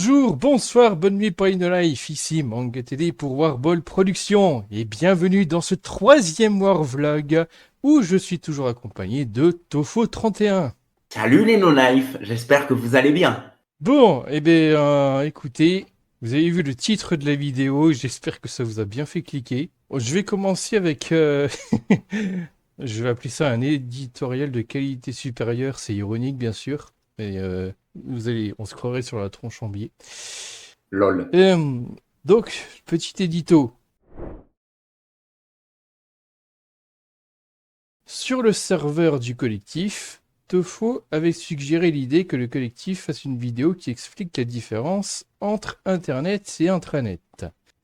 Bonjour, bonsoir, bonne nuit pour InnoLife, ici MangaTD pour Warball Productions et bienvenue dans ce troisième Warvlog où je suis toujours accompagné de Tofo31. Salut les no-life, j'espère que vous allez bien. Bon, écoutez, vous avez vu le titre de la vidéo, j'espère que ça vous a bien fait cliquer. Bon, je vais commencer avec, je vais appeler ça un éditorial de qualité supérieure, c'est ironique bien sûr, mais on se croirait sur la tronche en biais. LOL. Euh, donc, petit édito. Sur le serveur du collectif, Tofo avait suggéré l'idée que le collectif fasse une vidéo qui explique la différence entre Internet et intranet.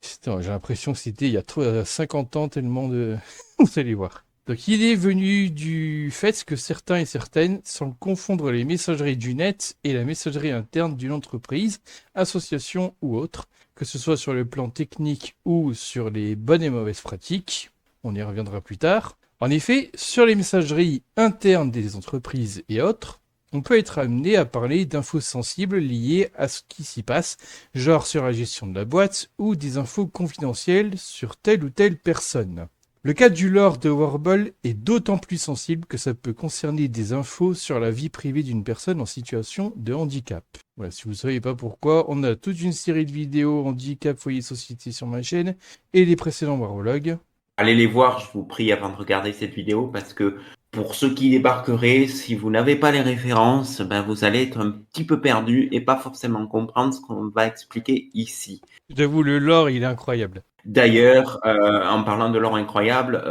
Putain, j'ai l'impression que c'était il y a 50 ans tellement de... Vous allez voir. Donc il est venu du fait que certains et certaines semblent confondre les messageries du net et la messagerie interne d'une entreprise, association ou autre, que ce soit sur le plan technique ou sur les bonnes et mauvaises pratiques. On y reviendra plus tard. En effet, sur les messageries internes des entreprises et autres, on peut être amené à parler d'infos sensibles liées à ce qui s'y passe, genre sur la gestion de la boîte ou des infos confidentielles sur telle ou telle personne. Le cas du lore de Warble est d'autant plus sensible que ça peut concerner des infos sur la vie privée d'une personne en situation de handicap. Voilà, si vous ne savez pas pourquoi, on a toute une série de vidéos handicap, foyer, société sur ma chaîne et les précédents Warvlogs. Allez les voir, je vous prie, avant de regarder cette vidéo, parce que pour ceux qui débarqueraient, si vous n'avez pas les références, ben vous allez être un petit peu perdu et pas forcément comprendre ce qu'on va expliquer ici. J'avoue, le lore, il est incroyable. D'ailleurs, en parlant de l'or incroyable,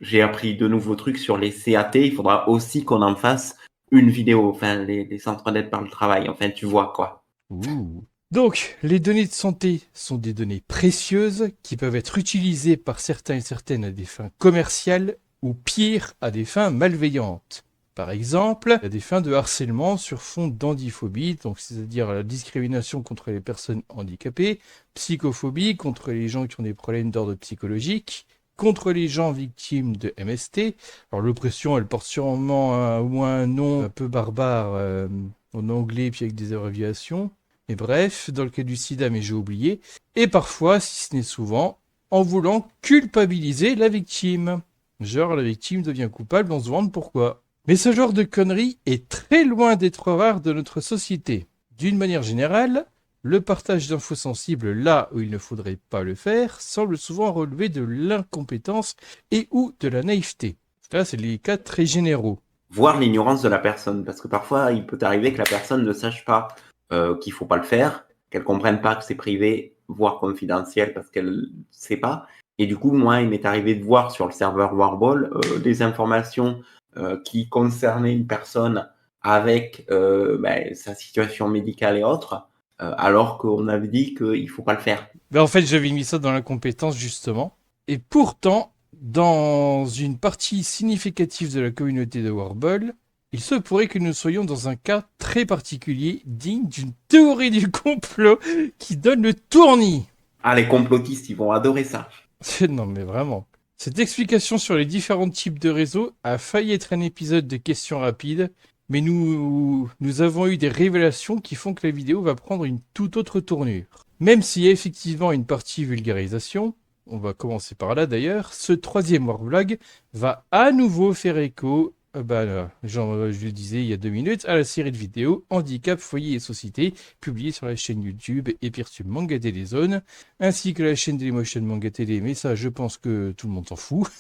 j'ai appris de nouveaux trucs sur les CAT. Il faudra aussi qu'on en fasse une vidéo, enfin les centres d'aide par le travail. Enfin, tu vois quoi. Ouh. Donc, les données de santé sont des données précieuses qui peuvent être utilisées par certains et certaines à des fins commerciales ou pire, à des fins malveillantes. Par exemple, à des fins de harcèlement sur fond d'handiphobie, donc c'est-à-dire la discrimination contre les personnes handicapées, psychophobie contre les gens qui ont des problèmes d'ordre psychologique, contre les gens victimes de MST. Alors l'oppression, elle porte sûrement au moins un nom un peu barbare en anglais puis avec des abréviations. Mais bref, dans le cas du sida, mais j'ai oublié. Et parfois, si ce n'est souvent, en voulant culpabiliser la victime. Genre, la victime devient coupable, on se demande pourquoi. Mais ce genre de connerie est très loin d'être rare de notre société. D'une manière générale, le partage d'infos sensibles là où il ne faudrait pas le faire semble souvent relever de l'incompétence et ou de la naïveté. Là, c'est les cas très généraux. Voir l'ignorance de la personne, parce que parfois il peut arriver que la personne ne sache pas qu'il faut pas le faire, qu'elle comprenne pas que c'est privé, voire confidentiel, parce qu'elle sait pas. Et du coup, moi, il m'est arrivé de voir sur le serveur Warball des informations qui concernaient une personne avec sa situation médicale et autres, alors qu'on avait dit qu'il faut pas le faire. Ben en fait, j'avais mis ça dans l'incompétence, justement. Et pourtant, dans une partie significative de la communauté de Warble, il se pourrait que nous soyons dans un cas très particulier, digne d'une théorie du complot qui donne le tournis. Ah, les complotistes, ils vont adorer ça. Non mais vraiment. Cette explication sur les différents types de réseaux a failli être un épisode de questions rapides, mais nous avons eu des révélations qui font que la vidéo va prendre une toute autre tournure. Même s'il y a effectivement une partie vulgarisation, on va commencer par là d'ailleurs, ce troisième Warvlog va à nouveau faire écho, je le disais il y a 2 minutes, à la série de vidéos Handicap, Foyer et Société, publiée sur la chaîne YouTube Epirtube Manga Télé Zone, ainsi que la chaîne Dailymotion Manga Télé, mais ça je pense que tout le monde s'en fout.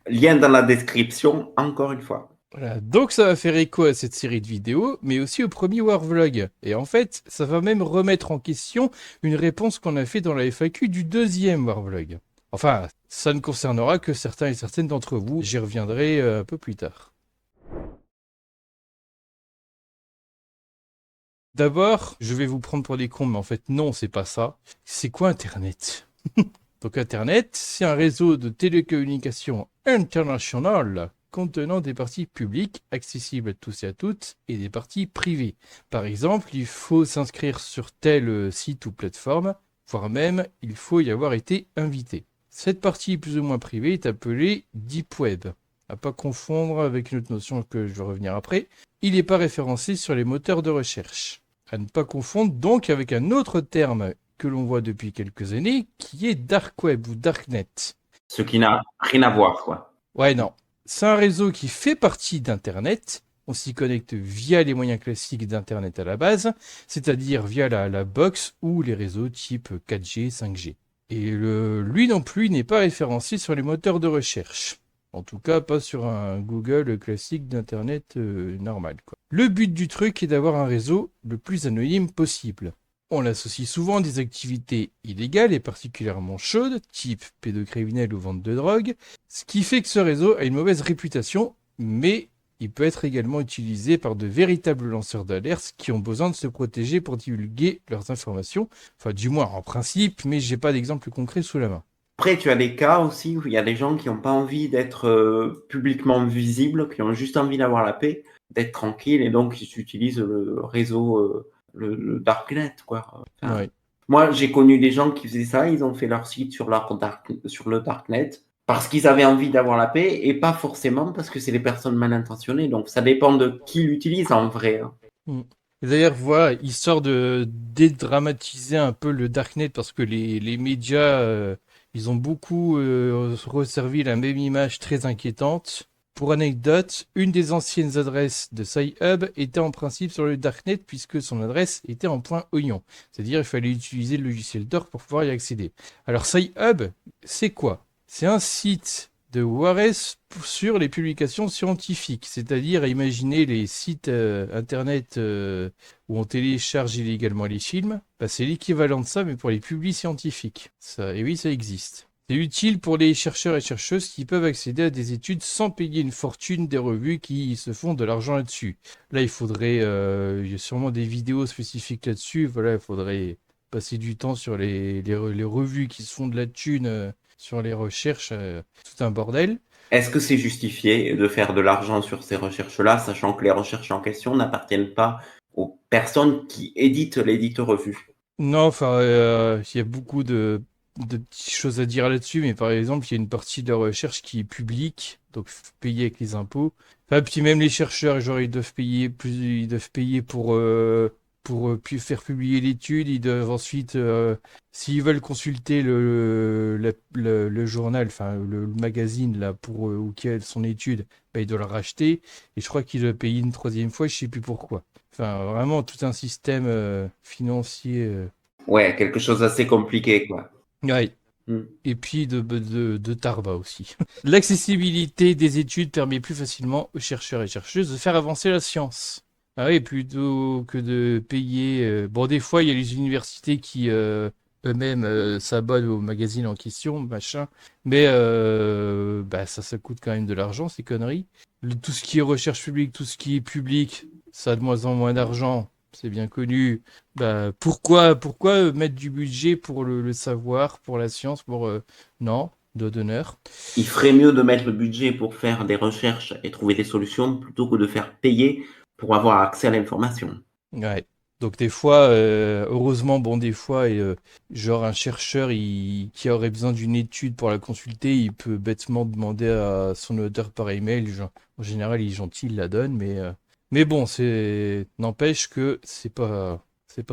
Lien dans la description, encore une fois. Voilà, donc ça va faire écho à cette série de vidéos, mais aussi au premier Warvlog. Et en fait, ça va même remettre en question une réponse qu'on a fait dans la FAQ du deuxième Warvlog. Enfin, ça ne concernera que certains et certaines d'entre vous, j'y reviendrai un peu plus tard. D'abord, je vais vous prendre pour des cons, mais en fait non, c'est pas ça. C'est quoi Internet? Donc Internet, c'est un réseau de télécommunications international contenant des parties publiques accessibles à tous et à toutes et des parties privées. Par exemple, il faut s'inscrire sur tel site ou plateforme, voire même il faut y avoir été invité. Cette partie plus ou moins privée est appelée Deep Web. À pas confondre avec une autre notion que je vais revenir après. Il n'est pas référencé sur les moteurs de recherche. À ne pas confondre donc avec un autre terme que l'on voit depuis quelques années, qui est Dark Web ou Darknet. Ce qui n'a rien à voir, quoi. Ouais, non. C'est un réseau qui fait partie d'Internet. On s'y connecte via les moyens classiques d'Internet à la base, c'est-à-dire via la box ou les réseaux type 4G, 5G. Et lui non plus n'est pas référencé sur les moteurs de recherche. En tout cas, pas sur un Google classique d'Internet normal, quoi. Le but du truc est d'avoir un réseau le plus anonyme possible. On l'associe souvent à des activités illégales et particulièrement chaudes, type pédocriminel ou vente de drogue, ce qui fait que ce réseau a une mauvaise réputation, mais il peut être également utilisé par de véritables lanceurs d'alerte qui ont besoin de se protéger pour divulguer leurs informations. Enfin, du moins en principe, mais j'ai pas d'exemple concret sous la main. Après, tu as des cas aussi où il y a des gens qui n'ont pas envie d'être publiquement visibles, qui ont juste envie d'avoir la paix, d'être tranquille, et donc ils utilisent le réseau, le Darknet, quoi. Enfin, Ouais. moi, j'ai connu des gens qui faisaient ça, ils ont fait leur site sur le Darknet, parce qu'ils avaient envie d'avoir la paix, et pas forcément parce que c'est des personnes mal intentionnées. Donc ça dépend de qui l'utilise en vrai, hein. Mm. Et d'ailleurs, voilà, histoire de dédramatiser un peu le Darknet, parce que les médias, ils ont beaucoup resservi la même image très inquiétante. Pour anecdote, une des anciennes adresses de Sci-Hub était en principe sur le Darknet, puisque son adresse était en point oignon. C'est-à-dire il fallait utiliser le logiciel Tor pour pouvoir y accéder. Alors Sci-Hub, c'est quoi? C'est un site de Juarez sur les publications scientifiques, c'est-à-dire imaginer les sites internet où on télécharge illégalement les films, bah, c'est l'équivalent de ça mais pour les publics scientifiques. Ça, et oui, ça existe. C'est utile pour les chercheurs et chercheuses qui peuvent accéder à des études sans payer une fortune des revues qui se font de l'argent là-dessus. Là, il y a sûrement des vidéos spécifiques là-dessus. Voilà, il faudrait passer du temps sur les revues qui se font de la thune sur les recherches, tout un bordel. Est-ce que c'est justifié de faire de l'argent sur ces recherches-là, sachant que les recherches en question n'appartiennent pas aux personnes qui éditent lesdites revues? Non, enfin, il y a beaucoup de petites choses à dire là-dessus, mais par exemple, il y a une partie de la recherche qui est publique, donc payée avec les impôts. Enfin, puis même les chercheurs, genre, ils doivent payer plus, ils doivent payer pour faire publier l'étude. Ils doivent ensuite, s'ils veulent consulter le journal, enfin le magazine là pour auquel son étude, bah, ils doivent le racheter. Et je crois qu'ils doivent payer une troisième fois, je sais plus pourquoi. Enfin, vraiment tout un système financier. Ouais, quelque chose d'assez compliqué, quoi. Ouais. Hmm. Et puis de Tarba aussi. L'accessibilité des études permet plus facilement aux chercheurs et chercheuses de faire avancer la science. Ah oui, plutôt que de payer. Bon, des fois, il y a les universités qui eux-mêmes s'abonnent au magazine en question, machin. Mais bah, ça coûte quand même de l'argent, ces conneries. Tout ce qui est recherche publique, tout ce qui est public, ça a de moins en moins d'argent. C'est bien connu. Bah, pourquoi mettre du budget pour le savoir, pour la science, pour... non, dos d'honneur. Il ferait mieux de mettre le budget pour faire des recherches et trouver des solutions plutôt que de faire payer pour avoir accès à l'information. Ouais. Donc des fois, heureusement, bon, des fois, genre un chercheur qui aurait besoin d'une étude pour la consulter, il peut bêtement demander à son auteur par email. En général, il est gentil, il la donne, mais bon, n'empêche que c'est pas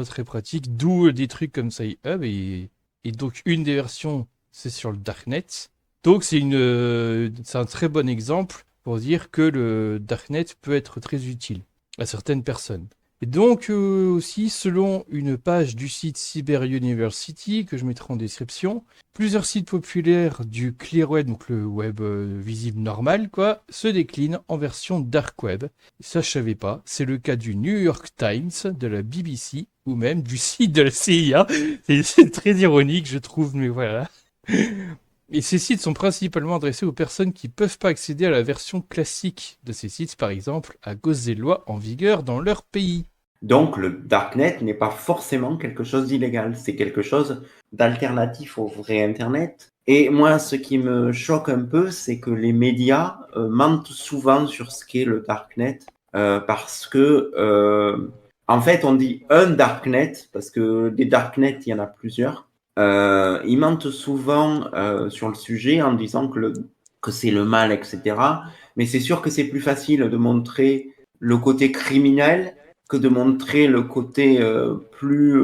très pratique. D'où des trucs comme ça, et donc une des versions, c'est sur le Darknet. Donc c'est un très bon exemple pour dire que le Darknet peut être très utile à certaines personnes. Et donc aussi, selon une page du site Cyber University, que je mettrai en description, plusieurs sites populaires du Clear Web, donc le web visible normal, quoi, se déclinent en version Dark Web. Ça, je savais pas. C'est le cas du New York Times, de la BBC, ou même du site de la CIA. C'est très ironique, je trouve, mais voilà. Et ces sites sont principalement adressés aux personnes qui ne peuvent pas accéder à la version classique de ces sites, par exemple, à cause des lois en vigueur dans leur pays. Donc le Darknet n'est pas forcément quelque chose d'illégal, c'est quelque chose d'alternatif au vrai Internet. Et moi, ce qui me choque un peu, c'est que les médias mentent souvent sur ce qu'est le Darknet, parce que, en fait, on dit un Darknet, parce que des Darknets, il y en a plusieurs. Ils mentent souvent sur le sujet en disant que c'est le mal, etc. Mais c'est sûr que c'est plus facile de montrer le côté criminel que de montrer le côté plus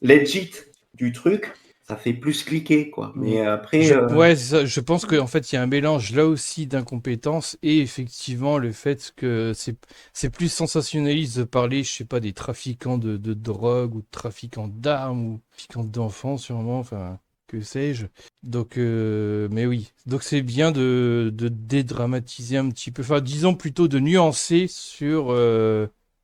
legit du truc. Ça fait plus cliquer, quoi. Mais après... Ouais, je pense qu'en fait, il y a un mélange là aussi d'incompétence et effectivement le fait que c'est plus sensationnaliste de parler, je sais pas, des trafiquants de drogue ou de trafiquants d'armes ou trafiquants d'enfants sûrement, enfin, que sais-je. Donc, mais oui. Donc c'est bien de dédramatiser un petit peu, enfin, disons plutôt de nuancer sur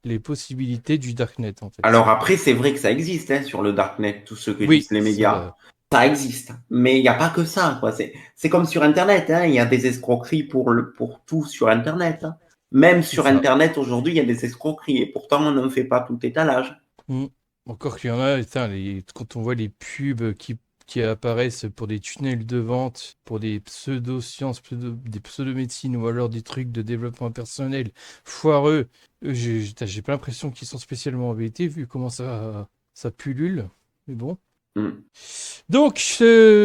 les possibilités du Darknet en fait. Alors après, c'est vrai que ça existe hein, sur le Darknet, tout ce que Oui, disent les médias. ça, Ça existe. Mais il n'y a pas que ça, quoi. C'est comme sur Internet, hein. Il y a des escroqueries pour tout sur Internet, hein. Même c'est sur ça. Internet, aujourd'hui, il y a des escroqueries. Et pourtant, on ne fait pas tout étalage. Mm. Encore qu'il y en a, putain, quand on voit les pubs qui apparaissent pour des tunnels de vente, pour des pseudo-sciences, des pseudo-médecines ou alors des trucs de développement personnel foireux, j'ai pas l'impression qu'ils sont spécialement embêtés vu comment ça pullule. Mais bon. Mm. Donc,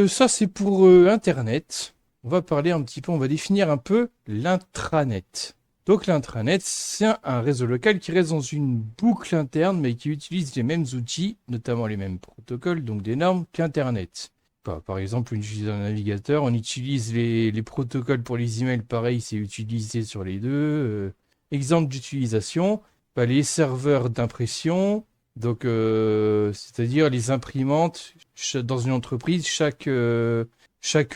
ça c'est pour Internet. On va parler un petit peu, on va définir un peu l'intranet. Donc l'intranet, c'est un réseau local qui reste dans une boucle interne, mais qui utilise les mêmes outils, notamment les mêmes protocoles, donc des normes qu'Internet. Par exemple, on utilise un navigateur, on utilise les protocoles pour les emails, pareil, c'est utilisé sur les deux. Exemple d'utilisation, les serveurs d'impression, donc c'est-à-dire les imprimantes dans une entreprise, chaque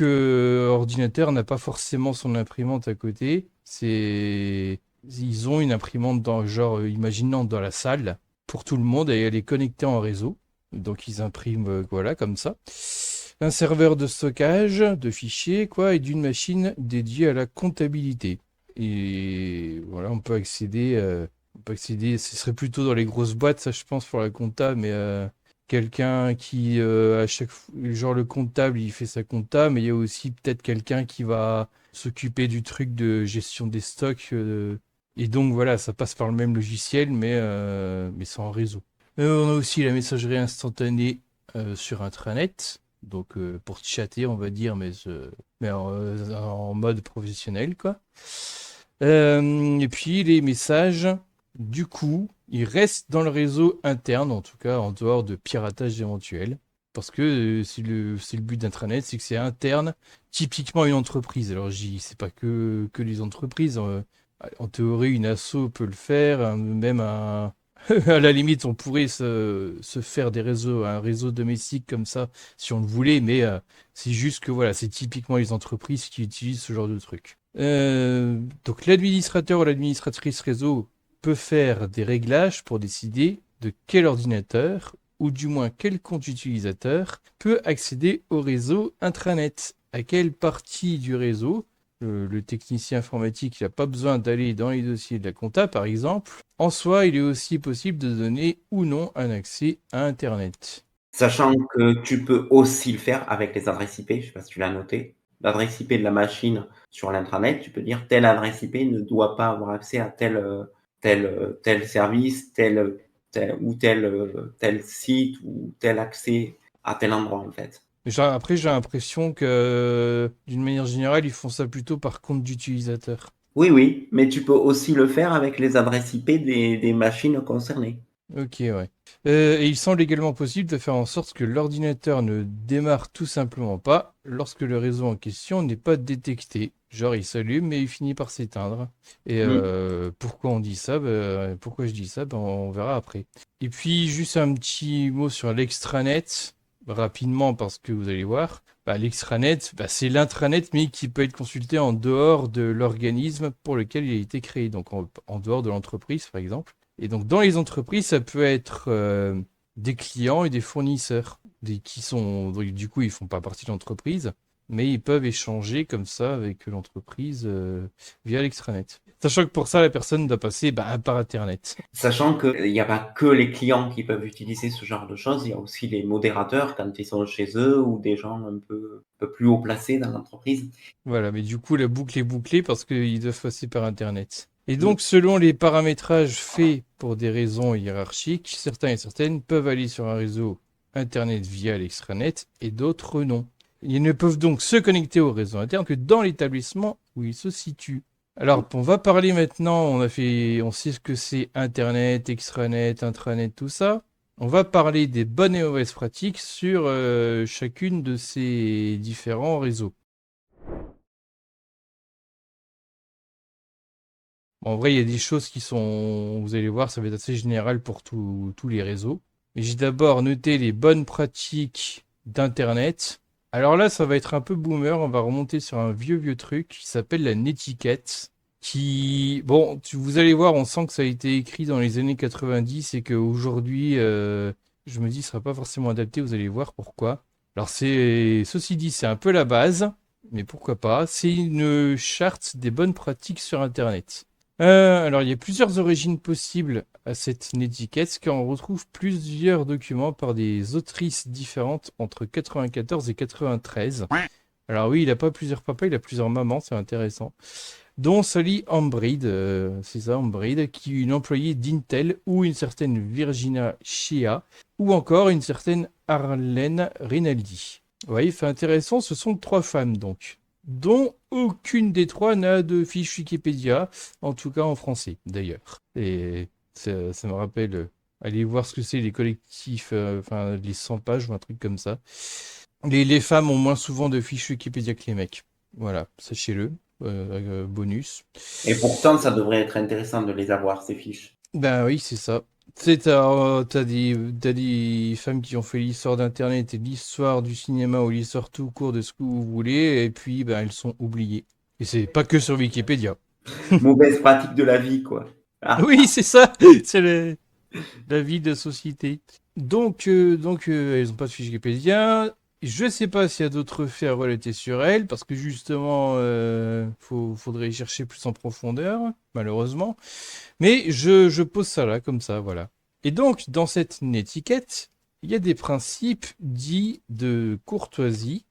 ordinateur n'a pas forcément son imprimante à côté. Ils ont une imprimante dans, genre, imaginons dans la salle pour tout le monde et elle est connectée en réseau. Donc ils impriment, voilà, comme ça. Un serveur de stockage de fichiers, quoi, et d'une machine dédiée à la comptabilité. Et voilà, on peut accéder, ce serait plutôt dans les grosses boîtes, ça je pense, pour la compta, mais quelqu'un qui, à chaque fois, genre le comptable, il fait sa compta, mais il y a aussi peut-être quelqu'un qui va s'occuper du truc de gestion des stocks. Et donc voilà, ça passe par le même logiciel, mais c'est en réseau. On a aussi la messagerie instantanée sur intranet, donc pour chatter, on va dire, mais en mode professionnel, quoi. Et puis les messages, du coup, ils restent dans le réseau interne, en tout cas en dehors de piratage éventuel. Parce que c'est le but d'intranet, c'est que c'est interne, typiquement à une entreprise. Alors je dis, c'est pas que les entreprises. En théorie, une asso peut le faire, même à la limite, on pourrait se faire un réseau domestique comme ça si on le voulait, mais c'est juste que voilà, c'est typiquement les entreprises qui utilisent ce genre de truc. Donc l'administrateur ou l'administratrice réseau peut faire des réglages pour décider de quel ordinateur, ou du moins quel compte utilisateur, peut accéder au réseau intranet. À quelle partie du réseau le technicien informatique n'a pas besoin d'aller dans les dossiers de la compta, par exemple. En soi, il est aussi possible de donner ou non un accès à Internet. Sachant que tu peux aussi le faire avec les adresses IP, je ne sais pas si tu l'as noté. L'adresse IP de la machine sur l'intranet, tu peux dire telle adresse IP ne doit pas avoir accès à tel service, tel site ou tel accès à tel endroit en fait. Après, j'ai l'impression que, d'une manière générale, ils font ça plutôt par compte d'utilisateur. Oui, oui, mais tu peux aussi le faire avec les adresses IP des machines concernées. Ok, ouais. Et il semble également possible de faire en sorte que l'ordinateur ne démarre tout simplement pas lorsque le réseau en question n'est pas détecté. Genre, il s'allume mais il finit par s'éteindre. Et Mm. pourquoi on dit ça? Pourquoi je dis ça? On verra après. Et puis, juste un petit mot sur l'extranet, rapidement, parce que vous allez voir. L'extranet, c'est l'intranet, mais qui peut être consulté en dehors de l'organisme pour lequel il a été créé. Donc, en dehors de l'entreprise, par exemple. Et donc, dans les entreprises, ça peut être des clients et des fournisseurs qui sont, donc, du coup, ils font pas partie de l'entreprise, mais ils peuvent échanger comme ça avec l'entreprise via l'extranet. Sachant que pour ça, la personne doit passer par Internet. Sachant qu'il n'y a pas que les clients qui peuvent utiliser ce genre de choses, il y a aussi les modérateurs quand ils sont chez eux ou des gens un peu plus haut placés dans l'entreprise. Voilà, mais du coup, la boucle est bouclée parce qu'ils doivent passer par Internet. Et Mm. donc, selon les paramétrages faits pour des raisons hiérarchiques, certains et certaines peuvent aller sur un réseau Internet via l'extranet et d'autres non. Ils ne peuvent donc se connecter au réseau interne que dans l'établissement où ils se situent. Alors, on va parler maintenant, on sait ce que c'est Internet, extranet, intranet, tout ça. On va parler des bonnes et mauvaises pratiques sur chacune de ces différents réseaux. Bon, en vrai, il y a des choses qui sont, vous allez voir, ça va être assez général pour tous les réseaux. Mais j'ai d'abord noté les bonnes pratiques d'Internet. Alors là, ça va être un peu boomer, on va remonter sur un vieux truc qui s'appelle la netiquette. Bon, vous allez voir, on sent que ça a été écrit dans les années 90 et qu'aujourd'hui, je me dis, ce sera pas forcément adapté, vous allez voir pourquoi. Alors ceci dit, c'est un peu la base, mais pourquoi pas. C'est une charte des bonnes pratiques sur Internet. Alors, il y a plusieurs origines possibles à cette netiquette, car on retrouve plusieurs documents par des autrices différentes entre 94 et 93. Alors oui, il n'a pas plusieurs papas, il a plusieurs mamans, c'est intéressant. Dont Sally Ambride, c'est ça, Ambride, qui est une employée d'Intel, ou une certaine Virginia Shea, ou encore une certaine Arlene Rinaldi. Vous voyez, fait intéressant, ce sont 3 femmes donc, dont aucune des 3 n'a de fiche Wikipédia, en tout cas en français d'ailleurs. Et ça me rappelle, allez voir ce que c'est les collectifs, enfin les 100 pages ou un truc comme ça. Les femmes ont moins souvent de fiches Wikipédia que les mecs. Voilà, sachez-le. Bonus. Et pourtant, ça devrait être intéressant de les avoir, ces fiches. Ben oui, c'est ça. Tu sais, t'as des femmes qui ont fait l'histoire d'Internet et l'histoire du cinéma ou l'histoire tout court de ce que vous voulez, et puis ben, elles sont oubliées. Et c'est pas que sur Wikipédia. Mauvaise pratique de la vie, quoi. Ah. Oui, c'est ça. C'est la vie de société. Elles n'ont pas de fiche Wikipédia. Je sais pas s'il y a d'autres faits à relater sur elles, parce que justement, faudrait y chercher plus en profondeur, malheureusement. Mais je pose ça là, comme ça, voilà. Et donc, dans cette étiquette, il y a des principes dits de courtoisie,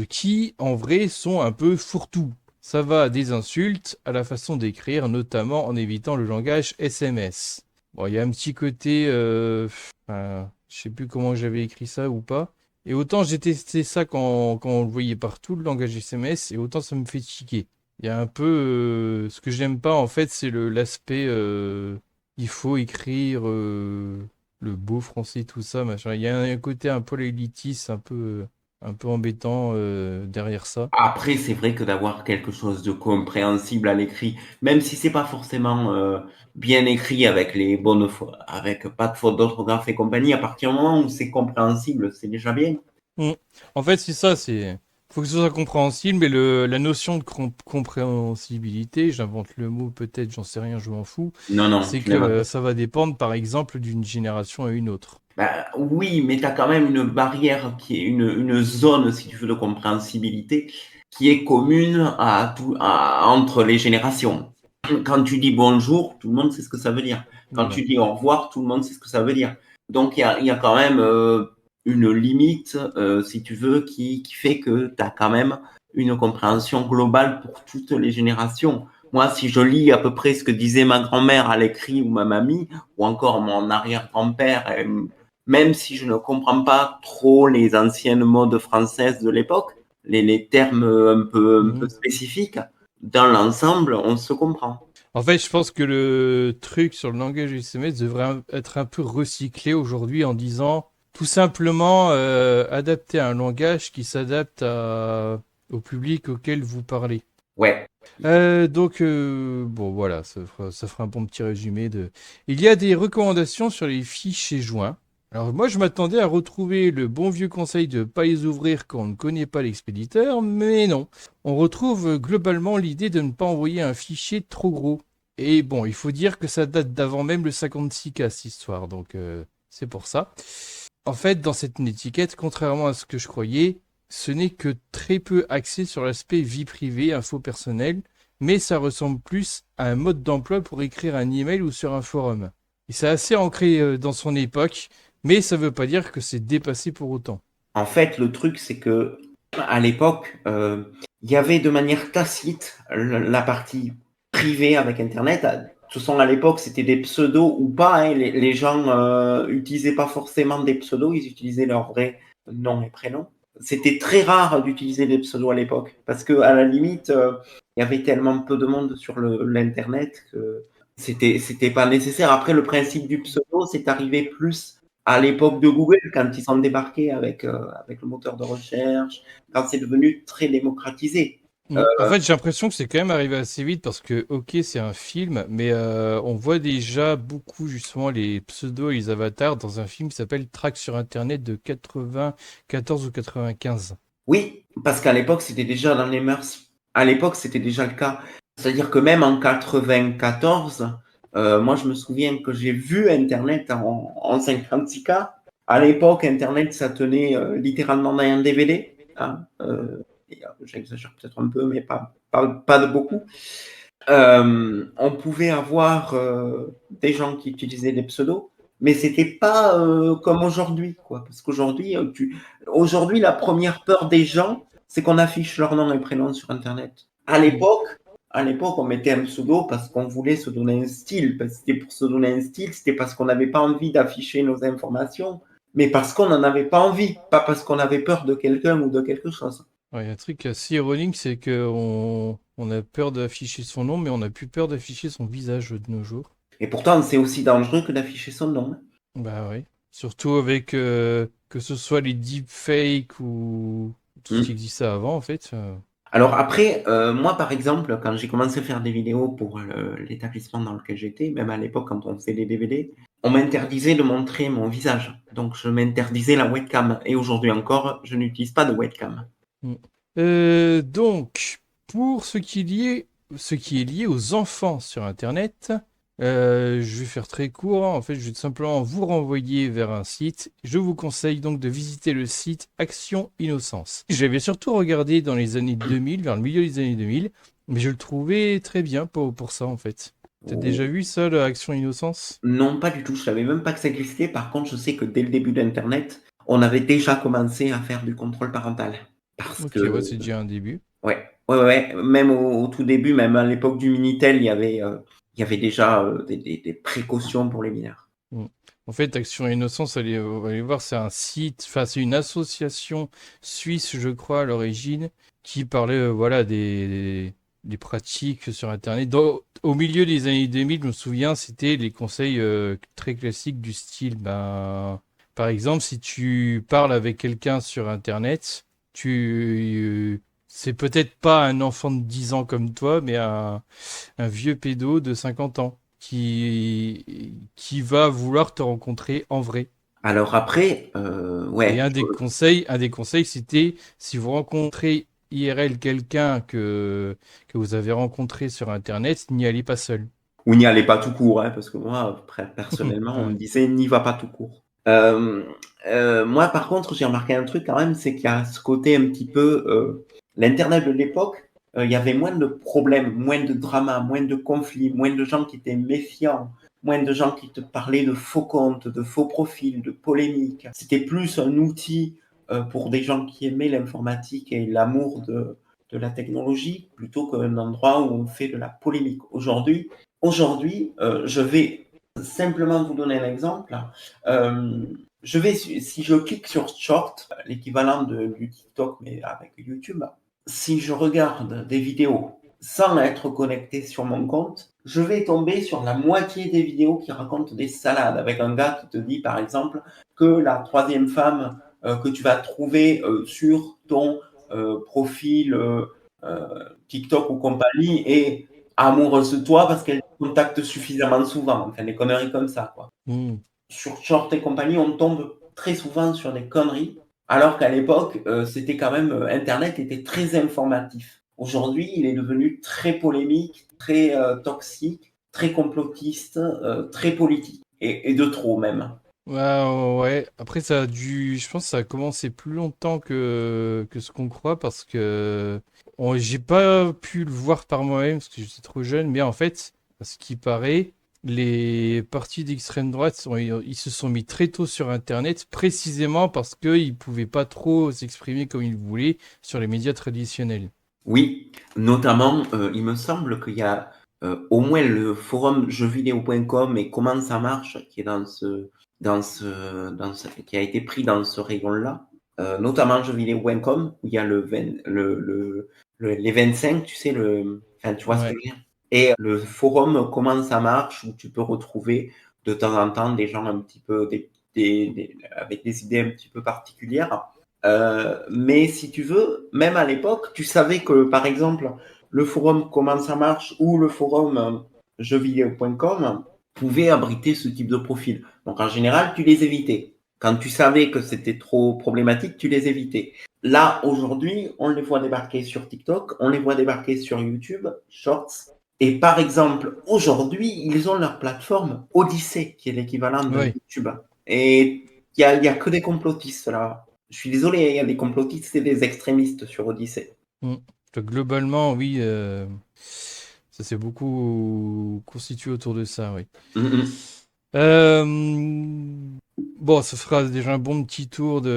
qui, en vrai, sont un peu fourre-tout. Ça va des insultes à la façon d'écrire, notamment en évitant le langage SMS. Bon, il y a un petit côté, je sais plus comment j'avais écrit ça ou pas. Et autant j'ai testé ça quand on le voyait partout, le langage SMS, et autant ça me fait tiquer. Il y a un peu, ce que j'aime pas en fait, c'est l'aspect, il faut écrire le beau français, tout ça, machin. Il y a un côté un peu élitiste, un peu embêtant derrière ça. Après, c'est vrai que d'avoir quelque chose de compréhensible à l'écrit, même si c'est pas forcément bien écrit avec les bonnes avec pas de faute d'orthographe et compagnie, à partir du moment où c'est compréhensible, c'est déjà bien. Mm. En fait, c'est ça, c'est. Faut que ce soit compréhensible, mais la notion de compréhensibilité, j'invente le mot peut-être, j'en sais rien, je m'en fous, Non, non, c'est tu que n'as pas. ça va dépendre, par exemple, d'une génération à une autre. Bah, oui, mais tu as quand même une barrière qui est une zone, si tu veux, de compréhensibilité qui est commune entre les générations. Quand tu dis bonjour, tout le monde sait ce que ça veut dire. Quand Voilà. tu dis au revoir, tout le monde sait ce que ça veut dire. Donc il y a quand même une limite, si tu veux, qui fait que tu as quand même une compréhension globale pour toutes les générations. Moi, si je lis à peu près ce que disait ma grand-mère à l'écrit ou ma mamie, ou encore mon arrière-grand-père, même si je ne comprends pas trop les anciennes modes françaises de l'époque, les termes un peu Mhm. spécifiques, dans l'ensemble, on se comprend. En fait, je pense que le truc sur le langage SMS devrait être un peu recyclé aujourd'hui en disant tout simplement adapter un langage qui s'adapte au public auquel vous parlez. Ouais. Bon voilà, ça fera un bon petit résumé de. Il y a des recommandations sur les fichiers joints. Alors moi je m'attendais à retrouver le bon vieux conseil de ne pas les ouvrir quand on ne connaît pas l'expéditeur, mais non. On retrouve globalement l'idée de ne pas envoyer un fichier trop gros. Et bon, il faut dire que ça date d'avant même le 56K cette histoire, donc c'est pour ça. En fait, dans cette étiquette, contrairement à ce que je croyais, ce n'est que très peu axé sur l'aspect vie privée, info personnelle, mais ça ressemble plus à un mode d'emploi pour écrire un email ou sur un forum. Et c'est assez ancré dans son époque, mais ça ne veut pas dire que c'est dépassé pour autant. En fait, le truc, c'est que à l'époque, il y avait de manière tacite la partie privée avec Internet. De toute façon, à l'époque, c'était des pseudos ou pas. Hein. Les gens n'utilisaient pas forcément des pseudos, ils utilisaient leur vrai nom et prénom. c'était très rare d'utiliser des pseudos à l'époque, parce que à la limite, il y avait tellement peu de monde sur l'internet que c'était pas nécessaire. Après, le principe du pseudo, c'est arrivé plus à l'époque de Google, quand ils sont débarqués avec le moteur de recherche, quand c'est devenu très démocratisé. En fait, j'ai l'impression que c'est quand même arrivé assez vite parce que, ok, c'est un film, mais on voit déjà beaucoup justement les pseudos et les avatars dans un film qui s'appelle Track sur Internet de 94 ou 95. Oui, parce qu'à l'époque, c'était déjà dans les mœurs. À l'époque, c'était déjà le cas. C'est-à-dire que même en 94, moi, je me souviens que j'ai vu Internet en 56K. À l'époque, Internet, ça tenait littéralement dans un DVD. Hein, j'exagère peut-être un peu, mais pas de beaucoup. On pouvait avoir des gens qui utilisaient des pseudos, mais c'était pas comme aujourd'hui, quoi. Parce qu'aujourd'hui, aujourd'hui, la première peur des gens, c'est qu'on affiche leur nom et prénom sur Internet. À l'époque, on mettait un pseudo parce qu'on voulait se donner un style. C'était pour se donner un style, c'était parce qu'on n'avait pas envie d'afficher nos informations, mais parce qu'on n'en avait pas envie, pas parce qu'on avait peur de quelqu'un ou de quelque chose. Ouais, il y a un truc assez ironique, c'est qu'on a peur d'afficher son nom, mais on n'a plus peur d'afficher son visage de nos jours. Et pourtant, c'est aussi dangereux que d'afficher son nom. Bah oui. Surtout avec que ce soit les deepfakes ou tout ce qui Mm. existait avant, en fait. Alors après, moi par exemple, quand j'ai commencé à faire des vidéos pour l'établissement dans lequel j'étais, même à l'époque quand on faisait des DVD, on m'interdisait de montrer mon visage. Donc je m'interdisais la webcam. Et aujourd'hui encore, je n'utilise pas de webcam. Mm. Donc, pour ce qui est lié aux enfants sur Internet, je vais faire très court, hein. En fait, je vais tout simplement vous renvoyer vers un site. Je vous conseille donc de visiter le site Action Innocence. J'avais surtout regardé dans les années 2000, vers le milieu des années 2000, mais je le trouvais très bien pour ça, en fait. T'as déjà vu ça, la Action Innocence? Non, pas du tout. Je savais même pas que ça existait. Par contre, je sais que dès le début d'Internet, on avait déjà commencé à faire du contrôle parental. Parce Ok, que, ouais, c'est déjà un début. ouais. Même au tout début, même à l'époque du Minitel, il y avait déjà des précautions pour les mineurs. Mm. En fait, Action Innocence, allez voir, c'est un site, enfin, c'est une association suisse, je crois, à l'origine, qui parlait, voilà, des pratiques sur Internet. Au milieu des années 2000, je me souviens, c'était les conseils très classiques du style, ben, par exemple, si tu parles avec quelqu'un sur Internet, c'est peut-être pas un enfant de 10 ans comme toi, mais un vieux pédo de 50 ans qui va vouloir te rencontrer en vrai. Alors après, Et ouais, un des conseils, c'était si vous rencontrez IRL quelqu'un que vous avez rencontré sur Internet, n'y allez pas seul. ou n'y allez pas tout court, hein, parce que moi, personnellement, on me Ouais. disait n'y va pas tout court. Moi, par contre, j'ai remarqué un truc quand même, c'est qu'il y a ce côté un petit peu, l'Internet de l'époque, il y avait moins de problèmes, moins de dramas, moins de conflits, moins de gens qui étaient méfiants, moins de gens qui te parlaient de faux comptes, de faux profils, de polémiques. C'était plus un outil pour des gens qui aimaient l'informatique et l'amour de la technologie, plutôt qu'un endroit où on fait de la polémique. Aujourd'hui, je vais simplement vous donner un exemple. Si je clique sur Short, l'équivalent du TikTok, mais avec YouTube, si je regarde des vidéos sans être connecté sur mon compte, je vais tomber sur la moitié des vidéos qui racontent des salades, avec un gars qui te dit, par exemple, que la troisième femme que tu vas trouver sur ton profil TikTok ou compagnie est amoureuse de toi parce qu'elle te contacte suffisamment souvent. Enfin, des conneries comme ça, quoi. Mm. Sur Short et compagnie, on tombe très souvent sur des conneries, alors qu'à l'époque, c'était quand même, Internet était très informatif. Aujourd'hui, il est devenu très polémique, très toxique, très complotiste, très politique, et de trop même. Ouais. Après, je pense que ça a commencé plus longtemps que ce qu'on croit parce que j'ai pas pu le voir par moi-même parce que j'étais trop jeune. Mais en fait, à ce qui paraît, les partis d'extrême droite ils se sont mis très tôt sur Internet précisément parce qu'ils pouvaient pas trop s'exprimer comme ils voulaient sur les médias traditionnels. Oui, notamment, il me semble qu'il y a au moins le forum jeuxvideo.com et comment ça marche qui est qui a été pris dans ce rayon-là. notamment jeuxvideo.com, où il y a les 25, tu sais, enfin, tu vois ce que je Ouais. veux dire. Et le forum Comment ça marche, où tu peux retrouver de temps en temps des gens un petit peu, avec des idées un petit peu particulières. Mais si tu veux, même à l'époque, tu savais que, par exemple, le forum Comment ça marche ou le forum jeuxvideo.com pouvaient abriter ce type de profil. Donc en général, tu les évitais. Quand tu savais que c'était trop problématique, tu les évitais. Là, aujourd'hui, on les voit débarquer sur TikTok, on les voit débarquer sur YouTube, Shorts. Et par exemple, aujourd'hui, ils ont leur plateforme Odyssée, qui est l'équivalent de Ouais. YouTube. Et il y a que des complotistes là. Je suis désolé, il y a des complotistes et des extrémistes sur Odyssée. Mm. Globalement, oui, ça s'est beaucoup constitué autour de ça, oui. Mhm. Euh, Bon, ça fera déjà un bon petit tour oui,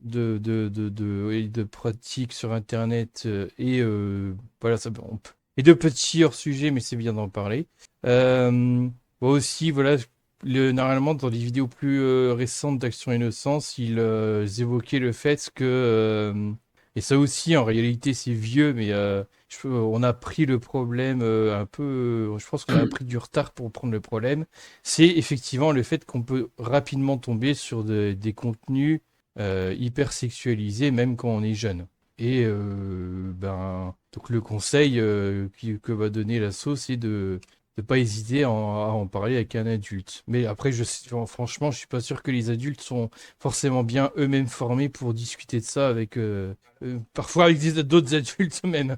de pratiques sur Internet voilà, et de petits hors-sujets, mais c'est bien d'en parler. Euh, Bon, aussi, voilà, normalement, dans les vidéos plus récentes d'Action Innocence, ils évoquaient le fait que, et ça aussi, en réalité, c'est vieux, mais on a pris le problème un peu, je pense qu'on a pris du retard pour prendre le problème. C'est effectivement le fait qu'on peut rapidement tomber sur des contenus hyper sexualisés, même quand on est jeune. Et donc le conseil que va donner l'asso, c'est de ne pas hésiter à en parler avec un adulte. Mais après, franchement, je suis pas sûr que les adultes sont forcément bien eux-mêmes formés pour discuter de ça parfois avec d'autres adultes même.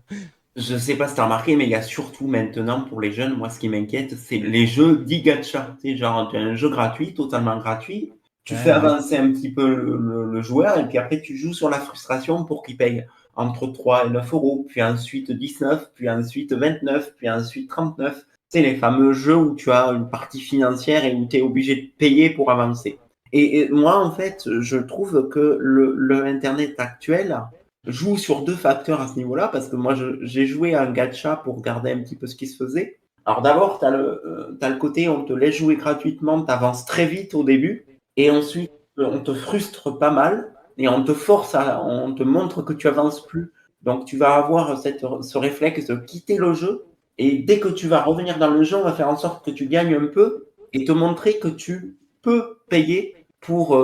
Je sais pas si tu as remarqué, mais il y a surtout maintenant pour les jeunes, moi ce qui m'inquiète, c'est les jeux dits gacha. Tu sais, genre, tu as un jeu gratuit, totalement gratuit, tu fais Ah oui. avancer un petit peu le joueur, et puis après tu joues sur la frustration pour qu'il paye entre 3 et 9 euros, puis ensuite 19, puis ensuite 29, puis ensuite 39. C'est les fameux jeux où tu as une partie financière et où tu es obligé de payer pour avancer. Et moi, en fait, je trouve que le Internet actuel joue sur deux facteurs à ce niveau-là, parce que moi, j'ai joué à un gacha pour regarder un petit peu ce qui se faisait. Alors d'abord, t'as le côté, on te laisse jouer gratuitement, tu avances très vite au début, et ensuite, on te frustre pas mal, et on te montre que tu avances plus. Donc tu vas avoir ce réflexe de quitter le jeu, et dès que tu vas revenir dans le jeu, on va faire en sorte que tu gagnes un peu, et te montrer que tu peux payer pour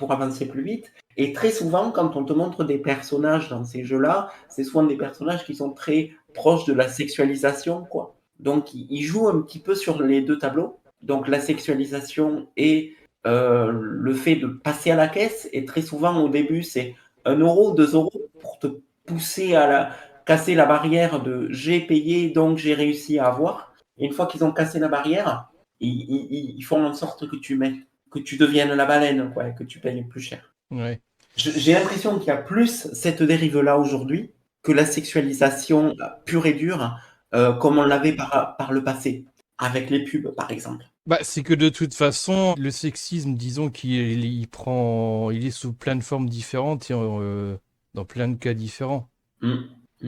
avancer plus vite. Et très souvent, quand on te montre des personnages dans ces jeux-là, c'est souvent des personnages qui sont très proches de la sexualisation, quoi. Donc, ils jouent un petit peu sur les deux tableaux. Donc, la sexualisation et le fait de passer à la caisse. Et très souvent, au début, c'est 1 euro, 2 euros pour te pousser casser la barrière de j'ai payé, donc j'ai réussi à avoir. Et une fois qu'ils ont cassé la barrière, ils font en sorte que tu deviennes la baleine, quoi, et que tu payes plus cher. Ouais. J'ai l'impression qu'il y a plus cette dérive-là aujourd'hui que la sexualisation pure et dure, comme on l'avait par le passé, avec les pubs, par exemple. Bah, c'est que de toute façon, le sexisme, disons il est sous plein de formes différentes et dans plein de cas différents. Mm.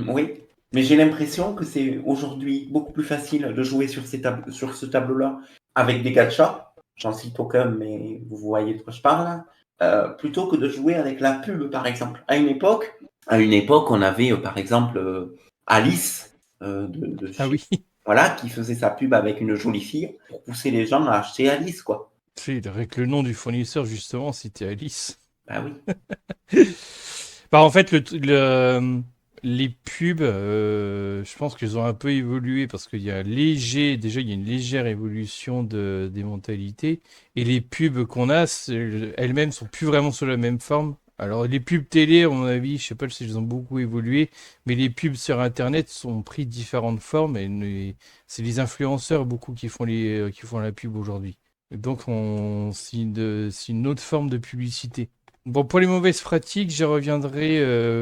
Oui, mais j'ai l'impression que c'est aujourd'hui beaucoup plus facile de jouer sur ce tableau-là avec des gachas, j'en cite aucun, mais vous voyez de quoi je parle, plutôt que de jouer avec la pub, par exemple. À une époque, on avait, par exemple, Alice, Ah oui, voilà, qui faisait sa pub avec une jolie fille pour pousser les gens à acheter Alice, quoi. c'est avec le nom du fournisseur, justement, c'était Alice. Bah oui. Bah, en fait, les pubs, je pense qu'ils ont un peu évolué parce déjà, il y a une légère évolution des mentalités. Et les pubs qu'on a, elles-mêmes sont plus vraiment sur la même forme. Alors, les pubs télé, à mon avis, je sais pas si elles ont beaucoup évolué, mais les pubs sur Internet sont pris différentes formes c'est les influenceurs beaucoup qui font la pub aujourd'hui. Donc, c'est une autre forme de publicité. Bon, pour les mauvaises pratiques, j'y reviendrai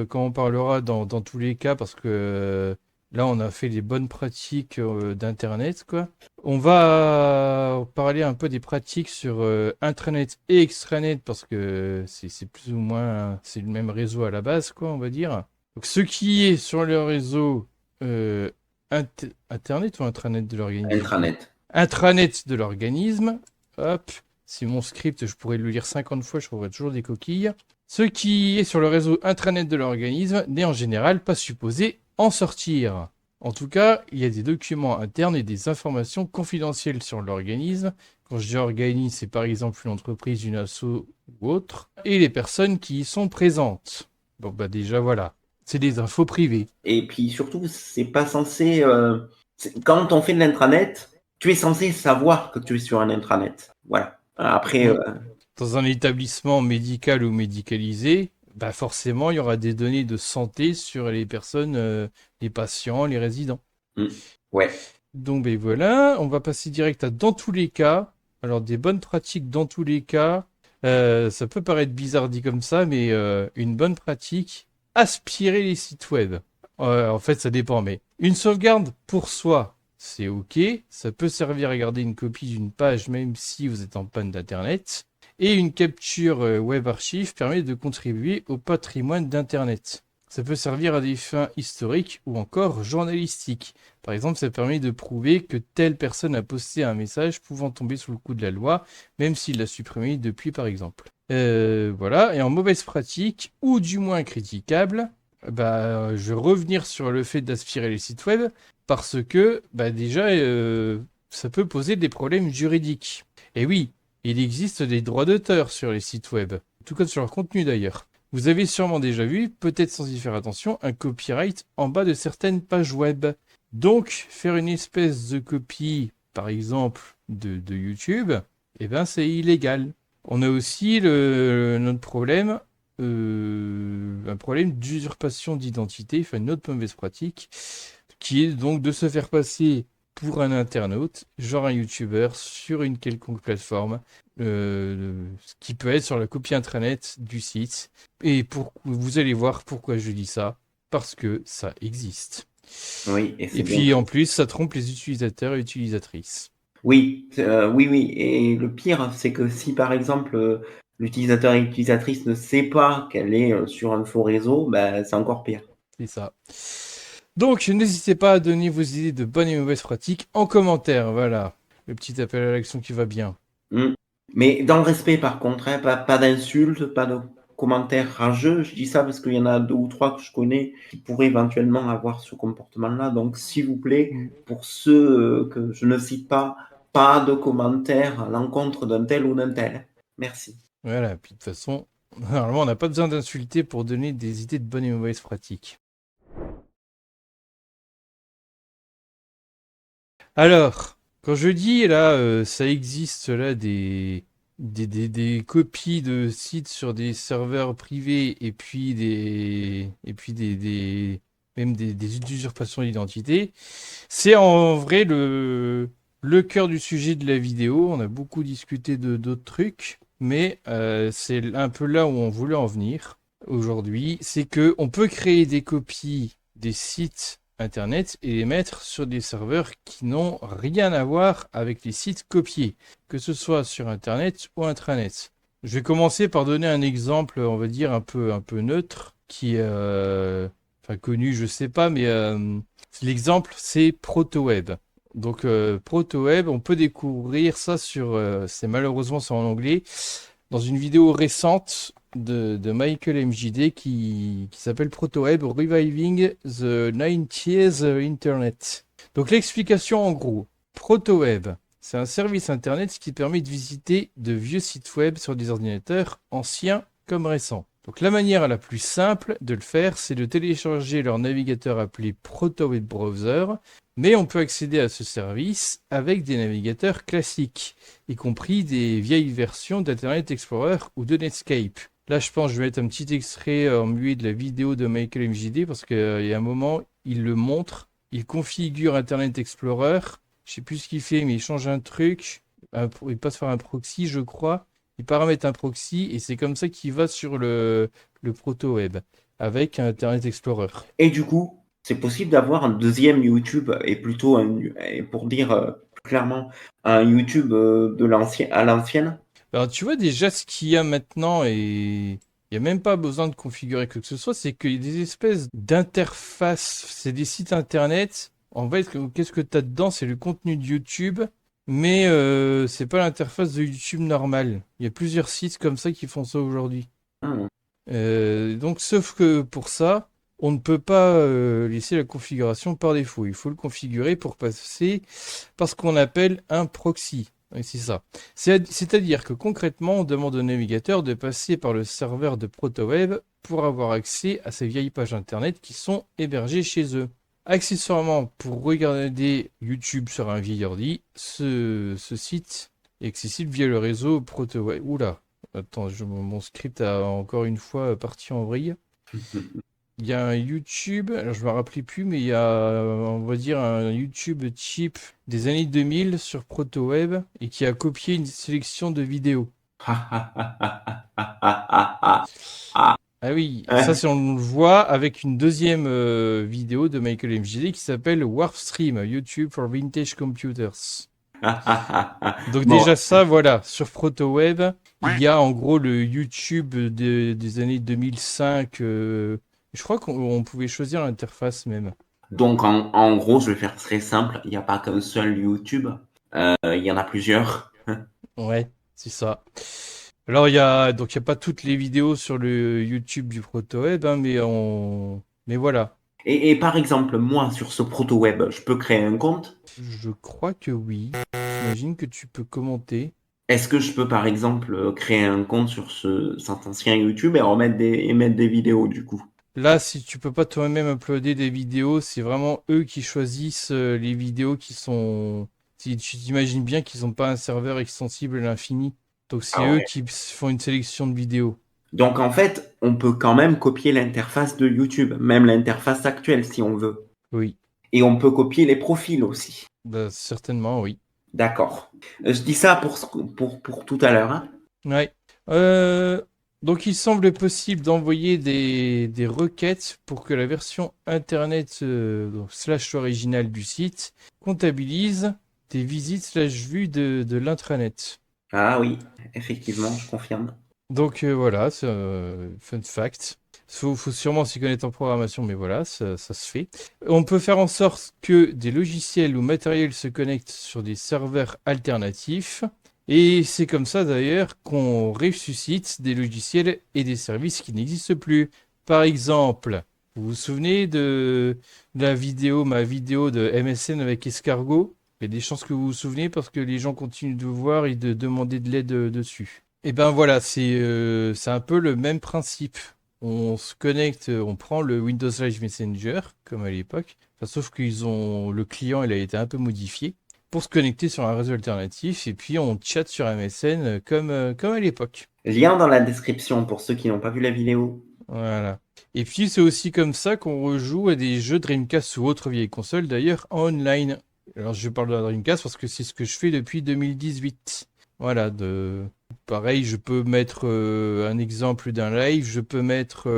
quand on parlera dans tous les cas, parce que là, on a fait les bonnes pratiques d'Internet, quoi. On va parler un peu des pratiques sur intranet et extranet, parce que c'est plus ou moins, c'est le même réseau à la base, quoi, on va dire. Donc, ce qui est sur le réseau euh, Internet ou intranet de l'organisme? Intranet. Intranet de l'organisme, hop. Si mon script, je pourrais le lire 50 fois, je trouverais toujours des coquilles. Ce qui est sur le réseau intranet de l'organisme n'est en général pas supposé en sortir. En tout cas, il y a des documents internes et des informations confidentielles sur l'organisme. Quand je dis organisme, c'est par exemple une entreprise, une asso ou autre, et les personnes qui y sont présentes. Donc bah déjà voilà, c'est des infos privées. Et puis surtout, c'est pas censé. Quand on fait de l'intranet, tu es censé savoir que tu es sur un intranet. Voilà. Après, Dans un établissement médical ou médicalisé, bah forcément, il y aura des données de santé sur les personnes, les patients, les résidents. ouais. Donc ben voilà, on va passer direct à dans tous les cas. Alors des bonnes pratiques dans tous les cas. Ça peut paraître bizarre dit comme ça, mais une bonne pratique, aspirer les sites web. En fait, ça dépend, mais une sauvegarde pour soi, c'est ok. Ça peut servir à garder une copie d'une page même si vous êtes en panne d'internet. Et une capture web archive permet de contribuer au patrimoine d'internet. Ça peut servir à des fins historiques ou encore journalistiques. Par exemple, ça permet de prouver que telle personne a posté un message pouvant tomber sous le coup de la loi, même s'il l'a supprimé depuis, par exemple. Voilà, et en mauvaise pratique, ou du moins critiquable, je vais revenir sur le fait d'aspirer les sites web, parce que déjà, ça peut poser des problèmes juridiques. Et oui, il existe des droits d'auteur sur les sites web, tout comme sur leur contenu d'ailleurs. Vous avez sûrement déjà vu, peut-être sans y faire attention, un copyright en bas de certaines pages web. Donc, faire une espèce de copie, par exemple, de YouTube, eh ben, c'est illégal. On a aussi notre problème, un problème d'usurpation d'identité, enfin une autre mauvaise pratique, qui est donc de se faire passer pour un internaute, genre un YouTuber, sur une quelconque plateforme, ce qui peut être sur la copie intranet du site. Et vous allez voir pourquoi je dis ça, parce que ça existe. Oui, et c'est Et bien. puis en plus, ça trompe les utilisateurs et utilisatrices. Oui, oui. Et le pire, c'est que si par exemple l'utilisateur et l'utilisatrice ne sait pas qu'elle est sur un faux réseau, ben, c'est encore pire. C'est ça. Donc, n'hésitez pas à donner vos idées de bonnes et mauvaises pratiques en commentaire. Voilà, le petit appel à l'action qui va bien. Mais dans le respect, par contre, hein, pas d'insultes, pas de commentaires rageux. Je dis ça parce qu'il y en a 2 ou 3 que je connais qui pourraient éventuellement avoir ce comportement-là. Donc, s'il vous plaît, pour ceux que je ne cite pas de commentaires à l'encontre d'un tel ou d'un tel. Merci. Voilà, puis de toute façon, normalement, on n'a pas besoin d'insulter pour donner des idées de bonnes et mauvaises pratiques. Alors, quand je dis là, ça existe là des copies de sites sur des serveurs privés et puis même des usurpations d'identité, c'est en vrai le cœur du sujet de la vidéo. On a beaucoup discuté de d'autres trucs, mais c'est un peu là où on voulait en venir aujourd'hui. C'est que on peut créer des copies des sites internet et les mettre sur des serveurs qui n'ont rien à voir avec les sites copiés, que ce soit sur internet ou intranet. Je vais commencer par donner un exemple, on va dire un peu neutre, qui est connu, je sais pas, mais l'exemple c'est ProtoWeb. Donc ProtoWeb, on peut découvrir ça c'est malheureusement c'est en anglais, dans une vidéo récente de Michael MJD qui s'appelle ProtoWeb Reviving the 90s Internet. Donc l'explication en gros, ProtoWeb, c'est un service internet qui permet de visiter de vieux sites web sur des ordinateurs anciens comme récents. Donc la manière la plus simple de le faire, c'est de télécharger leur navigateur appelé ProtoWeb Browser, mais on peut accéder à ce service avec des navigateurs classiques, y compris des vieilles versions d'Internet Explorer ou de Netscape. Là, je pense que je vais mettre un petit extrait en muet de la vidéo de Michael MJD parce qu'il y a un moment, il le montre, il configure Internet Explorer, je sais plus ce qu'il fait, mais il change un truc, il passe par un proxy, je crois, il paramètre un proxy et c'est comme ça qu'il va sur le ProtoWeb avec Internet Explorer. Et du coup, c'est possible d'avoir un deuxième YouTube et plutôt pour dire plus clairement, un YouTube à l'ancienne. Alors, tu vois déjà ce qu'il y a maintenant et il n'y a même pas besoin de configurer quoi que ce soit, c'est qu'il y a des espèces d'interfaces, c'est des sites internet. En fait, qu'est-ce que tu as dedans? C'est le contenu de YouTube, mais c'est pas l'interface de YouTube normale. Il y a plusieurs sites comme ça qui font ça aujourd'hui. Hmm. Donc, sauf que pour ça, on ne peut pas laisser la configuration par défaut. Il faut le configurer pour passer par ce qu'on appelle un proxy. Oui, c'est ça. C'est-à-dire que concrètement, on demande au navigateur de passer par le serveur de ProtoWeb pour avoir accès à ces vieilles pages internet qui sont hébergées chez eux. Accessoirement, pour regarder YouTube sur un vieil ordi, ce site est accessible via le réseau ProtoWeb. Oula, attends, mon script a encore une fois parti en vrille. Il y a un YouTube, alors je me rappelais plus, mais il y a, on va dire, un YouTube cheap des années 2000 sur ProtoWeb et qui a copié une sélection de vidéos. Ah oui, ça c'est on le voit avec une deuxième vidéo de Michael MJD qui s'appelle Warpstream, YouTube for Vintage Computers. Donc Bon, déjà ça, voilà, sur ProtoWeb, il y a en gros le YouTube des années 2005. Je crois qu'on pouvait choisir l'interface même. donc en gros, je vais faire très simple. Il n'y a pas qu'un seul YouTube. Il y en a plusieurs. Ouais, c'est ça. Alors il y a pas toutes les vidéos sur le YouTube du ProtoWeb, hein, mais voilà. Et par exemple, moi, sur ce proto-web, je peux créer un compte. Je crois que oui. J'imagine que tu peux commenter. Est-ce que je peux, par exemple, créer un compte sur cet ancien YouTube et remettre et mettre des vidéos, du coup? Là, si tu peux pas toi-même uploader des vidéos, c'est vraiment eux qui choisissent les vidéos qui sont. Si tu t'imagines bien qu'ils n'ont pas un serveur extensible à l'infini. Donc c'est Ah eux ouais. qui font une sélection de vidéos. Donc en fait, on peut quand même copier l'interface de YouTube, même l'interface actuelle si on veut. Oui, Et on peut copier les profils aussi. bah, certainement, oui. D'accord. Je dis ça pour tout à l'heure, hein. Ouais. Euh, donc il semble possible d'envoyer des requêtes pour que la version internet donc slash originale du site comptabilise des visites slash vues de l'intranet. Ah oui, effectivement, je confirme. Donc voilà, c'est fun fact. Faut sûrement s'y connaître en programmation, mais voilà, ça se fait. On peut faire en sorte que des logiciels ou matériels se connectent sur des serveurs alternatifs. Et c'est comme ça d'ailleurs qu'on ressuscite des logiciels et des services qui n'existent plus. Par exemple, vous vous souvenez de ma vidéo de MSN avec Escargot? Il y a des chances que vous vous souvenez parce que les gens continuent de voir et de demander de l'aide dessus. Et ben voilà, c'est un peu le même principe. On se connecte, on prend le Windows Live Messenger, comme à l'époque. Enfin, sauf le client, il a été un peu modifié pour se connecter sur un réseau alternatif. Et puis, on chatte sur MSN comme à l'époque. Lien dans la description pour ceux qui n'ont pas vu la vidéo. Voilà. Et puis, c'est aussi comme ça qu'on rejoue à des jeux Dreamcast ou autres vieilles consoles, d'ailleurs, en online. Alors, je parle de la Dreamcast parce que c'est ce que je fais depuis 2018. Voilà, pareil, je peux mettre un exemple d'un live, je peux mettre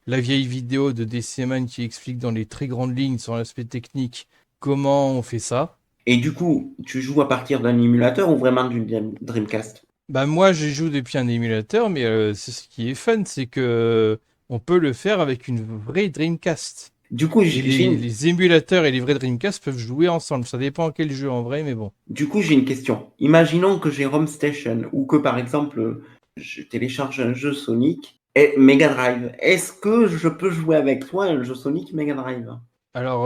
la vieille vidéo de DCman qui explique dans les très grandes lignes sur l'aspect technique comment on fait ça. Et du coup, tu joues à partir d'un émulateur ou vraiment d'une Dreamcast? Bah moi, je joue depuis un émulateur, mais c'est ce qui est fun, c'est que on peut le faire avec une vraie Dreamcast. Du coup, Et les émulateurs et les vrais Dreamcast peuvent jouer ensemble. Ça dépend quel jeu en vrai, mais bon. j'ai une question. Imaginons que j'ai Home Station ou que par exemple, je télécharge un jeu Sonic et Mega Drive. Est-ce que je peux jouer avec toi un jeu Sonic Mega Drive? Alors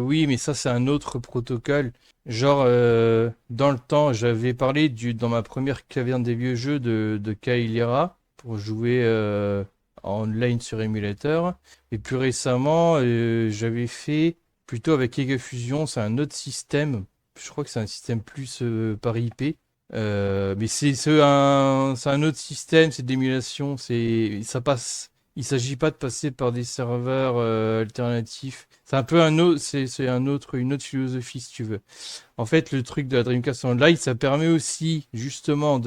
oui, mais ça c'est un autre protocole. Genre dans le temps, j'avais parlé dans ma première caverne des vieux jeux de Kailera pour jouer en online sur émulateur. Et plus récemment, j'avais fait plutôt avec Ega Fusion, c'est un autre système. Je crois que c'est un système plus par IP. Mais c'est un autre système, c'est d'émulation, ça passe. Il s'agit pas de passer par des serveurs alternatifs. C'est un peu une autre philosophie si tu veux. En fait, le truc de la Dreamcast Online, ça permet aussi justement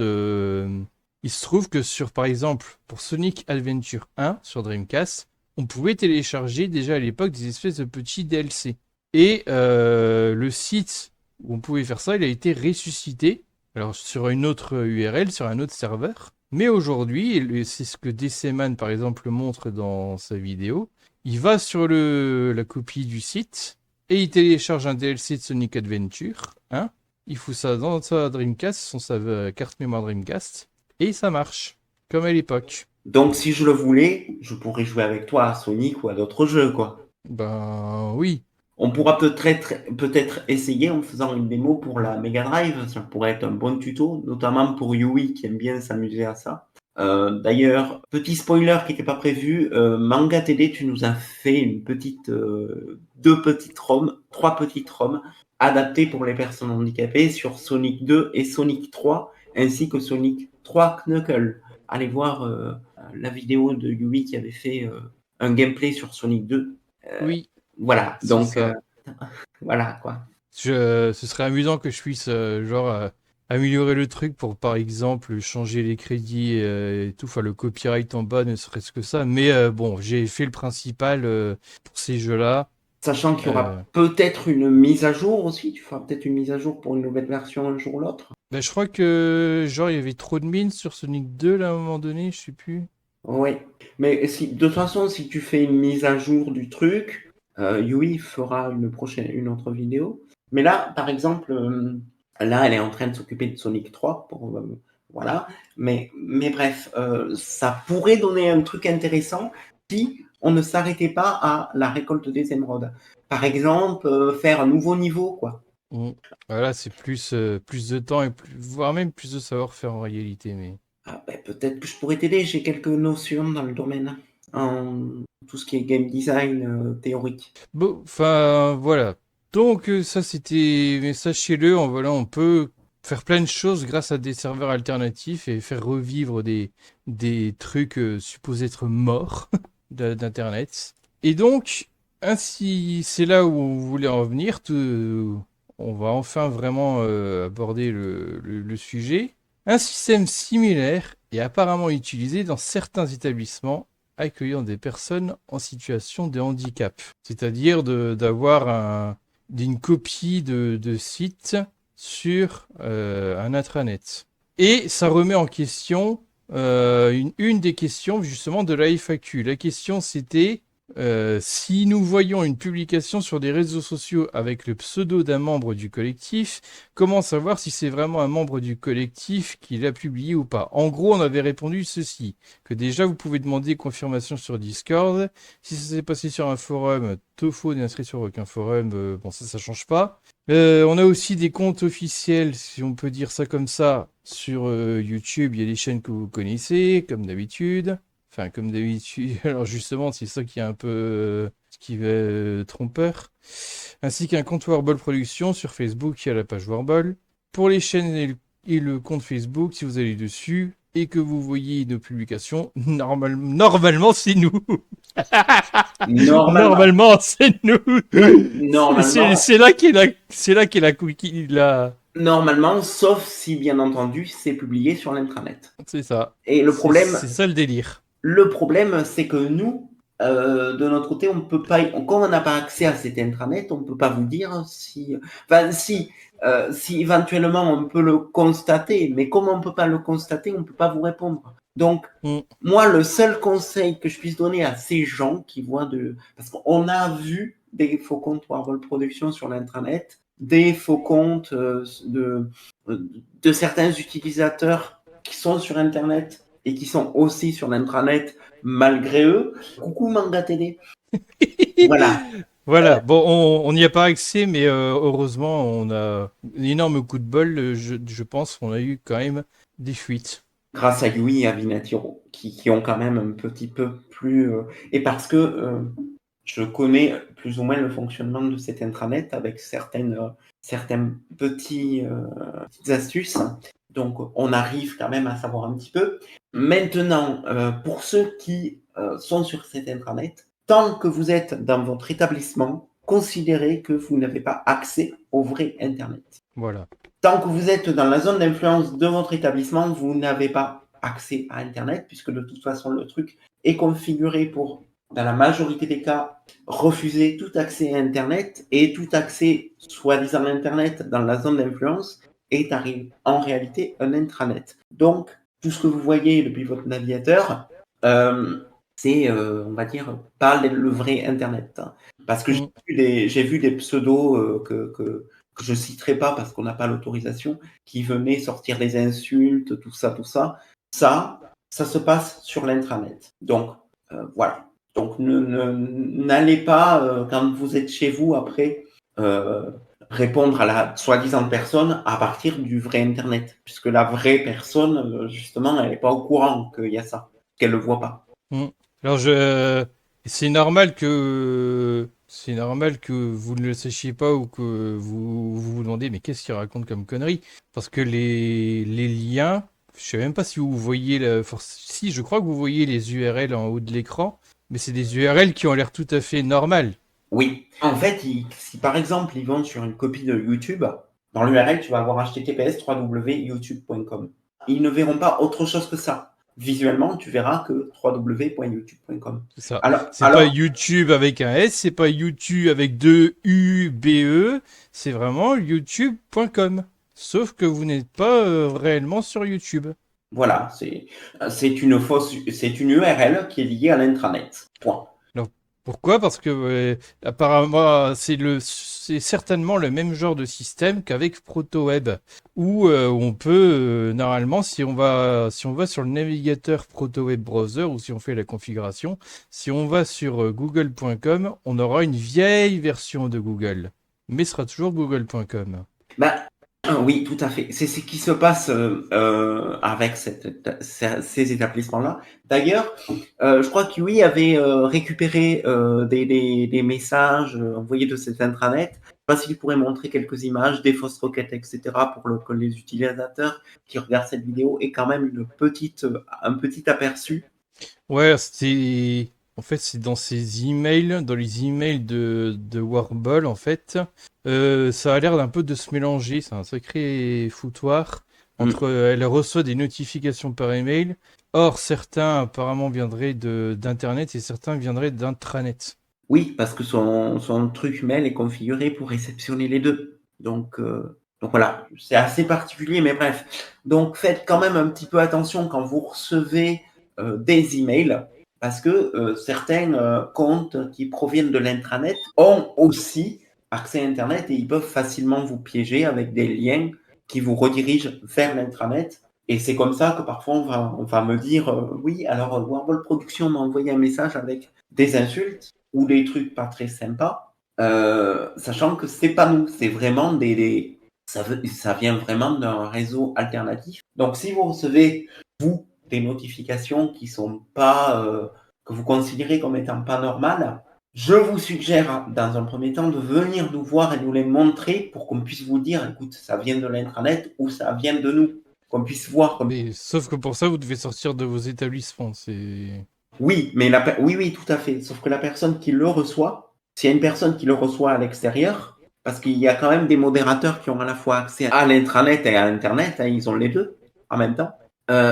Il se trouve que par exemple, pour Sonic Adventure 1 sur Dreamcast, on pouvait télécharger déjà à l'époque des espèces de petits DLC. Et le site où on pouvait faire ça, il a été ressuscité. Alors sur une autre URL, sur un autre serveur. Mais aujourd'hui, et c'est ce que DCman par exemple montre dans sa vidéo, il va sur la copie du site et il télécharge un DLC de Sonic Adventure, hein, il fout ça dans sa Dreamcast, son sa carte mémoire Dreamcast, et ça marche, comme à l'époque. Donc, si je le voulais, je pourrais jouer avec toi à Sonic ou à d'autres jeux, quoi. Ben oui, On pourra peut-être essayer en faisant une démo pour la Mega Drive. Ça pourrait être un bon tuto, notamment pour Yui qui aime bien s'amuser à ça. D'ailleurs, petit spoiler qui n'était pas prévu, Manga TD, tu nous as fait deux petites ROM, trois petites ROM adaptées pour les personnes handicapées sur Sonic 2 et Sonic 3, ainsi que Sonic 3 Knuckle. Allez voir la vidéo de Yui qui avait fait un gameplay sur Sonic 2. Euh, oui, voilà, c'est donc ça. voilà quoi. Ce serait amusant que je puisse, améliorer le truc pour, par exemple, changer les crédits et tout, enfin le copyright en bas, ne serait-ce que ça. Mais bon, j'ai fait le principal pour ces jeux-là. Sachant qu'il y Euh, aura peut-être une mise à jour aussi, tu feras peut-être une mise à jour pour une nouvelle version un jour ou l'autre. Ben, je crois que genre il y avait trop de mines sur Sonic 2 là à un moment donné, je sais plus. Oui, mais si, de toute façon, si tu fais une mise à jour du truc, Yui fera une autre vidéo. Mais là, par exemple, là, elle est en train de s'occuper de Sonic 3, voilà. Mais bref, ça pourrait donner un truc intéressant si on ne s'arrêtait pas à la récolte des émeraudes. Par exemple, faire un nouveau niveau, quoi. Mm. Voilà, c'est plus de temps et voire même plus de savoir-faire en réalité. Mais Ah, ben, peut-être que je pourrais t'aider, j'ai quelques notions dans le domaine, en tout ce qui est game design théorique. bon, enfin voilà. Donc ça c'était, mais sachez-le, voilà, on peut faire plein de choses grâce à des serveurs alternatifs et faire revivre des trucs supposés être morts d'Internet. Et donc, ainsi, c'est là où on voulait en venir. On va enfin vraiment aborder le sujet. Un système similaire est apparemment utilisé dans certains établissements accueillant des personnes en situation de handicap. C'est-à-dire d'avoir une copie de site sur un intranet. Et ça remet en question une des questions justement de la FAQ. La question c'était si nous voyons une publication sur des réseaux sociaux avec le pseudo d'un membre du collectif, comment savoir si c'est vraiment un membre du collectif qui l'a publié ou pas? En gros, on avait répondu ceci, que déjà vous pouvez demander confirmation sur Discord. Si ça s'est passé sur un forum, Tofo n'est inscrit sur aucun forum, bon ça change pas. On a aussi des comptes officiels, si on peut dire ça comme ça, sur YouTube. Il y a des chaînes que vous connaissez, comme d'habitude. Enfin, comme d'habitude. Alors justement, c'est ça qui est un peu ce qui va trompeur. Ainsi qu'un compte Warball Productions sur Facebook, il y a la page Warball. Pour les chaînes et le compte Facebook, si vous allez dessus et que vous voyez nos publications, normalement c'est nous. Normalement, Normalement, c'est nous. normalement, C'est là qu'est la cookie, la... normalement, sauf si bien entendu c'est publié sur l'intranet. C'est ça. Et C'est ça le délire. le problème, c'est que nous, de notre côté, on ne peut pas, comme on n'a pas accès à cet intranet, on ne peut pas vous dire si, enfin, si éventuellement on peut le constater, mais comme on ne peut pas le constater, on ne peut pas vous répondre. Donc, Mm. moi, le seul conseil que je puisse donner à ces gens qui voient parce qu'on a vu des faux comptes Warhol Productions sur l'intranet, des faux comptes de certains utilisateurs qui sont sur Internet et qui sont aussi sur l'intranet malgré eux. Coucou Manga TD. Voilà. Voilà, bon, on n'y a pas accès, mais heureusement, on a un énorme coup de bol. Je pense qu'on a eu quand même des fuites. Grâce à Yui et à Vinatiro, qui ont quand même un petit peu plus... et parce que je connais plus ou moins le fonctionnement de cet intranet avec certains petites astuces. Donc, on arrive quand même à savoir un petit peu. Maintenant, pour ceux qui sont sur cet intranet, tant que vous êtes dans votre établissement, considérez que vous n'avez pas accès au vrai Internet. Voilà. Tant que vous êtes dans la zone d'influence de votre établissement, vous n'avez pas accès à Internet, puisque de toute façon, le truc est configuré pour, dans la majorité des cas, refuser tout accès à Internet, et tout accès, soi-disant Internet, dans la zone d'influence, est en réalité un intranet. Donc, tout ce que vous voyez depuis votre navigateur, c'est, on va dire, pas le vrai Internet. Parce que Mm. j'ai vu des pseudos que je citerai pas parce qu'on n'a pas l'autorisation, qui venait sortir des insultes, tout ça, ça se passe sur l'intranet. Donc, voilà. Donc, n'allez pas, quand vous êtes chez vous, après, répondre à la soi-disant personne à partir du vrai Internet. Puisque la vraie personne, justement, elle n'est pas au courant qu'il y a ça, qu'elle ne le voit pas. Mm. Alors c'est normal que vous ne le sachiez pas ou que vous demandez mais qu'est-ce qu'il raconte comme connerie? Parce que les liens, je sais même pas si vous voyez si je crois que vous voyez les URL en haut de l'écran, mais c'est des URL qui ont l'air tout à fait normales. Oui. En fait, si par exemple, ils vont sur une copie de YouTube, dans l'URL, tu vas avoir https www.youtube.com. Ils ne verront pas autre chose que ça. Visuellement, tu verras que www.youtube.com. C'est ça. Alors, C'est pas alors, YouTube avec un S, c'est pas YouTube avec deux U, B, E, c'est vraiment youtube.com. Sauf que vous n'êtes pas réellement sur YouTube. voilà, c'est une URL qui est liée à l'intranet. Point. Alors, pourquoi? Parce que apparemment c'est certainement le même genre de système qu'avec ProtoWeb, où on peut normalement si on va sur le navigateur ProtoWeb Browser ou si on fait la configuration, si on va sur google.com, on aura une vieille version de Google, mais ce sera toujours google.com. Bah, oui, tout à fait. C'est ce qui se passe avec ces établissements-là. D'ailleurs, je crois que oui avait récupéré des messages envoyés de cet intranet. Je sais pas s'il pourrait montrer quelques images, des fausses requêtes, etc. pour que les utilisateurs qui regardent cette vidéo aient quand même un petit aperçu. Ouais, en fait, c'est dans ces emails, dans les emails de Warble, en fait. Ça a l'air d'un peu de se mélanger. C'est un sacré foutoir entre. Mm. Elle reçoit des notifications par email. Or, certains apparemment viendraient d'Internet et certains viendraient d'intranet. Oui, parce que son truc mail est configuré pour réceptionner les deux. Donc voilà, c'est assez particulier, mais bref. Donc faites quand même un petit peu attention quand vous recevez des emails, parce que certains comptes qui proviennent de l'intranet ont aussi accès à Internet et ils peuvent facilement vous piéger avec des liens qui vous redirigent vers l'intranet. Et c'est comme ça que parfois on va me dire oui, alors Warble Production m'a envoyé un message avec des insultes ou des trucs pas très sympas, sachant que c'est pas nous, c'est vraiment ça vient vraiment d'un réseau alternatif. Donc si vous recevez, vous, des notifications qui sont pas, que vous considérez comme étant pas normales, je vous suggère dans un premier temps de venir nous voir et nous les montrer pour qu'on puisse vous dire, écoute, ça vient de l'intranet ou ça vient de nous. Qu'on puisse voir comme Mais sauf que pour ça, vous devez sortir de vos établissements. C'est. oui, mais oui, tout à fait. Sauf que la personne qui le reçoit, s'il y a une personne qui le reçoit à l'extérieur, parce qu'il y a quand même des modérateurs qui ont à la fois accès à l'intranet et à Internet, hein, ils ont les deux en même temps.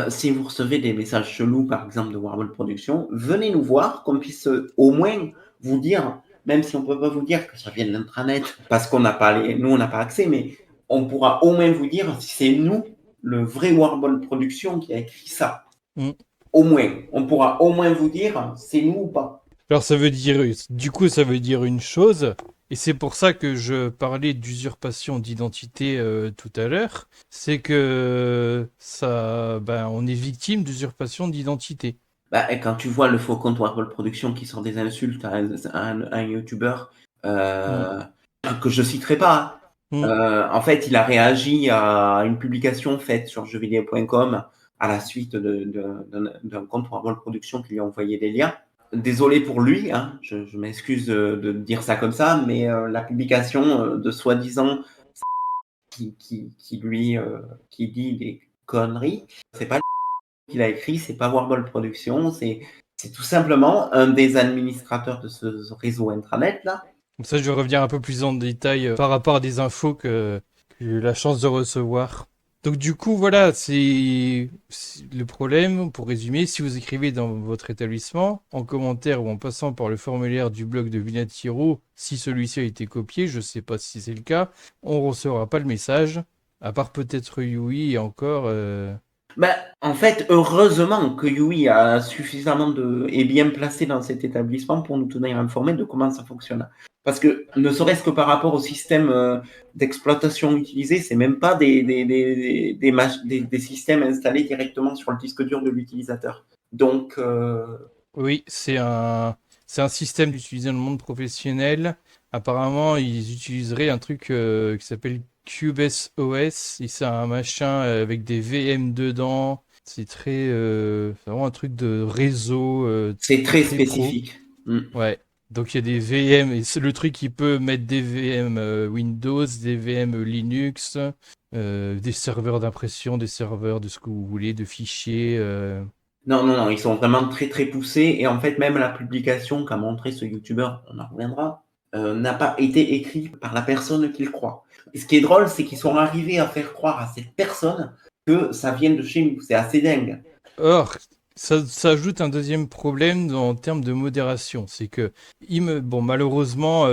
Si vous recevez des messages chelous, par exemple de Warble Production, venez nous voir, qu'on puisse au moins vous dire, même si on peut pas vous dire que ça vient de l'intranet, parce qu'on n'a pas nous on n'a pas accès, mais on pourra au moins vous dire si c'est nous, le vrai Warble Production, qui a écrit ça. Hmm. Au moins, on pourra au moins vous dire c'est nous ou pas. Alors ça veut dire une chose, et c'est pour ça que je parlais d'usurpation d'identité tout à l'heure, c'est que on est victime d'usurpation d'identité. Bah, et quand tu vois le faux compte Warble Production qui sort des insultes à un youtubeur Mm. que je citerai pas, Mm. en fait, il a réagi à une publication faite sur jeuxvideo.com à la suite d'un compte Warble Production qui lui a envoyé des liens. Désolé pour lui, hein, je m'excuse de dire ça comme ça, mais la publication de soi-disant qui dit des conneries, c'est pas qu'il a écrit, c'est pas Warble Productions, c'est tout simplement un des administrateurs de ce réseau intranet là. Comme ça, je vais revenir un peu plus en détail par rapport à des infos que j'ai eu la chance de recevoir. Donc du coup, voilà, c'est le problème. Pour résumer, si vous écrivez dans votre établissement, en commentaire ou en passant par le formulaire du blog de Vinatiro, si celui-ci a été copié, je ne sais pas si c'est le cas, on ne recevra pas le message, à part peut-être Yui et encore. Ben, en fait, heureusement que Yui a suffisamment est bien placé dans cet établissement pour nous tenir informés de comment ça fonctionne. Parce que ne serait-ce que par rapport au système d'exploitation utilisé, c'est même pas des systèmes installés directement sur le disque dur de l'utilisateur. Donc, Oui, c'est un système utilisé dans le monde professionnel. Apparemment, ils utiliseraient un truc qui s'appelle CubeSOS. Et c'est un machin avec des VM dedans. C'est vraiment un truc de réseau c'est très très pro. spécifique. Mm. Ouais. Donc il y a des VM et c'est le truc qui peut mettre des VM Windows, des VM Linux, des serveurs d'impression, des serveurs de ce que vous voulez, de fichiers. Non, non, non, ils sont vraiment très, très poussés. Et en fait, même la publication qu'a montré ce YouTuber, on en reviendra, n'a pas été écrite par la personne qu'il croit. Et ce qui est drôle, c'est qu'ils sont arrivés à faire croire à cette personne que ça vient de chez nous. C'est assez dingue. Or, ça ajoute un deuxième problème en termes de modération. C'est que, bon, malheureusement,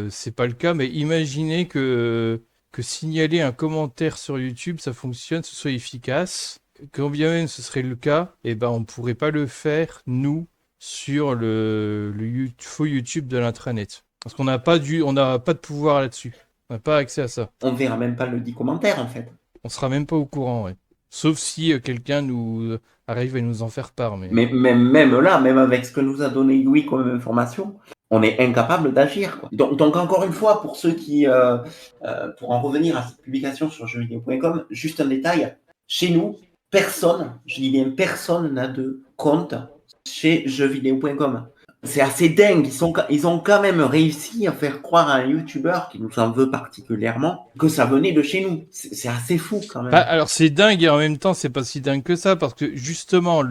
c'est pas le cas, mais imaginez que signaler un commentaire sur YouTube, ça fonctionne, ce soit efficace. Quand bien même ce serait le cas, eh ben, on pourrait pas le faire, nous, sur le faux YouTube de l'intranet. Parce qu'on on n'a pas de pouvoir là-dessus. On n'a pas accès à ça. On verra même pas le dit commentaire, en fait. On sera même pas au courant, ouais. Sauf si quelqu'un nous arrive à nous en faire part, mais... Mais même là, même avec ce que nous a donné Louis comme information, on est incapable d'agir. Donc, encore une fois, pour ceux qui, pour en revenir à cette publication sur jeuxvideo.com, juste un détail. Chez nous, personne, je dis bien personne, n'a de compte chez jeuxvideo.com. C'est assez dingue. Ils ont quand même réussi à faire croire à un YouTuber qui nous en veut particulièrement que ça venait de chez nous. C'est assez fou quand même. Bah, alors c'est dingue et en même temps c'est pas si dingue que ça parce que justement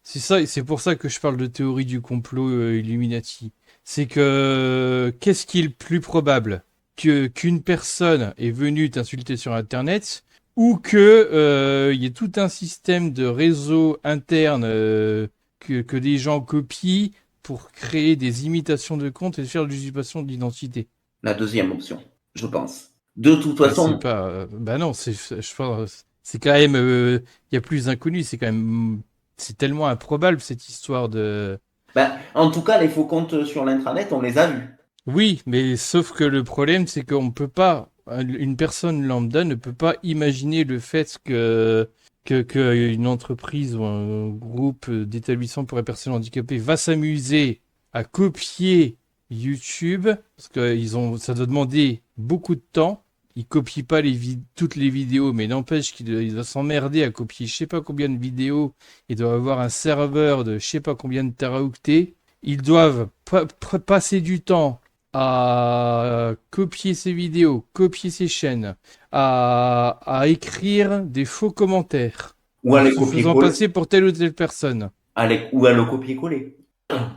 c'est ça et c'est pour ça que je parle de théorie du complot Illuminati. C'est que qu'est-ce qui est le plus probable qu'une personne est venue t'insulter sur Internet ou que il y ait tout un système de réseau interne que des gens copient pour créer des imitations de comptes et faire de l'usurpation d'identité. La deuxième option, je pense. De toute Bah, c'est façon, pas. Bah non, je pense, c'est quand même. Il y a plus d'inconnus, c'est quand même. C'est tellement improbable cette histoire de. en tout cas, les faux comptes sur l'intranet, on les a vus. Oui, mais sauf que le problème, c'est qu'on peut pas. Une personne lambda ne peut pas imaginer le fait que une entreprise ou un groupe d'établissements pour les personnes handicapées va s'amuser à copier YouTube, parce que ça doit demander beaucoup de temps. Il copie pas toutes les vidéos, mais n'empêche qu'il va s'emmerder à copier je sais pas combien de vidéos. Il doit avoir un serveur de je sais pas combien de teraoctets. Ils doivent passer du temps à copier ses vidéos, copier ses chaînes, à écrire des faux commentaires Ou à en les se faisant copier-coller. passer pour telle ou telle personne. Ou à le copier-coller.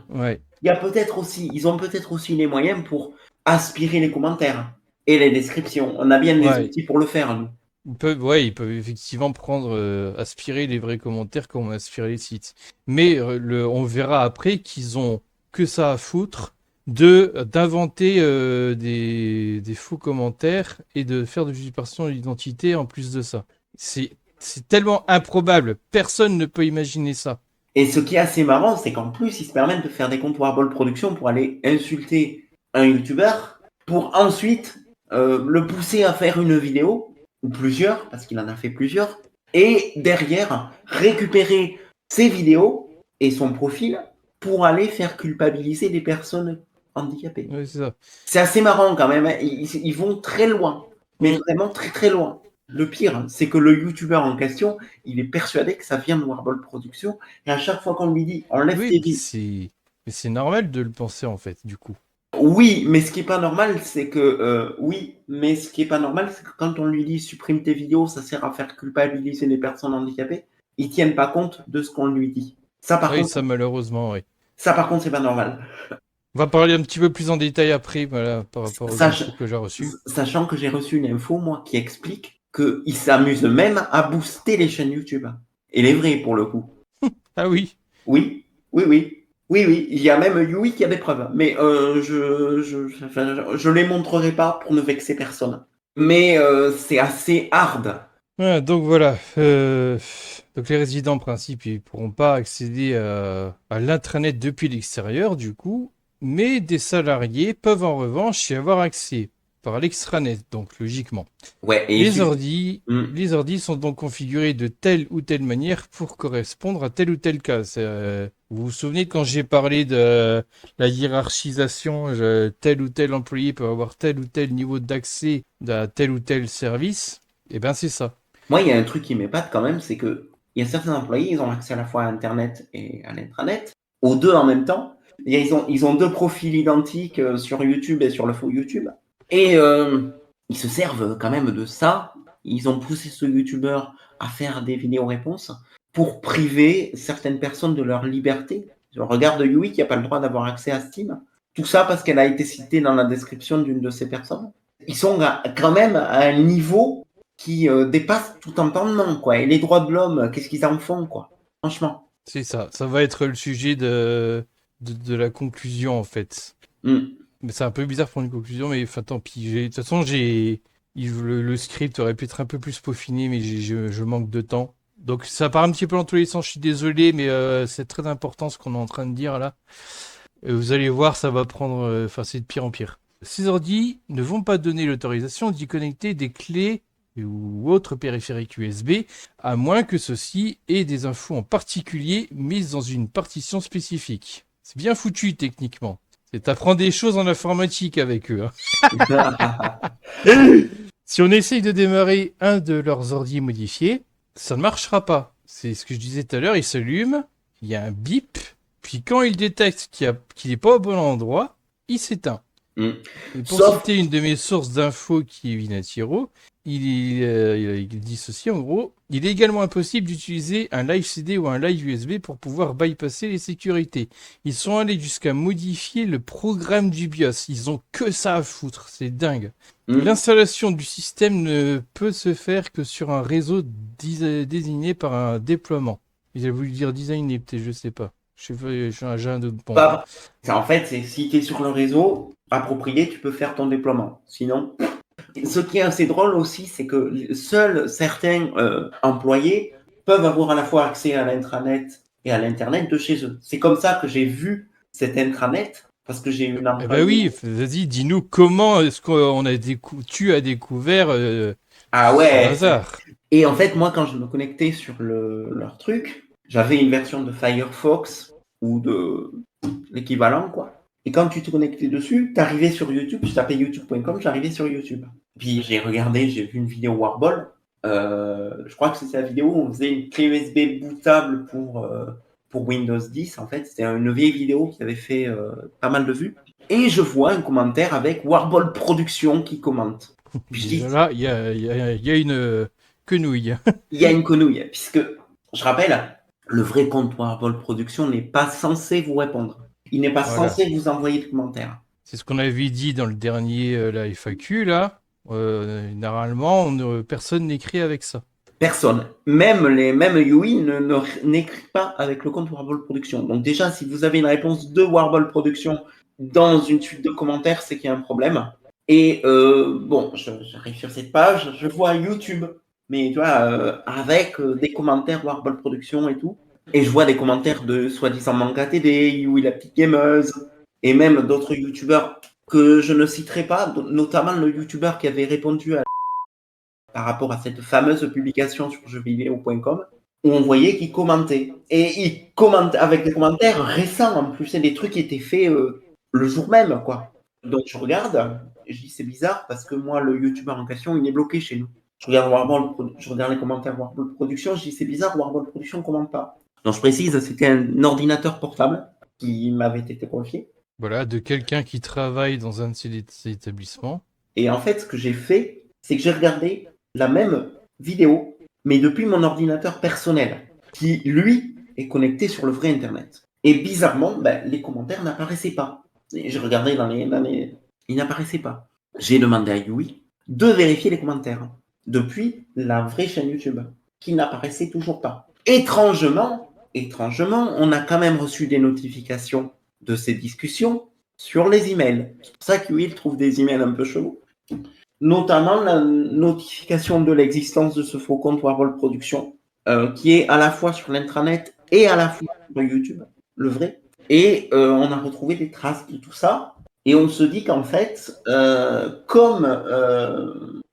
Ouais. Il y a peut-être aussi, ils ont peut-être aussi les moyens pour aspirer les commentaires et les descriptions. On a bien des Ouais. outils pour le faire, nous. Ils peuvent effectivement aspirer les vrais commentaires comme on aspire les sites. Mais on verra après qu'ils ont que ça à foutre d'inventer des faux commentaires et de faire de l'usurpation d'identité en plus de ça. C'est tellement improbable. Personne ne peut imaginer ça. Et ce qui est assez marrant, c'est qu'en plus, ils se permettent de faire des comptes Warball Productions pour aller insulter un YouTuber, pour ensuite le pousser à faire une vidéo, ou plusieurs, parce qu'il en a fait plusieurs, et derrière, récupérer ses vidéos et son profil pour aller faire culpabiliser les personnes handicapées. Ouais, c'est ça. C'est assez marrant quand même, hein. Ils vont très loin, mais Mm. vraiment très très loin. Le pire, c'est que le YouTuber en question, il est persuadé que ça vient de Warball Productions, et à chaque fois qu'on lui dit enlève Oui, tes vidéos. mais c'est normal de le penser en fait, du coup. Oui, mais ce qui est pas normal, c'est que oui, mais ce qui est pas normal, c'est que quand on lui dit supprime tes vidéos, ça sert à faire culpabiliser les personnes handicapées, ils tiennent pas compte de ce qu'on lui dit. Ça par Oui, contre, ça malheureusement, oui. c'est pas normal. On va parler un petit peu plus en détail après, voilà, par rapport aux Sach- infos que j'ai reçues. Sachant que j'ai reçu une info, moi, qui explique qu'ils s'amusent même à booster les chaînes YouTube. Et les vrais, pour le coup. Ah oui, Oui, oui, oui. Oui, oui, il y a même Yui qui a des preuves. Mais je les montrerai pas pour ne vexer personne. Mais c'est assez hard. ouais, donc voilà. Donc les résidents, en principe, ils pourront pas accéder à l'intranet depuis l'extérieur, du coup. mais des salariés peuvent en revanche y avoir accès par l'extranet, donc logiquement. Ouais, et Les ordis, Hmm. les ordis sont donc configurés de telle ou telle manière pour correspondre à tel ou tel cas. Vous vous souvenez quand j'ai parlé de la hiérarchisation, tel ou tel employé peut avoir tel ou tel niveau d'accès à tel ou tel service? Eh bien, c'est ça. Moi, il y a un truc qui m'épate quand même, c'est que il y a certains employés, ils ont accès à la fois à Internet et à l'intranet, aux deux en même temps. Ils ont deux profils identiques sur YouTube et sur le faux YouTube. Et ils se servent quand même de ça. Ils ont poussé ce YouTuber à faire des vidéos-réponses pour priver certaines personnes de leur liberté. Je regarde Yui qui n'a pas le droit d'avoir accès à Steam. Tout ça parce qu'elle a été citée dans la description d'une de ces personnes. Ils sont quand même à un niveau qui dépasse tout entendement, quoi. Et les droits de l'homme, qu'est-ce qu'ils en font, quoi. Franchement. C'est ça. Ça va être le sujet de la conclusion, en fait. Mm. Mais c'est un peu bizarre pour une conclusion, mais enfin, tant pis. De toute façon, le script aurait pu être un peu plus peaufiné, mais je manque de temps. Donc ça part un petit peu dans tous les sens, je suis désolé, mais c'est très important ce qu'on est en train de dire là. Vous allez voir, ça va prendre... Enfin, c'est de pire en pire. Ces ordi ne vont pas donner l'autorisation d'y connecter des clés ou autres périphériques USB, à moins que ceux-ci aient des infos en particulier mises dans une partition spécifique. C'est bien foutu techniquement. T'apprends des choses en informatique avec eux. Si on essaye de démarrer un de leurs ordi modifiés, ça ne marchera pas. C'est ce que je disais tout à l'heure, il s'allume, il y a un bip, puis quand il détecte qu'il n'est pas au bon endroit, il s'éteint. Mm. Et pour Sauf, citer une de mes sources d'infos qui est Vinatiro, il dit ceci en gros, il est également impossible d'utiliser un live CD ou un live USB pour pouvoir bypasser les sécurités. Ils sont allés jusqu'à modifier le programme du BIOS. Ils ont que ça à foutre, c'est dingue. L'installation du système ne peut se faire que sur un réseau désigné par un déploiement. Il a voulu dire designé, peut-être, je sais pas. J'ai un doute. Bon. pas. En fait, c'est si tu es sur le réseau approprié, tu peux faire ton déploiement. Sinon, ce qui est assez drôle aussi, c'est que seuls certains employés peuvent avoir à la fois accès à l'intranet et à l'internet de chez eux. C'est comme ça que j'ai vu cet intranet, parce que j'ai eu une Eh ben oui, vas-y, dis-nous comment est-ce qu'on a tu as découvert Ah ce ouais. hasard. Et en fait, moi, quand je me connectais sur leur truc, j'avais une version de Firefox ou de l'équivalent, quoi. Et quand tu te connectais dessus, t'arrivais sur YouTube, je tapais youtube.com, j'arrivais sur YouTube. Puis j'ai regardé, j'ai vu une vidéo Warball. Je crois que c'était la vidéo où on faisait une clé USB bootable pour Windows 10. En fait, c'était une vieille vidéo qui avait fait pas mal de vues. Et je vois un commentaire avec Warball Production qui commente. Puis je dis, Déjà là, il y a une quenouille. il y a une quenouille, puisque, je rappelle, le vrai compte Warball Production n'est pas censé vous répondre. Il n'est pas Voilà. censé vous envoyer de commentaires. C'est ce qu'on avait dit dans le dernier, la FAQ, là. Normalement, personne n'écrit avec ça. Personne. Même UI n'écrit pas avec le compte Warball Production. Donc déjà, si vous avez une réponse de Warball Production dans une suite de commentaires, c'est qu'il y a un problème. Et bon, j'arrive sur cette page, je vois YouTube, mais tu vois, avec des commentaires Warball Production et tout. Et je vois des commentaires de soi-disant Manga TD, Yui la petite gameuse, et même d'autres youtubeurs que je ne citerai pas, notamment le youtubeur qui avait répondu par rapport à cette fameuse publication sur jeuxvideo.com, où on voyait qu'il commentait. Et il commente avec des commentaires récents en plus, c'est des trucs qui étaient faits le jour même, quoi. Donc je regarde, et je dis c'est bizarre parce que moi, le youtubeur en question, il est bloqué chez nous. Je regarde les commentaires Warball Production, je dis c'est bizarre, Warball Production ne commente pas. Donc je précise, c'était un ordinateur portable qui m'avait été confié. Voilà, de quelqu'un qui travaille dans un de ces établissements. Et en fait, ce que j'ai fait, c'est que j'ai regardé la même vidéo, mais depuis mon ordinateur personnel, qui, lui, est connecté sur le vrai Internet. Et bizarrement, les commentaires n'apparaissaient pas. Et je regardais dans les... Ils n'apparaissaient pas. J'ai demandé à Yui de vérifier les commentaires depuis la vraie chaîne YouTube, qui n'apparaissait toujours pas. Étrangement, on a quand même reçu des notifications de ces discussions sur les emails. C'est pour ça que Yui trouve des emails un peu chelous. Notamment la notification de l'existence de ce faux compte Warball Production, qui est à la fois sur l'intranet et à la fois sur YouTube, le vrai. Et on a retrouvé des traces de tout ça. Et on se dit qu'en fait, comme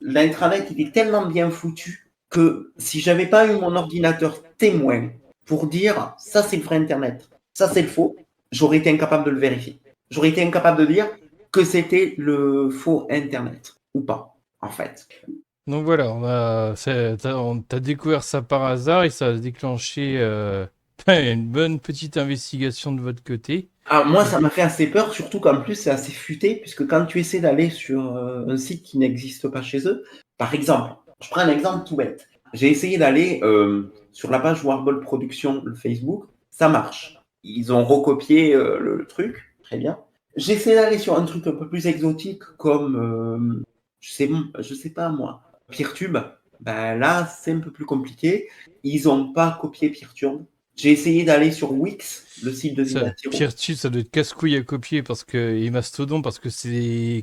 l'intranet il est tellement bien foutu que si j'avais pas eu mon ordinateur témoin pour dire ça c'est le vrai Internet, ça c'est le faux, j'aurais été incapable de le vérifier. J'aurais été incapable de dire que c'était le faux Internet ou pas, en fait. Donc voilà, t'as découvert ça par hasard et ça a déclenché une bonne petite investigation de votre côté. Alors moi, Et ça puis, m'a fait assez peur, surtout qu'en plus, c'est assez futé, puisque quand tu essaies d'aller sur un site qui n'existe pas chez eux, par exemple, je prends un exemple tout bête. J'ai essayé d'aller sur la page Warble Productions, le Facebook, ça marche. Ils ont recopié le truc, très bien. J'ai essayé d'aller sur un truc un peu plus exotique comme, je sais pas moi, Peertube. Ben là, c'est un peu plus compliqué. Ils n'ont pas copié Peertube. J'ai essayé d'aller sur Wix, le site de Vinatiro. Peertube, ça doit être casse-couille à copier et Mastodon parce que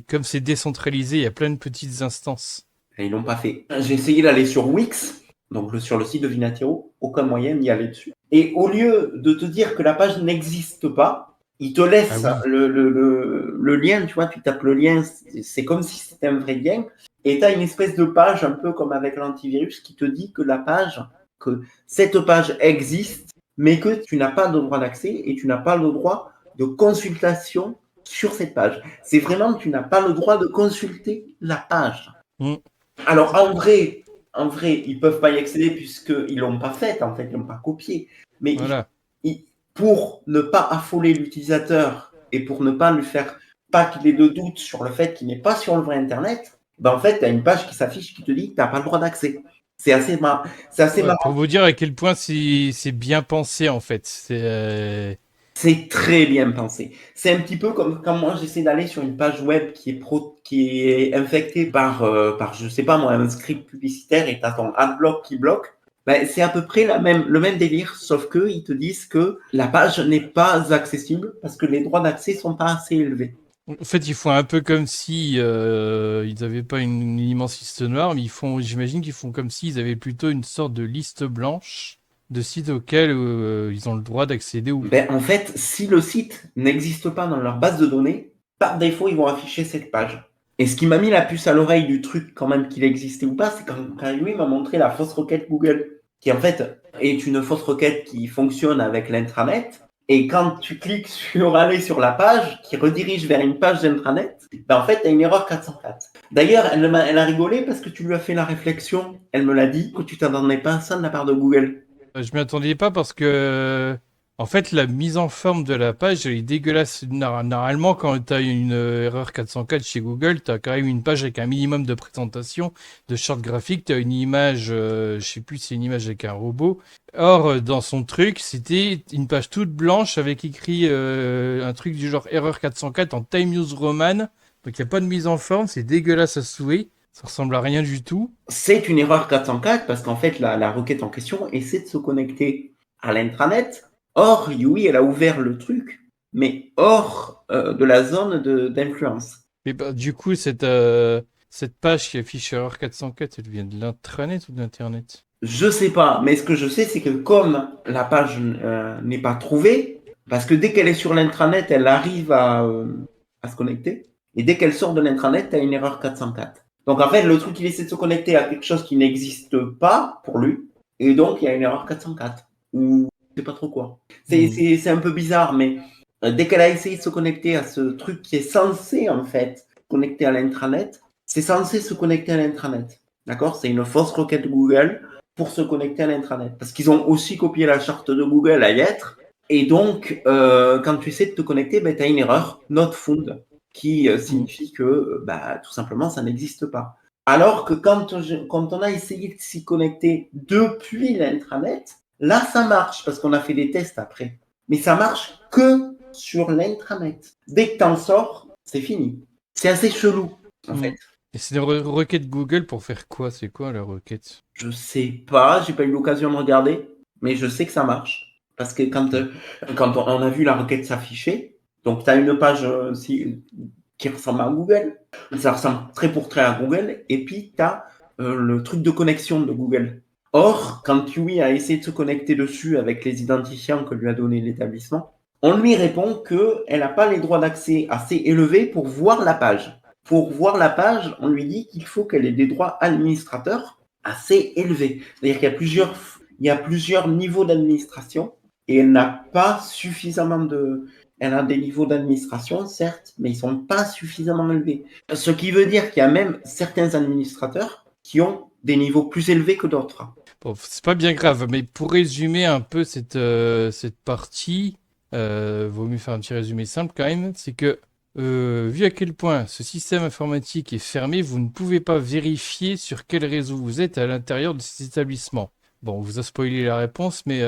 comme c'est décentralisé, il y a plein de petites instances. Et ils l'ont pas fait. J'ai essayé d'aller sur Wix, donc sur le site de Vinatiro, aucun moyen d'y aller dessus. Et au lieu de te dire que la page n'existe pas, il te Ah laisse oui, le lien, tu vois, tu tapes le lien, c'est comme si c'était un vrai lien, et tu as une espèce de page, un peu comme avec l'antivirus, qui te dit que que cette page existe, mais que tu n'as pas de droit d'accès et tu n'as pas le droit de consultation sur cette page. C'est vraiment que tu n'as pas le droit de consulter la page. mm, Alors en vrai, ils peuvent pas y accéder puisqu'ils l'ont pas faite, en fait, ils l'ont pas copiée. Mais voilà. pour ne pas affoler l'utilisateur et pour ne pas lui faire pas qu'il ait de doute sur le fait qu'il n'est pas sur le vrai Internet, ben en fait, tu as une page qui s'affiche qui te dit que tu n'as pas le droit d'accès. C'est assez Ouais, marrant. pour vous dire à quel point c'est bien pensé en fait. C'est très bien pensé. C'est un petit peu comme quand moi j'essaie d'aller sur une page web qui est infectée par, je sais pas moi, un script publicitaire et t'as ton adblock qui bloque. Ben, c'est à peu près le même délire, sauf que ils te disent que la page n'est pas accessible parce que les droits d'accès sont pas assez élevés. En fait, ils font un peu comme si ils n'avaient pas une immense liste noire, mais j'imagine qu'ils font comme s'ils avaient plutôt une sorte de liste blanche de sites auxquels ils ont le droit d'accéder ou pas. Ben, en fait, si le site n'existe pas dans leur base de données, par défaut, ils vont afficher cette page. Et ce qui m'a mis la puce à l'oreille du truc, quand même, qu'il existait ou pas, c'est quand lui m'a montré la fausse requête Google, qui en fait est une fausse requête qui fonctionne avec l'intranet. Et quand tu cliques sur aller sur la page, qui redirige vers une page d'intranet, ben en fait, tu as une erreur 404. D'ailleurs, elle a rigolé parce que tu lui as fait la réflexion, elle me l'a dit, que tu t'attendais pas à ça de la part de Google. Je m'y attendais pas parce que, en fait, la mise en forme de la page, elle est dégueulasse. Normalement, quand tu as une erreur 404 chez Google, tu as quand même une page avec un minimum de présentation, de charte graphique, tu as une image, je sais plus si c'est une image avec un robot. Or, dans son truc, c'était une page toute blanche avec écrit un truc du genre erreur 404 en Time News Roman. Donc, il n'y a pas de mise en forme, c'est dégueulasse à souhait. Ça ressemble à rien du tout. C'est une erreur 404 parce qu'en fait, la requête en question essaie de se connecter à l'intranet. Or, Yui, elle a ouvert le truc, mais hors de la zone d'influence. Et bah, du coup, cette page qui affiche erreur 404, elle vient de l'intranet ou de l'internet? Je sais pas, mais ce que je sais, c'est que comme la page n'est pas trouvée, parce que dès qu'elle est sur l'intranet, elle arrive à se connecter, et dès qu'elle sort de l'intranet, tu as une erreur 404. Donc en fait, le truc, il essaie de se connecter à quelque chose qui n'existe pas pour lui, et donc il y a une erreur 404. Ou je sais pas trop quoi. Hmm. C'est un peu bizarre, mais dès qu'elle a essayé de se connecter à ce truc qui est censé, en fait, connecter à l'intranet, c'est censé se connecter à l'intranet. D'accord? C'est une fausse requête Google pour se connecter à l'intranet. Parce qu'ils ont aussi copié la charte de Google à y être. Et donc, quand tu essaies de te connecter, ben, tu as une erreur, not found, qui Hmm. signifie que bah, tout simplement, ça n'existe pas. Alors que quand on a essayé de s'y connecter depuis l'intranet, là, ça marche, parce qu'on a fait des tests après. Mais ça marche que sur l'intranet. Dès que tu en sors, c'est fini. C'est assez chelou, en Hmm. fait. Et c'est une requête Google pour faire quoi? C'est quoi la requête? Je sais pas, j'ai pas eu l'occasion de regarder, mais je sais que ça marche. Parce que Ok. quand on a vu la requête s'afficher, donc tu as une page qui ressemble à Google, ça ressemble très pour trait à Google, et puis tu as le truc de connexion de Google. Or, quand Yui a essayé de se connecter dessus avec les identifiants que lui a donné l'établissement, On lui répond qu'elle n'a pas les droits d'accès assez élevés pour voir la page. Pour voir la page, on lui dit qu'il faut qu'elle ait des droits administrateurs assez élevés. C'est-à-dire qu'il y a plusieurs niveaux d'administration et elle n'a pas suffisamment de... Elle a des niveaux d'administration, certes, mais ils ne sont pas suffisamment élevés. Ce qui veut dire qu'il y a même certains administrateurs qui ont des niveaux plus élevés que d'autres. Bon, c'est pas bien grave, mais pour résumer un peu cette partie, vaut mieux faire un petit résumé simple quand même, c'est que vu à quel point ce système informatique est fermé, vous ne pouvez pas vérifier sur quel réseau vous êtes à l'intérieur de cet établissement. Bon, on vous a spoilé la réponse, mais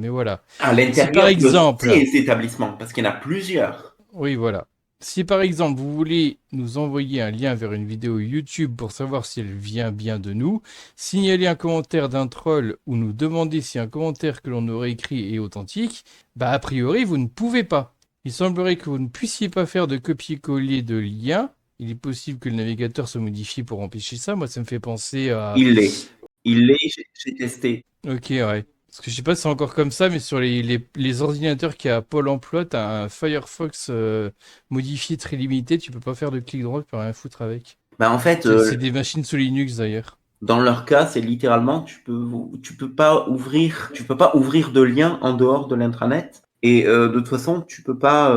voilà. À Si par l'intérieur exemple, de ces établissements, parce qu'il y en a plusieurs. oui, voilà. Si par exemple vous voulez nous envoyer un lien vers une vidéo YouTube pour savoir si elle vient bien de nous, signaler un commentaire d'un troll ou nous demander si un commentaire que l'on aurait écrit est authentique, bah a priori vous ne pouvez pas. Il semblerait que vous ne puissiez pas faire de copier-coller de liens. Il est possible que le navigateur se modifie pour empêcher ça. Moi, ça me fait penser à... Il l'est. J'ai testé. Ok, ouais. Parce que je sais pas si c'est encore comme ça, mais sur les ordinateurs qui a Pôle emploi, t'as un Firefox modifié très limité, tu peux pas faire de clic droit, tu peux rien foutre avec. Ben, en fait, C'est des machines sous Linux d'ailleurs. dans leur cas, c'est littéralement, tu peux pas ouvrir de lien en dehors de l'intranet. Et de toute façon, tu peux pas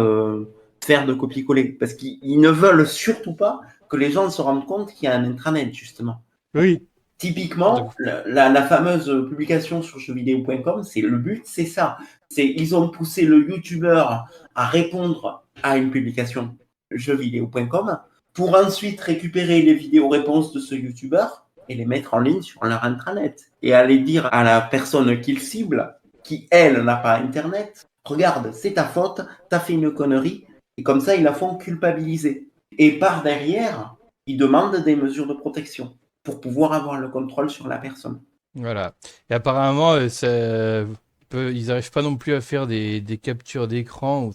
faire de copier-coller. Parce qu'ils ne veulent surtout pas que les gens se rendent compte qu'il y a un intranet, justement. Oui. Typiquement, Donc, la fameuse publication sur jeuxvideo.com, le but, c'est ça. Ils ont poussé le youtubeur à répondre à une publication jeuxvideo.com pour ensuite récupérer les vidéos réponses de ce youtubeur et les mettre en ligne sur leur intranet. Et aller dire à la personne qu'ils ciblent, qui elle n'a pas internet, regarde, c'est ta faute, t'as fait une connerie, et comme ça, ils la font culpabiliser. Et par derrière, ils demandent des mesures de protection pour pouvoir avoir le contrôle sur la personne. voilà. Et apparemment, ils n'arrivent pas non plus à faire des captures d'écran.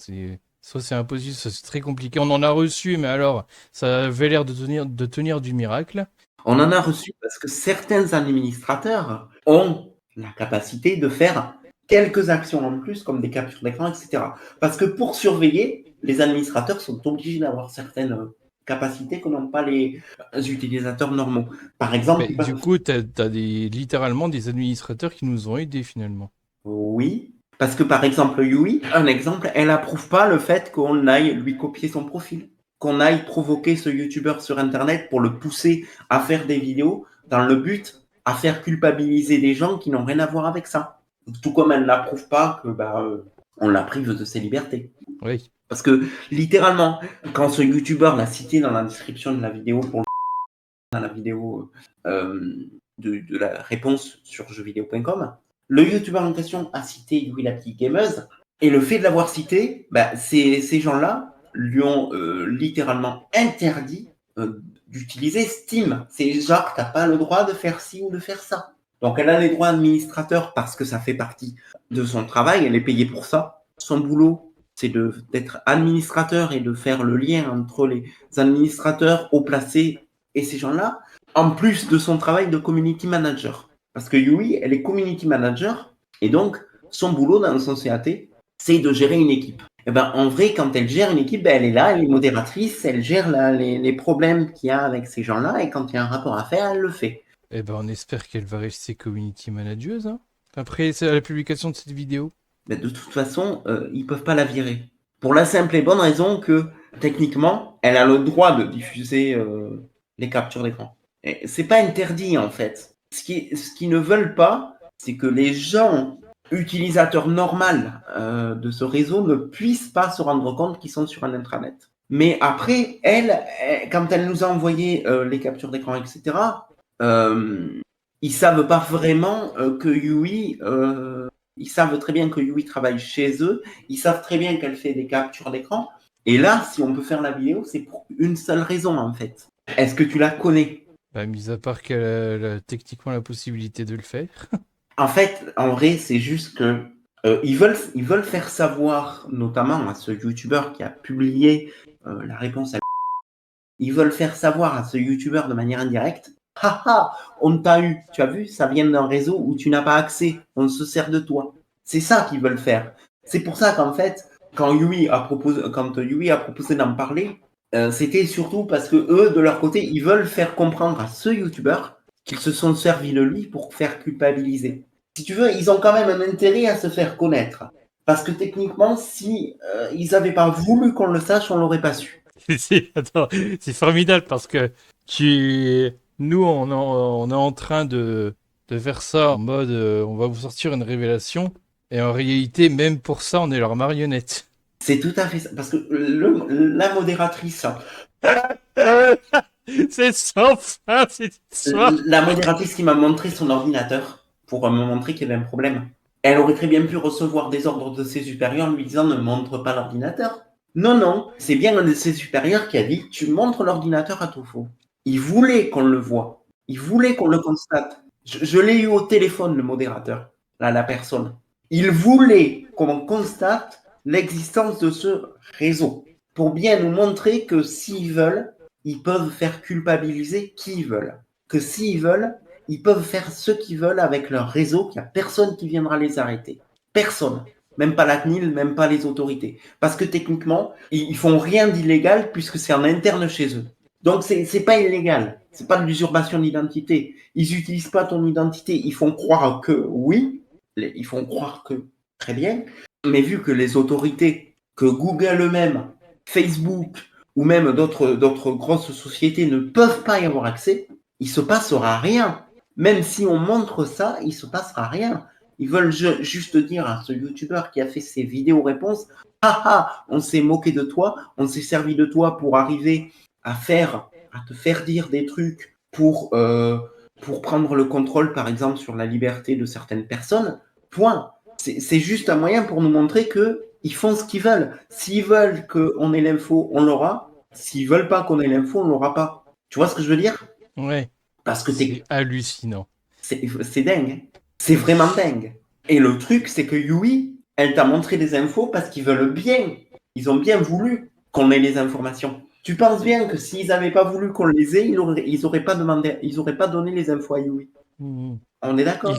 Soit c'est impossible, soit c'est très compliqué. On en a reçu, mais alors, ça avait l'air de tenir du miracle. On en a reçu parce que certains administrateurs ont la capacité de faire quelques actions en plus, comme des captures d'écran, etc. Parce que pour surveiller, les administrateurs sont obligés d'avoir certaines capacités que n'ont pas les utilisateurs normaux. Par exemple, Mais du coup, t'as littéralement des administrateurs qui nous ont aidés finalement. oui, parce que par exemple, Yui, un exemple, elle approuve pas le fait qu'on aille lui copier son profil, qu'on aille provoquer ce youtubeur sur internet pour le pousser à faire des vidéos dans le but à faire culpabiliser des gens qui n'ont rien à voir avec ça. Tout comme elle n'approuve pas que on la prive de ses libertés. Oui. Parce que littéralement, quand ce youtubeur l'a cité dans la description de la vidéo dans la vidéo de la réponse sur jeuxvideo.com, le youtubeur en question a cité Yui la petite gameuse, et le fait de l'avoir cité, ces gens-là lui ont littéralement interdit d'utiliser Steam. C'est genre, t'as pas le droit de faire ci ou de faire ça. Donc elle a les droits administrateurs parce que ça fait partie de son travail, elle est payée pour ça. Son boulot, c'est d'être administrateur et de faire le lien entre les administrateurs haut placés et ces gens-là, en plus de son travail de community manager. Parce que Yui, elle est community manager, et donc son boulot dans son CAT, c'est de gérer une équipe. Et ben, en vrai, quand elle gère une équipe, elle est là, elle est modératrice, elle gère les problèmes qu'il y a avec ces gens-là, et quand il y a un rapport à faire, elle le fait. Eh ben, on espère qu'elle va rester community manageuse, hein, après la publication de cette vidéo. Mais de toute façon, ils peuvent pas la virer. Pour la simple et bonne raison que, techniquement, elle a le droit de diffuser les captures d'écran. Et c'est pas interdit, en fait. Ce qu'ils ne veulent pas, c'est que les gens utilisateurs normaux de ce réseau ne puissent pas se rendre compte qu'ils sont sur un intranet. Mais après, quand elle nous a envoyé les captures d'écran, etc., ils savent pas vraiment que Yui... ils savent très bien que Yui travaille chez eux, ils savent très bien qu'elle fait des captures d'écran. Et là, si on peut faire la vidéo, c'est pour une seule raison, en fait. Est-ce que tu la connais? Bah, mis à part qu'elle a techniquement la possibilité de le faire. En fait, en vrai, c'est juste que ils veulent faire savoir, notamment à ce youtubeur qui a publié la réponse à... Ils veulent faire savoir à ce youtubeur de manière indirecte, haha, on t'a eu, tu as vu, ça vient d'un réseau où tu n'as pas accès, on se sert de toi. C'est ça qu'ils veulent faire. C'est pour ça qu'en fait, quand Yui a proposé d'en parler, c'était surtout parce que eux, de leur côté, ils veulent faire comprendre à ce youtubeur qu'ils se sont servis de lui pour faire culpabiliser. Si tu veux, ils ont quand même un intérêt à se faire connaître. Parce que techniquement, si ils n'avaient pas voulu qu'on le sache, on l'aurait pas su. Attends, c'est formidable parce que nous, on est en train de faire ça en mode on va vous sortir une révélation. Et en réalité, même pour ça, on est leur marionnette. C'est tout à fait ça. Parce que la modératrice, C'est sans fin, cette histoire. la modératrice qui m'a montré son ordinateur pour me montrer qu'il y avait un problème, elle aurait très bien pu recevoir des ordres de ses supérieurs lui disant ne montre pas l'ordinateur. Non, non, c'est bien un de ses supérieurs qui a dit tu montres l'ordinateur à tout faux. Il voulait qu'on le voie. Il voulait qu'on le constate. Je l'ai eu au téléphone, le modérateur, là, la personne. Il voulait qu'on constate l'existence de ce réseau pour bien nous montrer que s'ils veulent, ils peuvent faire culpabiliser qui ils veulent. Que s'ils veulent, ils peuvent faire ce qu'ils veulent avec leur réseau, qu'il n'y a personne qui viendra les arrêter. Personne. Même pas la CNIL, même pas les autorités. Parce que techniquement, ils font rien d'illégal puisque c'est en interne chez eux. Donc c'est pas illégal. C'est pas de l'usurpation d'identité. Ils utilisent pas ton identité. Ils font croire que oui. Ils font croire que très bien. Mais vu que les autorités, que Google eux-mêmes, Facebook, ou même d'autres grosses sociétés ne peuvent pas y avoir accès, il se passera rien. Même si on montre ça, il se passera rien. Ils veulent juste dire à ce youtubeur qui a fait ses vidéos réponses, ah, on s'est moqué de toi, on s'est servi de toi pour arriver à te faire dire des trucs pour prendre le contrôle, par exemple, sur la liberté de certaines personnes. Point. C'est juste un moyen pour nous montrer que ils font ce qu'ils veulent. S'ils veulent qu'on ait l'info, on l'aura. S'ils veulent pas qu'on ait l'info, on l'aura pas. Tu vois ce que je veux dire? Ouais, Parce que c'est hallucinant. c'est dingue. Hein. C'est vraiment dingue. Et le truc, c'est que Yui, elle t'a montré des infos parce qu'ils veulent bien. Ils ont bien voulu qu'on ait les informations. Tu penses bien que s'ils n'avaient pas voulu qu'on les ait, ils auraient pas demandé, ils auraient pas donné les infos à Yui. Mmh. On est d'accord?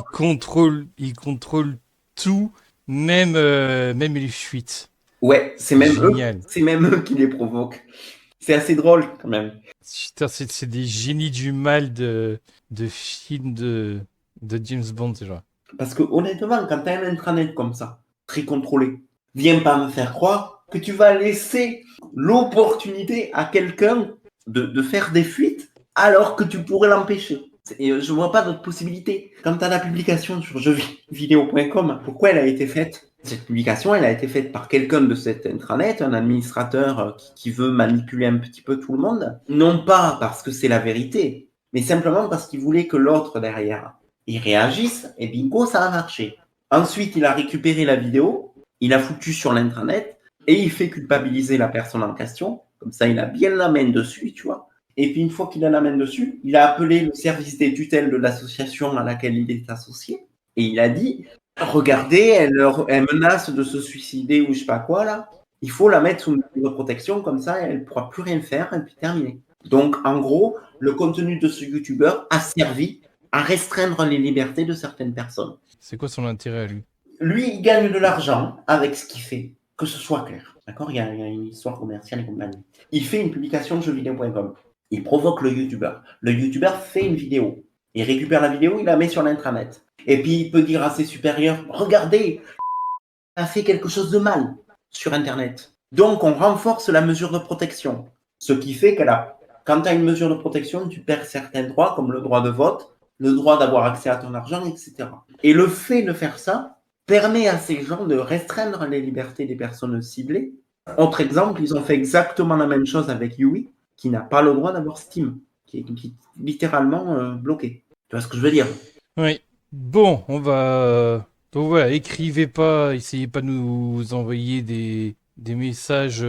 Il contrôle tout, même les fuites. Ouais, C'est génial. c'est même eux qui les provoquent. C'est assez drôle quand même. Putain, c'est des génies du mal de films de James Bond, déjà. Parce que honnêtement, quand tu as un intranet comme ça, très contrôlé, viens pas me faire croire que tu vas laisser l'opportunité à quelqu'un de faire des fuites alors que tu pourrais l'empêcher. Et je vois pas d'autre possibilité. Quand tu as la publication sur jeuxvideo.com, pourquoi elle a été faite? Cette publication, elle a été faite par quelqu'un de cet intranet, un administrateur qui veut manipuler un petit peu tout le monde. Non pas parce que c'est la vérité, mais simplement parce qu'il voulait que l'autre derrière, il réagisse et bingo, ça a marché. Ensuite, il a récupéré la vidéo, il a foutu sur l'intranet et il fait culpabiliser la personne en question. Comme ça, il a bien la main dessus, tu vois. Et puis, une fois qu'il a la main dessus, il a appelé le service des tutelles de l'association à laquelle il est associé et il a dit regardez, elle menace de se suicider ou je sais pas quoi là. Il faut la mettre sous mesure de protection, comme ça, elle ne pourra plus rien faire et puis terminé. Donc, en gros, le contenu de ce youtubeur a servi à restreindre les libertés de certaines personnes. C'est quoi son intérêt à lui? Lui, il gagne de l'argent avec ce qu'il fait, que ce soit clair. D'accord, il y a une histoire commerciale et compagnie. Il fait une publication de jeuxvideo.com. Il provoque le youtubeur. Le youtubeur fait une vidéo. Il récupère la vidéo, il la met sur l'intranet. Et puis, il peut dire à ses supérieurs, regardez, il a fait quelque chose de mal sur Internet. Donc, on renforce la mesure de protection. Ce qui fait que là, quand tu as une mesure de protection, tu perds certains droits, comme le droit de vote, le droit d'avoir accès à ton argent, etc. Et le fait de faire ça permet à ces gens de restreindre les libertés des personnes ciblées. Autre exemple, ils ont fait exactement la même chose avec Yui, qui n'a pas le droit d'avoir Steam, qui est littéralement bloqué. Tu vois ce que je veux dire? Oui. Bon, on va. Donc voilà, écrivez pas, essayez pas de nous envoyer des messages,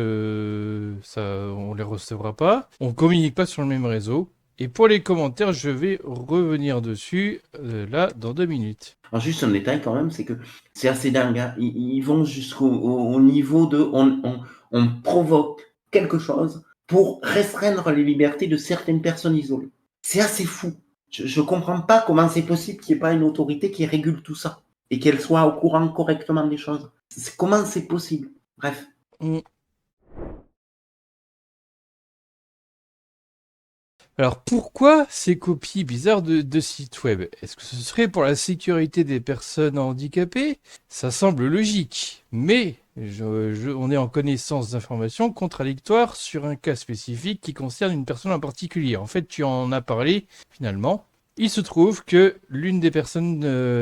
ça, on les recevra pas. On communique pas sur le même réseau. Et pour les commentaires, je vais revenir dessus là dans 2 minutes. Alors juste un détail quand même, c'est que c'est assez dingue. Hein. Ils vont jusqu'au niveau de on provoque quelque chose pour restreindre les libertés de certaines personnes isolées. C'est assez fou. Je comprends pas comment c'est possible qu'il n'y ait pas une autorité qui régule tout ça et qu'elle soit au courant correctement des choses. Comment c'est possible? Bref. Mm. Alors pourquoi ces copies bizarres de sites web? Est-ce que ce serait pour la sécurité des personnes handicapées? Ça semble logique, mais on est en connaissance d'informations contradictoires sur un cas spécifique qui concerne une personne en particulier. En fait, tu en as parlé finalement. Il se trouve que l'une des personnes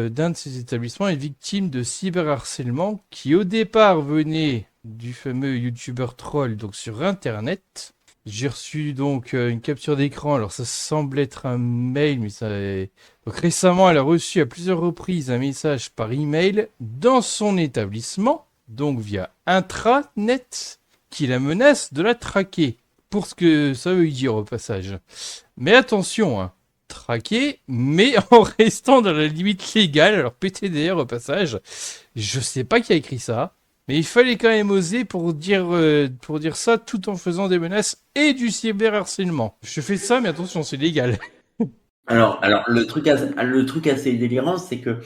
d'un de ces établissements est victime de cyberharcèlement qui au départ venait du fameux youtubeur troll donc sur internet. J'ai reçu donc une capture d'écran. Alors ça semble être un mail, mais ça. Donc récemment, elle a reçu à plusieurs reprises un message par email dans son établissement, donc via intranet, qui la menace de la traquer. Pour ce que ça veut dire au passage. Mais attention, hein, traquer, mais en restant dans la limite légale. Alors PTDR au passage. Je sais pas qui a écrit ça. Mais il fallait quand même oser pour dire ça tout en faisant des menaces et du cyberharcèlement. Je fais ça, mais attention, c'est légal. Alors le truc assez délirant, c'est que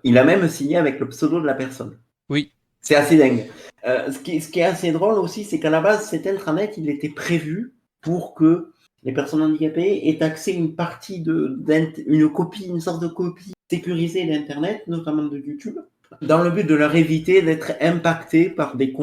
il a même signé avec le pseudo de la personne. Oui. C'est assez dingue. Ce qui est assez drôle aussi, c'est qu'à la base, cet intranet, il était prévu pour que les personnes handicapées aient accès à une partie une sorte de copie sécurisée d'Internet, notamment de YouTube, dans le but de leur éviter d'être impactés par des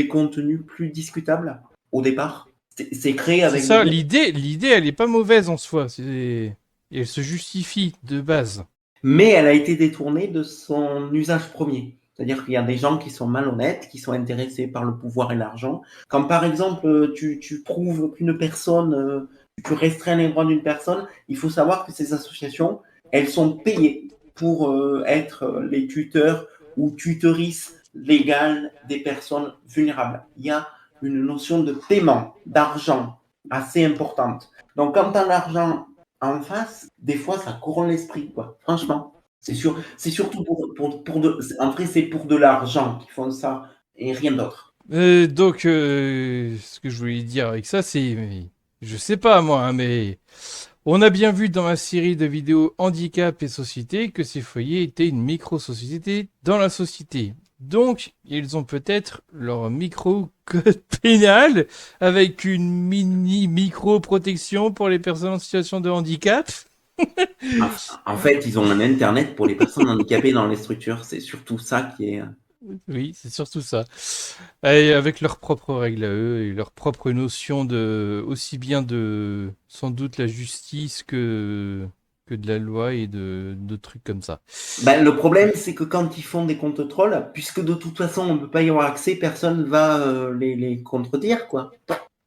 contenus plus discutables au départ. C'est créé C'est avec ça, l'idée, elle est pas mauvaise en soi. Elle se justifie de base. mais elle a été détournée de son usage premier. C'est-à-dire qu'il y a des gens qui sont malhonnêtes, qui sont intéressés par le pouvoir et l'argent. Quand par exemple tu prouves qu'une personne, tu restreins les droits d'une personne, il faut savoir que ces associations, elles sont payées pour être les tuteurs ou tutrices légales des personnes vulnérables. Il y a une notion de paiement, d'argent assez importante. Donc quand tu as l'argent en face, des fois, ça corrompt l'esprit, quoi. Franchement. C'est sûr, c'est surtout en vrai, c'est pour de l'argent qu'ils font ça et rien d'autre. Donc, ce que je voulais dire avec ça, je sais pas moi, hein, mais on a bien vu dans la série de vidéos Handicap et Société que ces foyers étaient une micro-société dans la société. Donc, ils ont peut-être leur micro-code pénal avec une mini-micro-protection pour les personnes en situation de handicap. En fait, ils ont un Internet pour les personnes handicapées dans les structures. C'est surtout ça qui est. Oui, c'est surtout ça. Et avec leurs propres règles à eux et leurs propres notions aussi bien de, sans doute, la justice que de la loi et de trucs comme ça. Ben, le problème, c'est que quand ils font des comptes trolls, puisque de toute façon, on ne peut pas y avoir accès, personne va les contredire, quoi.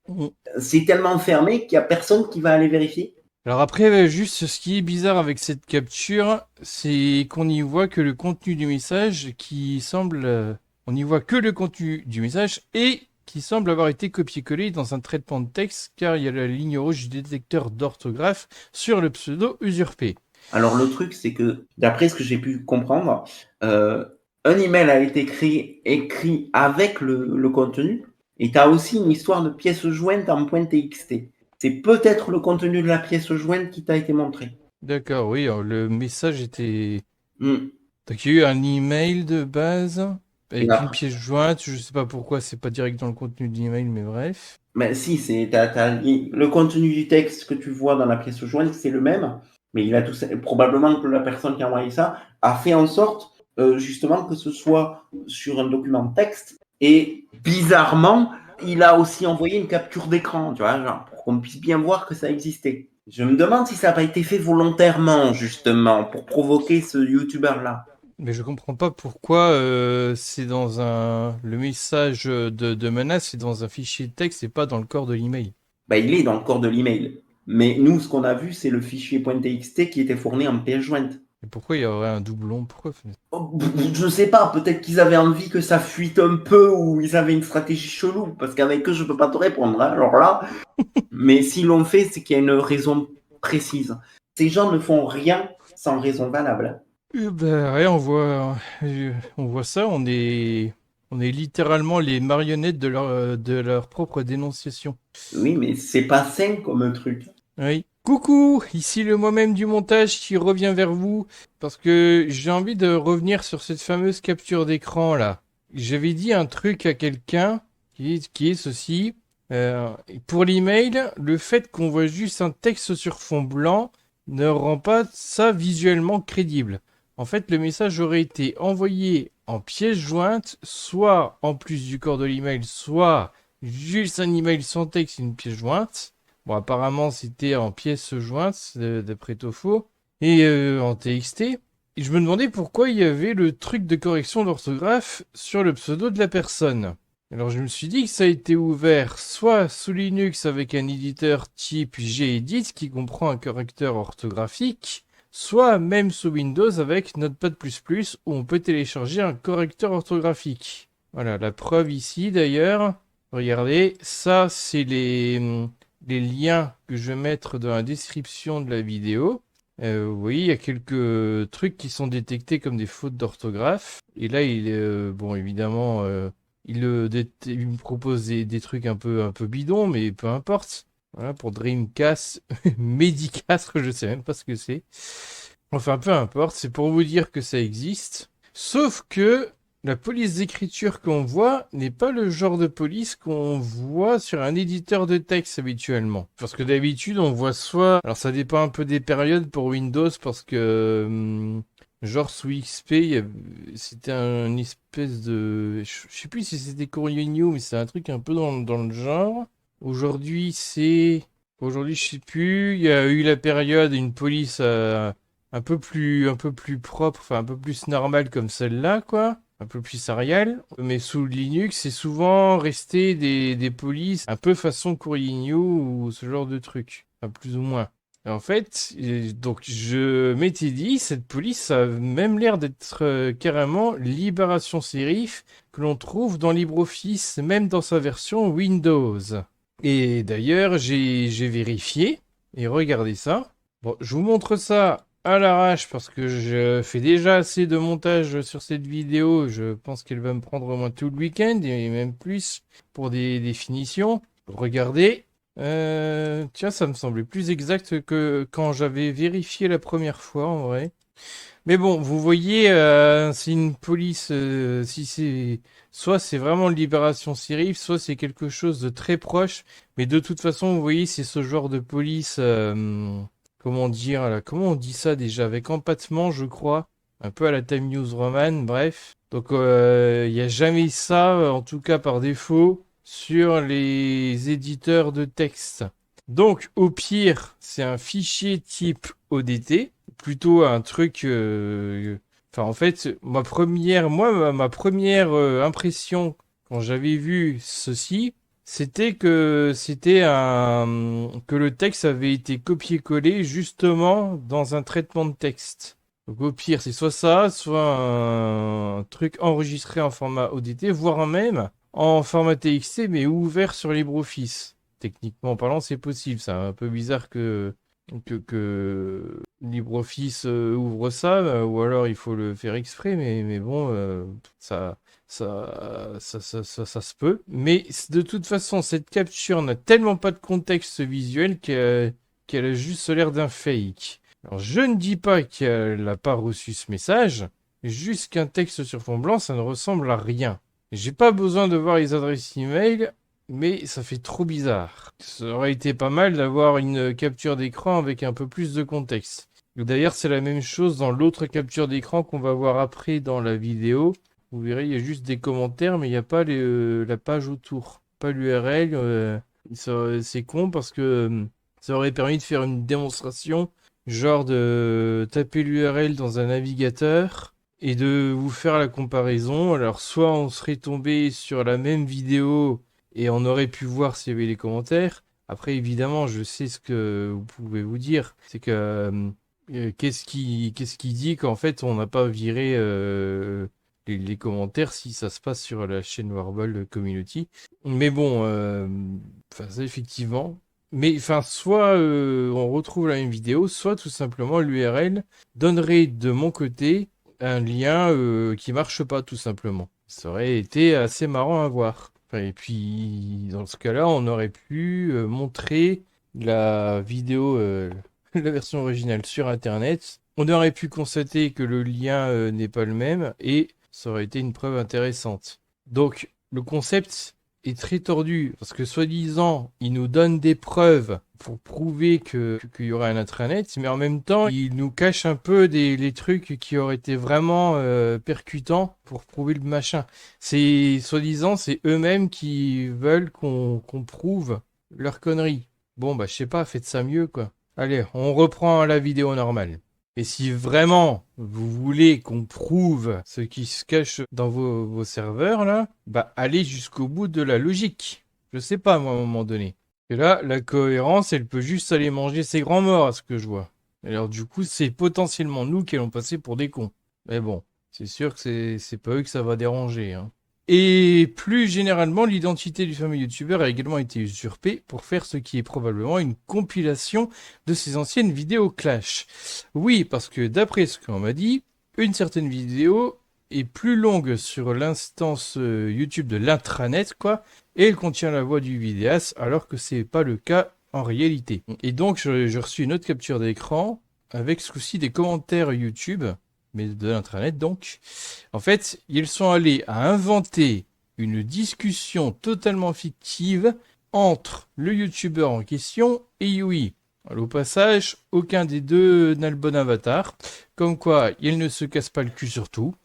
Mm. C'est tellement fermé qu'il n'y a personne qui va aller vérifier. Alors après, juste ce qui est bizarre avec cette capture, c'est qu'on n'y voit que le contenu du message qui semble... on n'y voit que le contenu du message et qui semble avoir été copié-collé dans un traitement de texte car il y a la ligne rouge du détecteur d'orthographe sur le pseudo usurpé. Alors le truc, c'est que d'après ce que j'ai pu comprendre, un email a été écrit avec le contenu, et tu as aussi une histoire de pièce jointe en .txt. C'est peut-être le contenu de la pièce jointe qui t'a été montré. D'accord, oui, alors le message était... Mm. Donc il y a eu un email de base Et avec une après, pièce jointe, je sais pas pourquoi c'est pas direct dans le contenu de l'email, mais bref. ben si, le contenu du texte que tu vois dans la pièce jointe, c'est le même, mais il a probablement que la personne qui a envoyé ça a fait en sorte justement que ce soit sur un document texte, et bizarrement, il a aussi envoyé une capture d'écran, tu vois, genre, pour qu'on puisse bien voir que ça existait. Je me demande si ça n'a pas été fait volontairement, justement, pour provoquer ce youtubeur-là. Mais je comprends pas pourquoi c'est dans un... Le message de menace, c'est dans un fichier de texte et pas dans le corps de l'email. Ben, il est dans le corps de l'email. Mais nous, ce qu'on a vu, c'est le fichier .txt qui était fourni en pièce jointe. Et pourquoi il y aurait un doublon? Pourquoi? Oh, je sais pas, peut-être qu'ils avaient envie que ça fuite un peu ou ils avaient une stratégie chelou, parce qu'avec eux, je peux pas te répondre, hein, alors là. Mais s'ils l'ont fait, c'est qu'il y a une raison précise. Ces gens ne font rien sans raison valable. Ben, ouais, on voit ça, on est littéralement les marionnettes de leur propre dénonciation. Oui, mais c'est pas sain comme un truc. Oui. Coucou, ici le moi-même du montage qui revient vers vous parce que j'ai envie de revenir sur cette fameuse capture d'écran là. j'avais dit un truc à quelqu'un qui est ceci. Pour l'email, le fait qu'on voit juste un texte sur fond blanc ne rend pas ça visuellement crédible. En fait, le message aurait été envoyé en pièce jointe, soit en plus du corps de l'email, soit juste un email sans texte et une pièce jointe. Bon, apparemment, c'était en pièce jointe, d'après Tofo, et en TXT. Et je me demandais pourquoi il y avait le truc de correction d'orthographe sur le pseudo de la personne. Alors je me suis dit que ça a été ouvert soit sous Linux avec un éditeur type Gedit qui comprend un correcteur orthographique, soit même sous Windows avec Notepad++ où on peut télécharger un correcteur orthographique. Voilà, la preuve ici d'ailleurs. Regardez, ça c'est les liens que je vais mettre dans la description de la vidéo. Oui, il y a quelques trucs qui sont détectés comme des fautes d'orthographe. Et là, il est, bon, évidemment, il me propose des trucs un peu bidons, mais peu importe. Voilà, pour Dreamcast, Medicast, je sais même pas ce que c'est. Enfin, peu importe, c'est pour vous dire que ça existe. Sauf que la police d'écriture qu'on voit n'est pas le genre de police qu'on voit sur un éditeur de texte habituellement. Parce que d'habitude, on voit soit... Alors ça dépend un peu des périodes pour Windows, parce que... genre sous XP, c'était un espèce de... Je sais plus si c'était Courrier New, mais c'est un truc un peu dans le genre. Aujourd'hui, c'est... Aujourd'hui, je sais plus. Il y a eu la période, une police un peu plus propre, enfin un peu plus normale comme celle-là, quoi. Un peu plus Arial. Mais sous Linux, c'est souvent resté des polices un peu façon Courrier New ou ce genre de truc. Enfin, plus ou moins. Et en fait, donc je m'étais dit, cette police a même l'air d'être carrément Libération Serif que l'on trouve dans LibreOffice, même dans sa version Windows. Et d'ailleurs, j'ai vérifié et regardez ça. Bon, je vous montre ça à l'arrache parce que je fais déjà assez de montage sur cette vidéo. Je pense qu'elle va me prendre au moins tout le week-end et même plus pour des définitions. Regardez. Tiens, ça me semblait plus exact que quand j'avais vérifié la première fois en vrai. Mais bon, vous voyez, c'est une police, si c'est... Soit c'est vraiment Libération Serif, soit c'est quelque chose de très proche. Mais de toute façon, vous voyez, c'est ce genre de police, comment dire, là, comment on dit ça déjà? Avec empattement, je crois. Un peu à la Time News Roman, bref. Donc, il n'y a jamais ça, en tout cas par défaut, sur les éditeurs de texte. Donc, au pire, c'est un fichier type ODT, plutôt un truc. Enfin, en fait, ma première impression quand j'avais vu ceci, c'était que le texte avait été copié-collé justement dans un traitement de texte. Donc, au pire, c'est soit ça, soit un truc enregistré en format ODT, voire même en format TXT, mais ouvert sur LibreOffice. Techniquement parlant, c'est possible. C'est un peu bizarre que LibreOffice ouvre ça, ou alors il faut le faire exprès, mais bon, ça se peut. Mais de toute façon, cette capture n'a tellement pas de contexte visuel qu'elle a juste l'air d'un fake. Alors, je ne dis pas qu'elle n'a pas reçu ce message, juste qu'un texte sur fond blanc, ça ne ressemble à rien. J'ai pas besoin de voir les adresses email, mais ça fait trop bizarre. Ça aurait été pas mal d'avoir une capture d'écran avec un peu plus de contexte. D'ailleurs, c'est la même chose dans l'autre capture d'écran qu'on va voir après dans la vidéo. Vous verrez, il y a juste des commentaires, mais il n'y a pas la page autour. Pas l'URL. C'est con parce que ça aurait permis de faire une démonstration, genre de taper l'URL dans un navigateur et de vous faire la comparaison. Alors, soit on serait tombé sur la même vidéo et on aurait pu voir s'il y avait les commentaires. Après, évidemment, je sais ce que vous pouvez vous dire. C'est que qu'est-ce qui dit qu'en fait on n'a pas viré les commentaires si ça se passe sur la chaîne Warble Community. Mais bon, enfin ça, effectivement. Mais enfin, soit on retrouve la même vidéo, soit tout simplement l'URL donnerait de mon côté un lien qui marche pas tout simplement. Ça aurait été assez marrant à voir. Enfin, et puis dans ce cas-là, on aurait pu montrer la vidéo, la version originale sur Internet. On aurait pu constater que le lien n'est pas le même et ça aurait été une preuve intéressante. Donc, le concept est très tordu parce que soi-disant, il nous donne des preuves pour prouver qu'il y aura un intranet, mais en même temps, il nous cache un peu les trucs qui auraient été vraiment percutants pour prouver le machin. C'est soi-disant, c'est eux-mêmes qui veulent qu'on prouve leur connerie. Bon, bah, je sais pas, faites ça mieux, quoi. Allez, on reprend la vidéo normale. Et si vraiment vous voulez qu'on prouve ce qui se cache dans vos serveurs, là, bah allez jusqu'au bout de la logique. Je sais pas, moi, à un moment donné. Et là, la cohérence, elle peut juste aller manger ses grands morts, à ce que je vois. Alors du coup, c'est potentiellement nous qui allons passer pour des cons. Mais bon, c'est sûr que c'est pas eux que ça va déranger, hein. Et plus généralement, l'identité du fameux youtubeur a également été usurpée pour faire ce qui est probablement une compilation de ses anciennes vidéos Clash. Oui, parce que d'après ce qu'on m'a dit, une certaine vidéo est plus longue sur l'instance YouTube de l'intranet, quoi, et elle contient la voix du vidéaste, alors que c'est pas le cas en réalité. Et donc, j'ai reçu une autre capture d'écran avec ce coup-ci des commentaires YouTube, mais de l'intranet donc. En fait, ils sont allés à inventer une discussion totalement fictive entre le youtubeur en question et Yui. Alors, au passage, aucun des deux n'a le bon avatar, comme quoi il ne se casse pas le cul sur tout.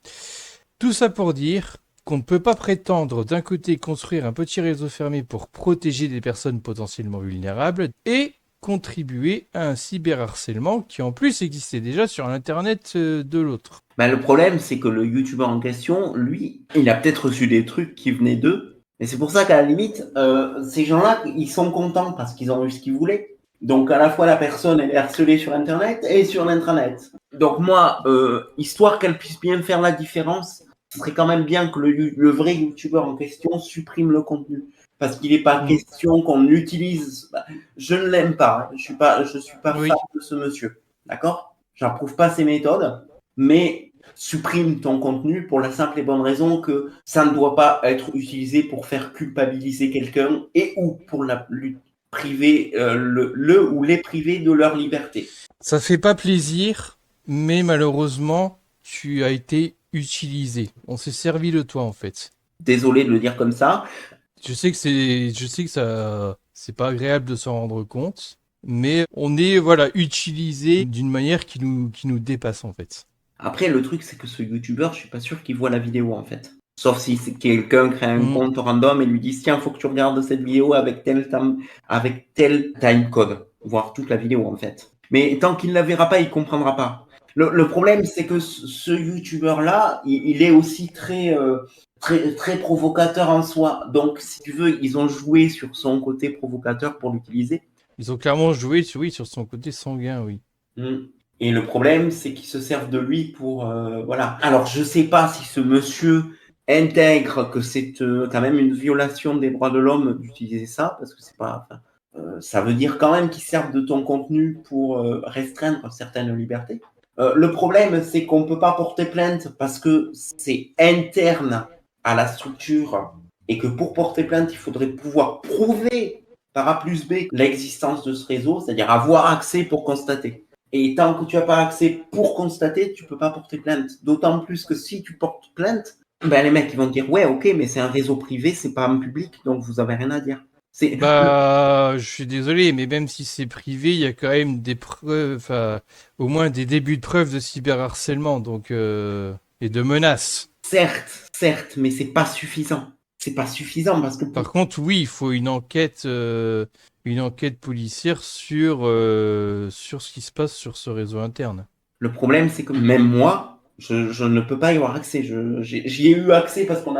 Tout ça pour dire qu'on ne peut pas prétendre d'un côté construire un petit réseau fermé pour protéger des personnes potentiellement vulnérables et contribuer à un cyberharcèlement qui en plus existait déjà sur l'internet de l'autre. Ben, le problème, c'est que le youtubeur en question, lui, il a peut-être reçu des trucs qui venaient d'eux. Et c'est pour ça qu'à la limite, ces gens-là, ils sont contents parce qu'ils ont eu ce qu'ils voulaient. Donc à la fois la personne elle est harcelée sur Internet et sur l'intranet. Donc moi, histoire qu'elle puisse bien faire la différence, ce serait quand même bien que le vrai youtubeur en question supprime le contenu. Parce qu'il n'est pas question qu'on utilise. Je ne l'aime pas. Je suis pas Oui. fan de ce monsieur. D'accord? J'approuve pas ses méthodes, mais supprime ton contenu pour la simple et bonne raison que ça ne doit pas être utilisé pour faire culpabiliser quelqu'un et ou pour lui priver le ou les priver de leur liberté. Ça fait pas plaisir, mais malheureusement, tu as été utilisé. On s'est servi de toi en fait. Désolé de le dire comme ça. Je sais que ça, c'est pas agréable de s'en rendre compte, mais on est voilà utilisé d'une manière qui nous dépasse en fait. Après, le truc, c'est que ce youtubeur, je suis pas sûr qu'il voit la vidéo en fait. Sauf si c'est quelqu'un crée un compte random et lui dit tiens, faut que tu regardes cette vidéo avec tel timecode, voire toute la vidéo en fait. Mais tant qu'il ne la verra pas, il comprendra pas. Le problème, c'est que ce youtubeur-là, il est aussi très provocateur en soi. Donc, si tu veux, ils ont joué sur son côté provocateur pour l'utiliser. Ils ont clairement joué oui, sur son côté sanguin, oui. Et le problème, c'est qu'ils se servent de lui pour voilà. Alors, je sais pas si ce monsieur intègre que c'est quand même une violation des droits de l'homme d'utiliser ça, parce que c'est pas. Ça veut dire quand même qu'ils servent de ton contenu pour restreindre certaines libertés. Le problème, c'est qu'on peut pas porter plainte parce que c'est interne à la structure et que pour porter plainte, il faudrait pouvoir prouver par A plus B l'existence de ce réseau, c'est-à-dire avoir accès pour constater. Et tant que tu n'as pas accès pour constater, tu peux pas porter plainte. D'autant plus que si tu portes plainte, ben les mecs ils vont te dire ouais ok mais c'est un réseau privé, c'est pas un public, donc vous avez rien à dire. Bah, je suis désolé, mais même si c'est privé, il y a quand même des preuves, enfin, au moins des débuts de preuves de cyberharcèlement, donc et de menaces. Certes, mais c'est pas suffisant. C'est pas suffisant parce que Par contre, oui, il faut une enquête policière sur ce qui se passe sur ce réseau interne. Le problème, c'est que même moi, je ne peux pas y avoir accès. J'y ai eu accès parce qu'on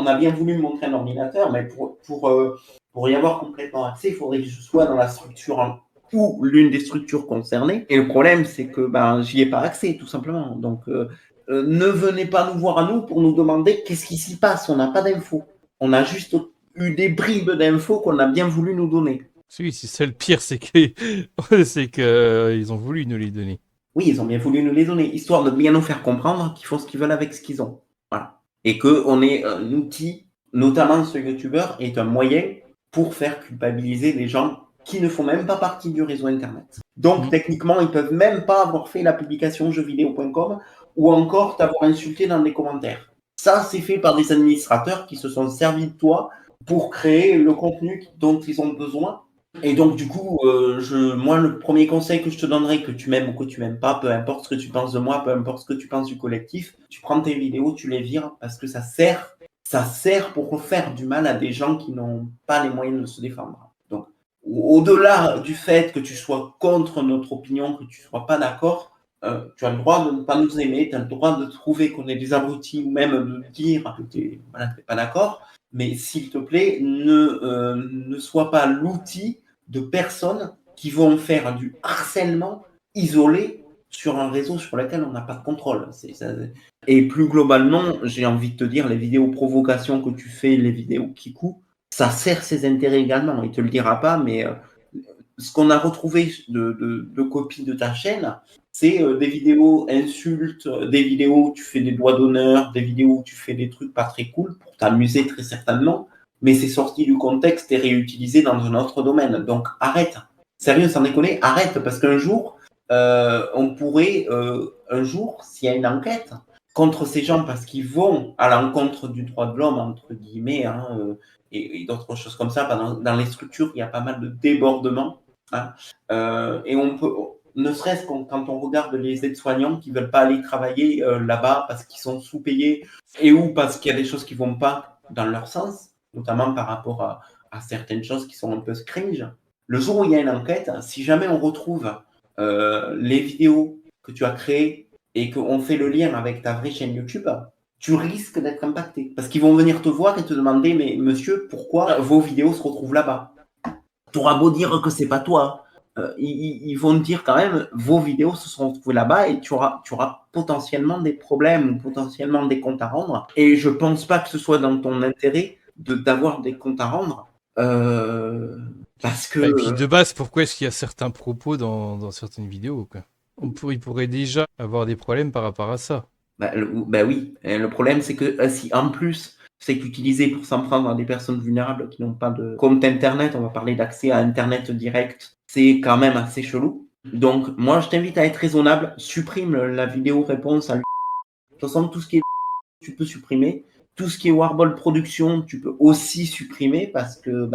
a bien voulu me montrer un ordinateur, mais pour y avoir complètement accès, il faudrait que je sois dans la structure ou l'une des structures concernées. Et le problème, c'est que j'y ai pas accès, tout simplement. Donc, ne venez pas nous voir à nous pour nous demander qu'est-ce qui s'y passe. On n'a pas d'infos. On a juste eu des bribes d'infos qu'on a bien voulu nous donner. Oui, c'est ça le pire, c'est que ils ont voulu nous les donner. Oui, ils ont bien voulu nous les donner, histoire de bien nous faire comprendre qu'ils font ce qu'ils veulent avec ce qu'ils ont. Voilà. Et qu'on est un outil, notamment ce youtubeur, est un moyen pour faire culpabiliser les gens qui ne font même pas partie du réseau Internet. Donc, techniquement, ils peuvent même pas avoir fait la publication jeuxvideo.com ou encore t'avoir insulté dans les commentaires. Ça, c'est fait par des administrateurs qui se sont servis de toi pour créer le contenu dont ils ont besoin. Et donc, du coup, moi, le premier conseil que je te donnerais, que tu m'aimes ou que tu m'aimes pas, peu importe ce que tu penses de moi, peu importe ce que tu penses du collectif, tu prends tes vidéos, tu les vires parce que ça sert pour faire du mal à des gens qui n'ont pas les moyens de se défendre. Donc, au-delà du fait que tu sois contre notre opinion, que tu ne sois pas d'accord, tu as le droit de ne pas nous aimer, tu as le droit de trouver qu'on est des abrutis ou même de dire que tu n'es pas d'accord, mais s'il te plaît, ne sois pas l'outil de personnes qui vont faire du harcèlement isolé sur un réseau sur lequel on n'a pas de contrôle. Et plus globalement, j'ai envie de te dire, les vidéos provocations que tu fais, les vidéos Kikou, ça sert ses intérêts également. Il ne te le dira pas, mais ce qu'on a retrouvé de copies de ta chaîne, c'est des vidéos insultes, des vidéos où tu fais des doigts d'honneur, des vidéos où tu fais des trucs pas très cool pour t'amuser très certainement, mais c'est sorti du contexte et réutilisé dans un autre domaine. Donc arrête. Sérieux, sans déconner, arrête, parce qu'un jour, on pourrait, un jour, s'il y a une enquête contre ces gens, parce qu'ils vont à l'encontre du droit de l'homme, entre guillemets, et d'autres choses comme ça, dans les structures, il y a pas mal de débordements. Et on peut, ne serait-ce quand on regarde les aides-soignants qui ne veulent pas aller travailler là-bas parce qu'ils sont sous-payés et ou parce qu'il y a des choses qui ne vont pas dans leur sens, notamment par rapport à certaines choses qui sont un peu cringe. Le jour où il y a une enquête, si jamais on retrouve les vidéos que tu as créées et qu'on fait le lien avec ta vraie chaîne YouTube, tu risques d'être impacté. Parce qu'ils vont venir te voir et te demander, mais monsieur, pourquoi vos vidéos se retrouvent là-bas? Tu auras beau dire que c'est pas toi, ils vont te dire quand même, vos vidéos se sont retrouvées là-bas et tu auras potentiellement des problèmes ou potentiellement des comptes à rendre. Et je pense pas que ce soit dans ton intérêt d'avoir des comptes à rendre. Parce que... Et puis de base, pourquoi est-ce qu'il y a certains propos dans certaines vidéos, quoi? Il pourrait déjà avoir des problèmes par rapport à ça. Oui, et le problème c'est que si en plus c'est utilisé pour s'en prendre à des personnes vulnérables qui n'ont pas de compte internet, on va parler d'accès à internet direct, c'est quand même assez chelou. Donc moi je t'invite à être raisonnable, supprime la vidéo réponse à lui. De toute façon, tout ce qui est tu peux supprimer. Tout ce qui est Warball Production, tu peux aussi supprimer parce que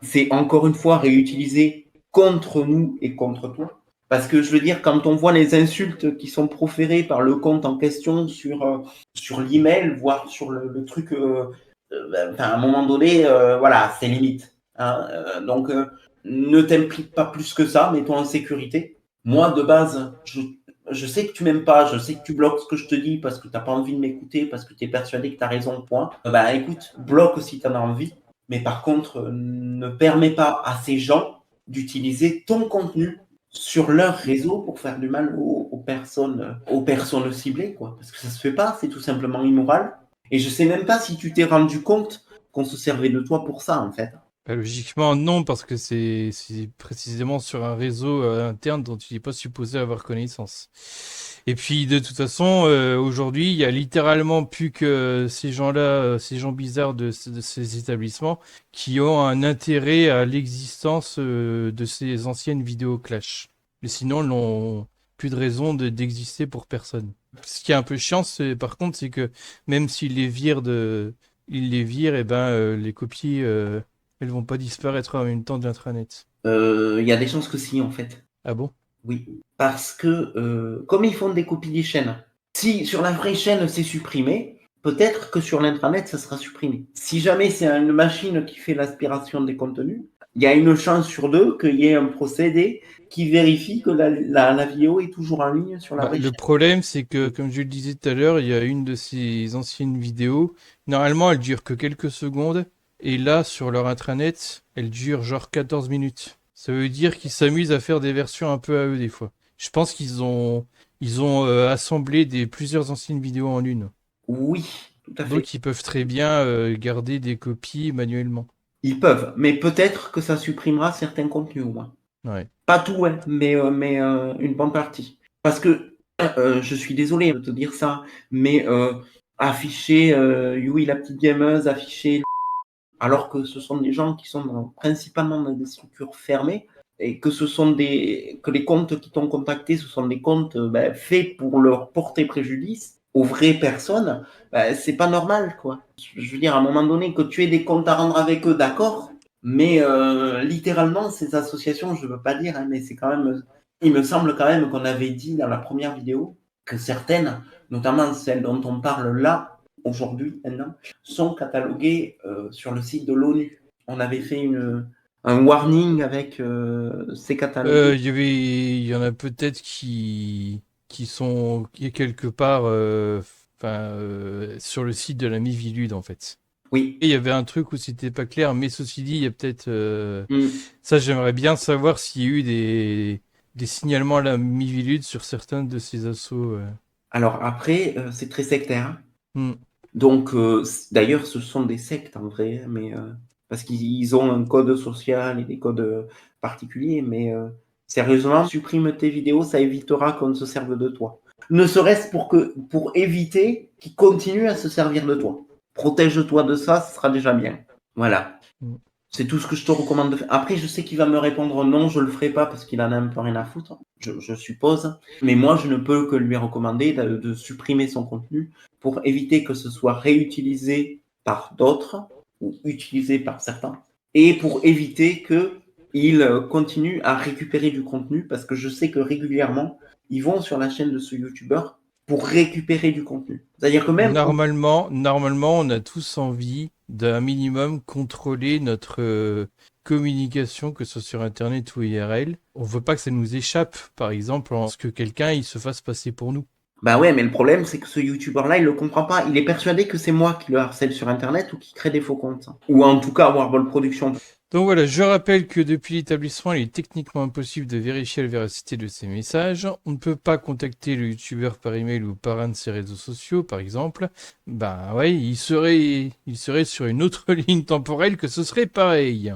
c'est encore une fois réutilisé contre nous et contre toi. Parce que je veux dire, quand on voit les insultes qui sont proférées par le compte en question sur l'email, voire sur le truc, à un moment donné, voilà, c'est limite. Donc, ne t'implique pas plus que ça, mets-toi en sécurité. Moi, de base, je sais que tu m'aimes pas, je sais que tu bloques ce que je te dis parce que tu n'as pas envie de m'écouter, parce que tu es persuadé que tu as raison, point. Écoute, bloque si tu en as envie. Mais par contre, ne permets pas à ces gens d'utiliser ton contenu sur leur réseau pour faire du mal aux personnes ciblées, quoi. Parce que ça se fait pas, c'est tout simplement immoral. Et je sais même pas si tu t'es rendu compte qu'on se servait de toi pour ça, en fait. Logiquement, non, parce que c'est précisément sur un réseau interne dont tu n'es pas supposé avoir connaissance. Et puis, de toute façon, aujourd'hui, il y a littéralement plus que ces gens-là, ces gens bizarres de ces établissements, qui ont un intérêt à l'existence de ces anciennes vidéos Clash. Mais sinon, ils n'ont plus de raison d'exister pour personne. Ce qui est un peu chiant, par contre, c'est que même s'ils les virent et ben, les copies... elles vont pas disparaître en même temps de l'intranet. Il y a des chances que si, en fait. Ah bon? Oui. Parce que, comme ils font des copies des chaînes, si sur la vraie chaîne c'est supprimé, peut-être que sur l'intranet ça sera supprimé. Si jamais c'est une machine qui fait l'aspiration des contenus, il y a une chance sur deux qu'il y ait un procédé qui vérifie que la vidéo est toujours en ligne sur la vraie Le chaîne. problème, c'est que, comme je le disais tout à l'heure, il y a une de ces anciennes vidéos. Normalement, elle dure que quelques secondes. Et là, sur leur intranet, elle dure genre 14 minutes. Ça veut dire qu'ils s'amusent à faire des versions un peu à eux des fois. Je pense qu'ils ont assemblé plusieurs anciennes vidéos en une. Oui, tout à fait. Donc, ils peuvent très bien garder des copies manuellement. Ils peuvent, mais peut-être que ça supprimera certains contenus au moins. Ouais. Pas tout, hein, mais une bonne partie. Parce que, je suis désolé de te dire ça, mais afficher Yui la petite gameuse, afficher... Alors que ce sont des gens qui sont principalement dans des structures fermées et que que les comptes qui t'ont contacté, ce sont des comptes faits pour leur porter préjudice. aux vraies personnes, bah, c'est pas normal, quoi. Je veux dire, à un moment donné, que tu aies des comptes à rendre avec eux, d'accord, mais littéralement, ces associations, je veux pas dire, hein, mais c'est quand même, il me semble quand même qu'on avait dit dans la première vidéo que certaines, notamment celles dont on parle là, aujourd'hui, maintenant, sont cataloguées sur le site de l'ONU. On avait fait un warning avec ces catalogues. Il y en a peut-être qui est quelque part sur le site de la Mivilude en fait. Oui. Et il y avait un truc où c'était pas clair, mais ceci dit, il y a peut-être Mm. ça, j'aimerais bien savoir s'il y a eu des signalements à la Mivilude sur certains de ces assos. Alors après, c'est très sectaire. Hmm. Donc, d'ailleurs, ce sont des sectes en vrai, mais parce qu'ils ont un code social et des codes particuliers, mais sérieusement, supprime tes vidéos, ça évitera qu'on se serve de toi. Ne serait-ce pour éviter qu'ils continuent à se servir de toi. Protège-toi de ça, ce sera déjà bien. Voilà. Hmm. C'est tout ce que je te recommande de faire. Après, je sais qu'il va me répondre non, je le ferai pas parce qu'il en a un peu rien à foutre, je suppose. Mais moi, je ne peux que lui recommander de supprimer son contenu pour éviter que ce soit réutilisé par d'autres ou utilisé par certains et pour éviter qu'il continue à récupérer du contenu parce que je sais que régulièrement, ils vont sur la chaîne de ce youtubeur pour récupérer du contenu. C'est-à-dire que même Normalement, on a tous envie d'un minimum contrôler notre communication, que ce soit sur Internet ou IRL. On veut pas que ça nous échappe, par exemple, en ce que quelqu'un il se fasse passer pour nous. bah ouais, mais le problème, c'est que ce youtubeur-là, il le comprend pas. Il est persuadé que c'est moi qui le harcèle sur Internet ou qui crée des faux comptes. Ou en tout cas, Warble Productions. Donc voilà, je rappelle que depuis l'établissement, il est techniquement impossible de vérifier la véracité de ces messages. On ne peut pas contacter le youtubeur par email ou par un de ses réseaux sociaux, par exemple. Ben ouais, il serait sur une autre ligne temporelle que ce serait pareil.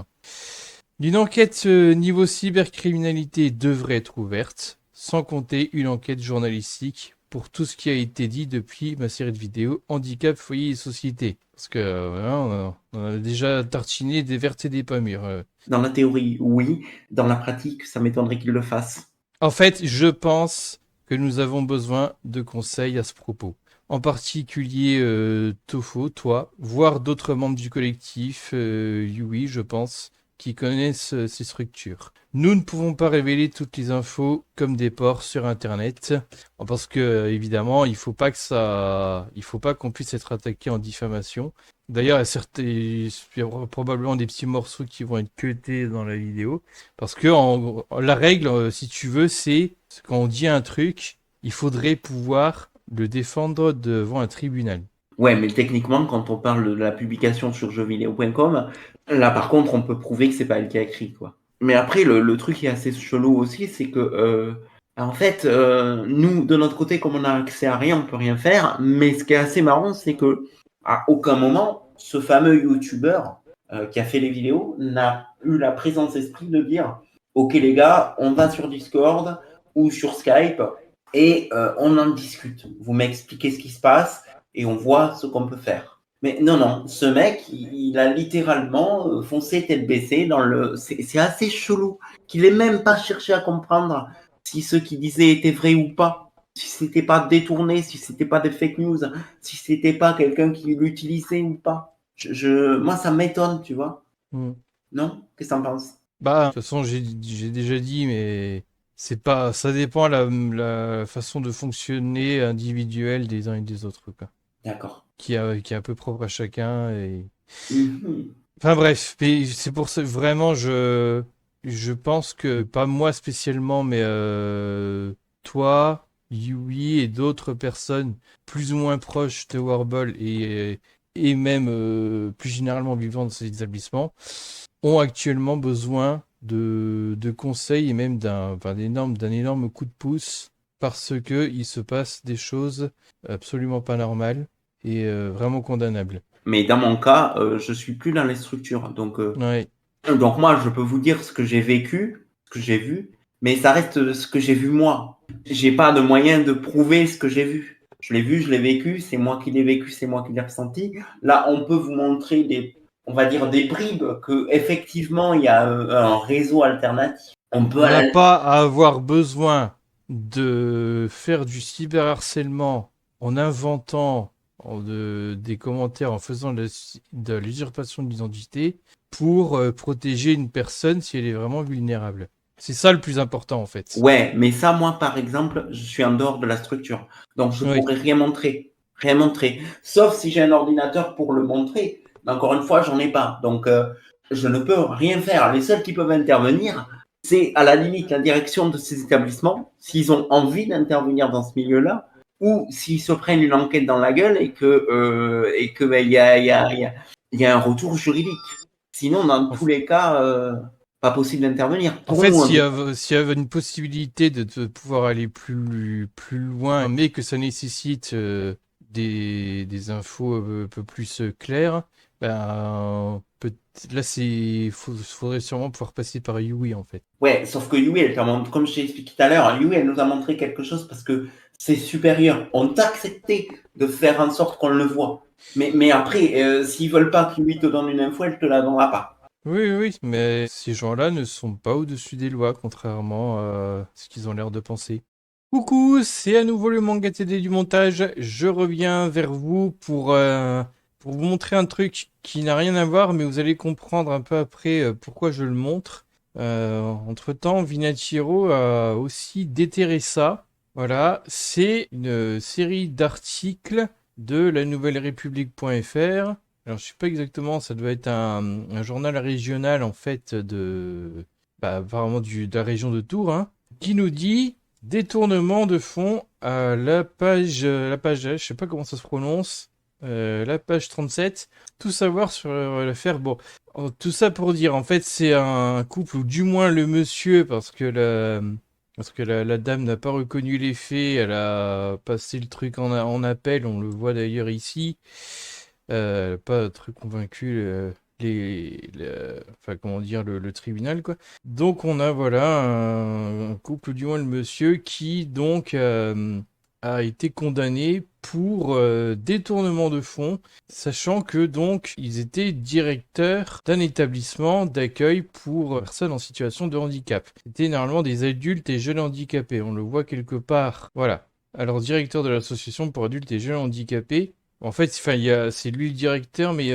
Une enquête niveau cybercriminalité devrait être ouverte, sans compter une enquête journalistique pour tout ce qui a été dit depuis ma série de vidéos Handicap, foyer et société. Parce que voilà, on a déjà tartiné des vertes et des pas mûres. Dans la théorie, oui. Dans la pratique, ça m'étonnerait qu'il le fasse. En fait, je pense que nous avons besoin de conseils à ce propos. En particulier Tofo, toi, voire d'autres membres du collectif, Yui, je pense, qui connaissent ces structures. Nous ne pouvons pas révéler toutes les infos comme des porcs sur Internet, parce que évidemment, il faut pas qu'on puisse être attaqué en diffamation. D'ailleurs, il y a probablement des petits morceaux qui vont être cutés dans la vidéo. Parce que la règle, si tu veux, c'est quand on dit un truc, il faudrait pouvoir le défendre devant un tribunal. Ouais, mais techniquement, quand on parle de la publication sur jeuxvideo.com, là, par contre, on peut prouver que c'est pas elle qui a écrit, quoi. Mais après, le truc qui est assez chelou aussi, c'est que, en fait, nous, de notre côté, comme on a accès à rien, on peut rien faire. Mais ce qui est assez marrant, c'est que à aucun moment, ce fameux YouTuber qui a fait les vidéos n'a eu la présence d'esprit de dire, OK les gars, on va sur Discord ou sur Skype et on en discute. Vous m'expliquez ce qui se passe et on voit ce qu'on peut faire. Mais non, non, ce mec, il a littéralement foncé tête baissée dans le. C'est assez chelou qu'il ait même pas cherché à comprendre si ce qu'il disait était vrai ou pas, si c'était pas détourné, si c'était pas des fake news, si c'était pas quelqu'un qui l'utilisait ou pas. Moi, ça m'étonne, tu vois. Mm. Non? Qu'est-ce que t'en penses? Bah, de toute façon, j'ai déjà dit, mais c'est pas, ça dépend la façon de fonctionner individuelle des uns et des autres, quoi. D'accord. Qui est un peu propre à chacun. Mhm. Enfin bref, mais c'est pour ça vraiment je pense que pas moi spécialement, mais toi, Yui et d'autres personnes plus ou moins proches de Warble et même plus généralement vivant dans ces établissements ont actuellement besoin de conseils et même d'un énorme coup de pouce parce que il se passe des choses absolument pas normales et vraiment condamnables. Mais dans mon cas, je suis plus dans les structures. Ouais. Donc moi, je peux vous dire ce que j'ai vécu, ce que j'ai vu, mais ça reste ce que j'ai vu moi. J'ai pas de moyen de prouver ce que j'ai vu. Je l'ai vu, je l'ai vécu, c'est moi qui l'ai vécu, c'est moi qui l'ai ressenti. Là, on peut vous montrer on va dire des bribes que effectivement il y a un réseau alternatif. On peut On n'a pas à avoir besoin de faire du cyberharcèlement en inventant des commentaires, en faisant de l'usurpation d'identité pour protéger une personne si elle est vraiment vulnérable. C'est ça le plus important en fait. Ouais, mais ça, moi, par exemple, je suis en dehors de la structure. Donc, je Oui. pourrais rien montrer. Rien montrer. Sauf si j'ai un ordinateur pour le montrer. Mais encore une fois, j'en ai pas. Donc, je ne peux rien faire. Les seuls qui peuvent intervenir, c'est à la limite la direction de ces établissements, s'ils ont envie d'intervenir dans ce milieu-là, ou s'ils se prennent une enquête dans la gueule et que ben, il y a un retour juridique. Sinon, dans En, tous les cas, pas possible d'intervenir. en Pour fait, nous, en tout cas. s'il y avait une possibilité de pouvoir aller plus loin, mais que ça nécessite des infos un peu plus claires, ben, là, faudrait sûrement pouvoir passer par Yui en fait. Ouais, sauf que Yui, comme je t'ai expliqué tout à l'heure, Yui, elle nous a montré quelque chose parce que c'est supérieur. On t'a accepté de faire en sorte qu'on le voit. Mais après, s'ils veulent pas que Yui te donne une info, elle te la donnera pas. Oui, oui, mais ces gens-là ne sont pas au-dessus des lois, contrairement à ce qu'ils ont l'air de penser. Coucou, c'est à nouveau le manga TD du montage. Je reviens vers vous pour vous montrer un truc qui n'a rien à voir, mais vous allez comprendre un peu après pourquoi je le montre. Entre-temps, Vinachiro a aussi déterré ça. Voilà, c'est une série d'articles de la Nouvelle République.fr. Alors, je sais pas exactement, ça doit être un journal régional en fait apparemment de la région de Tours, hein, qui nous dit détournement de fonds à la page, je sais pas comment ça se prononce, la page 37. Tout savoir sur l'affaire. Bon, tout ça pour dire, en fait, c'est un couple ou du moins le monsieur, parce que la dame n'a pas reconnu les faits, elle a passé le truc en appel, on le voit d'ailleurs ici. Pas très convaincu enfin comment dire le tribunal quoi. Donc on a voilà un couple du moins le monsieur qui donc a été condamné pour détournement de fonds, sachant que donc ils étaient directeurs d'un établissement d'accueil pour personnes en situation de handicap. C'était normalement des adultes et jeunes handicapés, on le voit quelque part. Voilà. Alors directeur de l'association pour adultes et jeunes handicapés. En fait, enfin, c'est lui le directeur, mais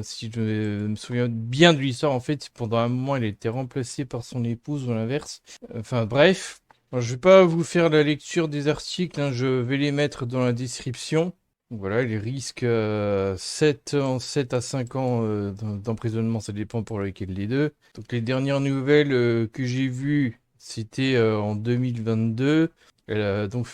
si je me souviens bien de l'histoire, en fait, pendant un moment, il a été remplacé par son épouse ou l'inverse. Enfin, bref. Alors, je vais pas vous faire la lecture des articles, hein, je vais les mettre dans la description. Donc, voilà, les risques 7 à 5 ans d'emprisonnement, ça dépend pour lequel des deux. Donc, les dernières nouvelles que j'ai vues, c'était en 2022. Elle a donc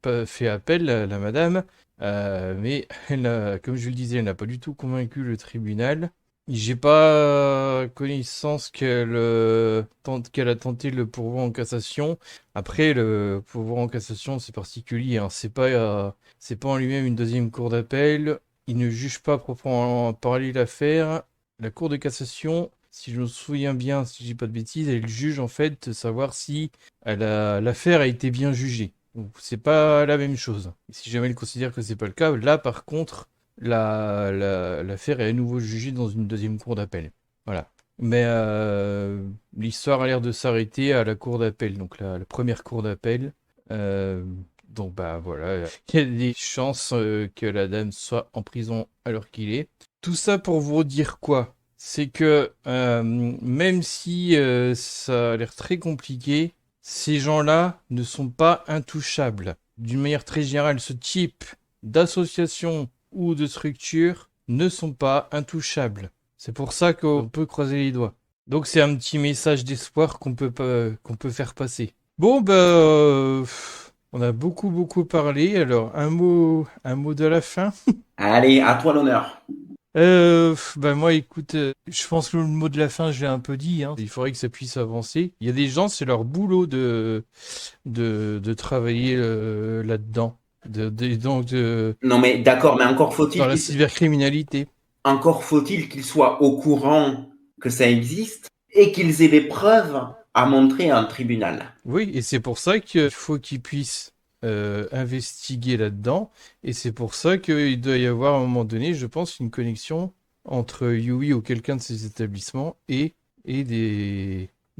pas fait appel, la madame, mais comme je le disais, elle n'a pas du tout convaincu le tribunal. J'ai pas connaissance qu'elle a tenté le pourvoi en cassation. Après, le pourvoi en cassation, c'est particulier, hein. C'est pas en lui-même une deuxième cour d'appel. Il ne juge pas proprement parler l'affaire. La cour de cassation, si je me souviens bien, si je dis pas de bêtises, elle juge en fait de savoir si l'affaire a été bien jugée. Donc, c'est pas la même chose. Si jamais il considère que c'est pas le cas, là par contre, l'affaire est à nouveau jugée dans une deuxième cour d'appel. Voilà. Mais l'histoire a l'air de s'arrêter à la cour d'appel, donc la première cour d'appel. Euh, donc bah voilà, il y a des chances que la dame soit en prison alors qu'il est. Tout ça pour vous dire quoi? C'est que même si ça a l'air très compliqué, ces gens-là ne sont pas intouchables. D'une manière très générale, ce type d'association ou de structure ne sont pas intouchables. C'est pour ça qu'on peut croiser les doigts. Donc c'est un petit message d'espoir qu'on peut faire passer. Bon bah on a beaucoup parlé. Alors un mot de la fin. Allez, à toi l'honneur. Bah moi écoute, je pense que le mot de la fin je l'ai un peu dit, hein. Il faudrait que ça puisse avancer. Il y a des gens, c'est leur boulot de travailler là-dedans. Donc Non mais d'accord, mais dans la cybercriminalité. encore faut-il qu'ils soient au courant que ça existe et qu'ils aient des preuves à montrer à un tribunal. Oui, et c'est pour ça qu'il faut qu'ils puissent investiguer là-dedans. Et c'est pour ça qu'il doit y avoir à un moment donné, je pense, une connexion entre Yui ou quelqu'un de ces établissements et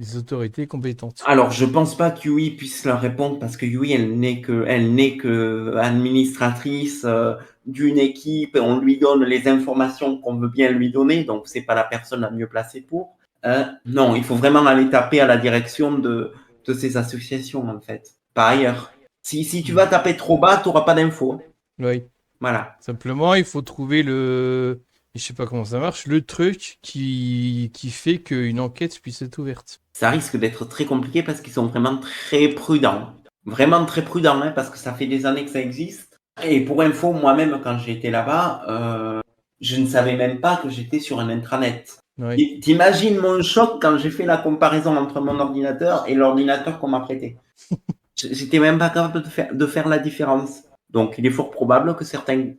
les autorités compétentes. Alors, je pense pas que Yui puisse leur répondre parce que Yui, elle n'est que administratrice d'une équipe et on lui donne les informations qu'on veut bien lui donner, donc c'est pas la personne la mieux placée pour. Non, il faut vraiment aller taper à la direction de ces associations, en fait. Par ailleurs, si tu vas taper trop bas, tu n'auras pas d'infos. Oui. Voilà. Simplement, il faut trouver je sais pas comment ça marche, le truc qui fait qu'une enquête puisse être ouverte. Ça risque d'être très compliqué parce qu'ils sont vraiment très prudents. Vraiment très prudents, hein, parce que ça fait des années que ça existe. Et pour info, moi-même, quand j'étais là-bas, je ne savais même pas que j'étais sur un intranet. Oui. T'imagines mon choc quand j'ai fait la comparaison entre mon ordinateur et l'ordinateur qu'on m'a prêté. J'étais même pas capable de faire la différence. Donc, il est fort probable que certains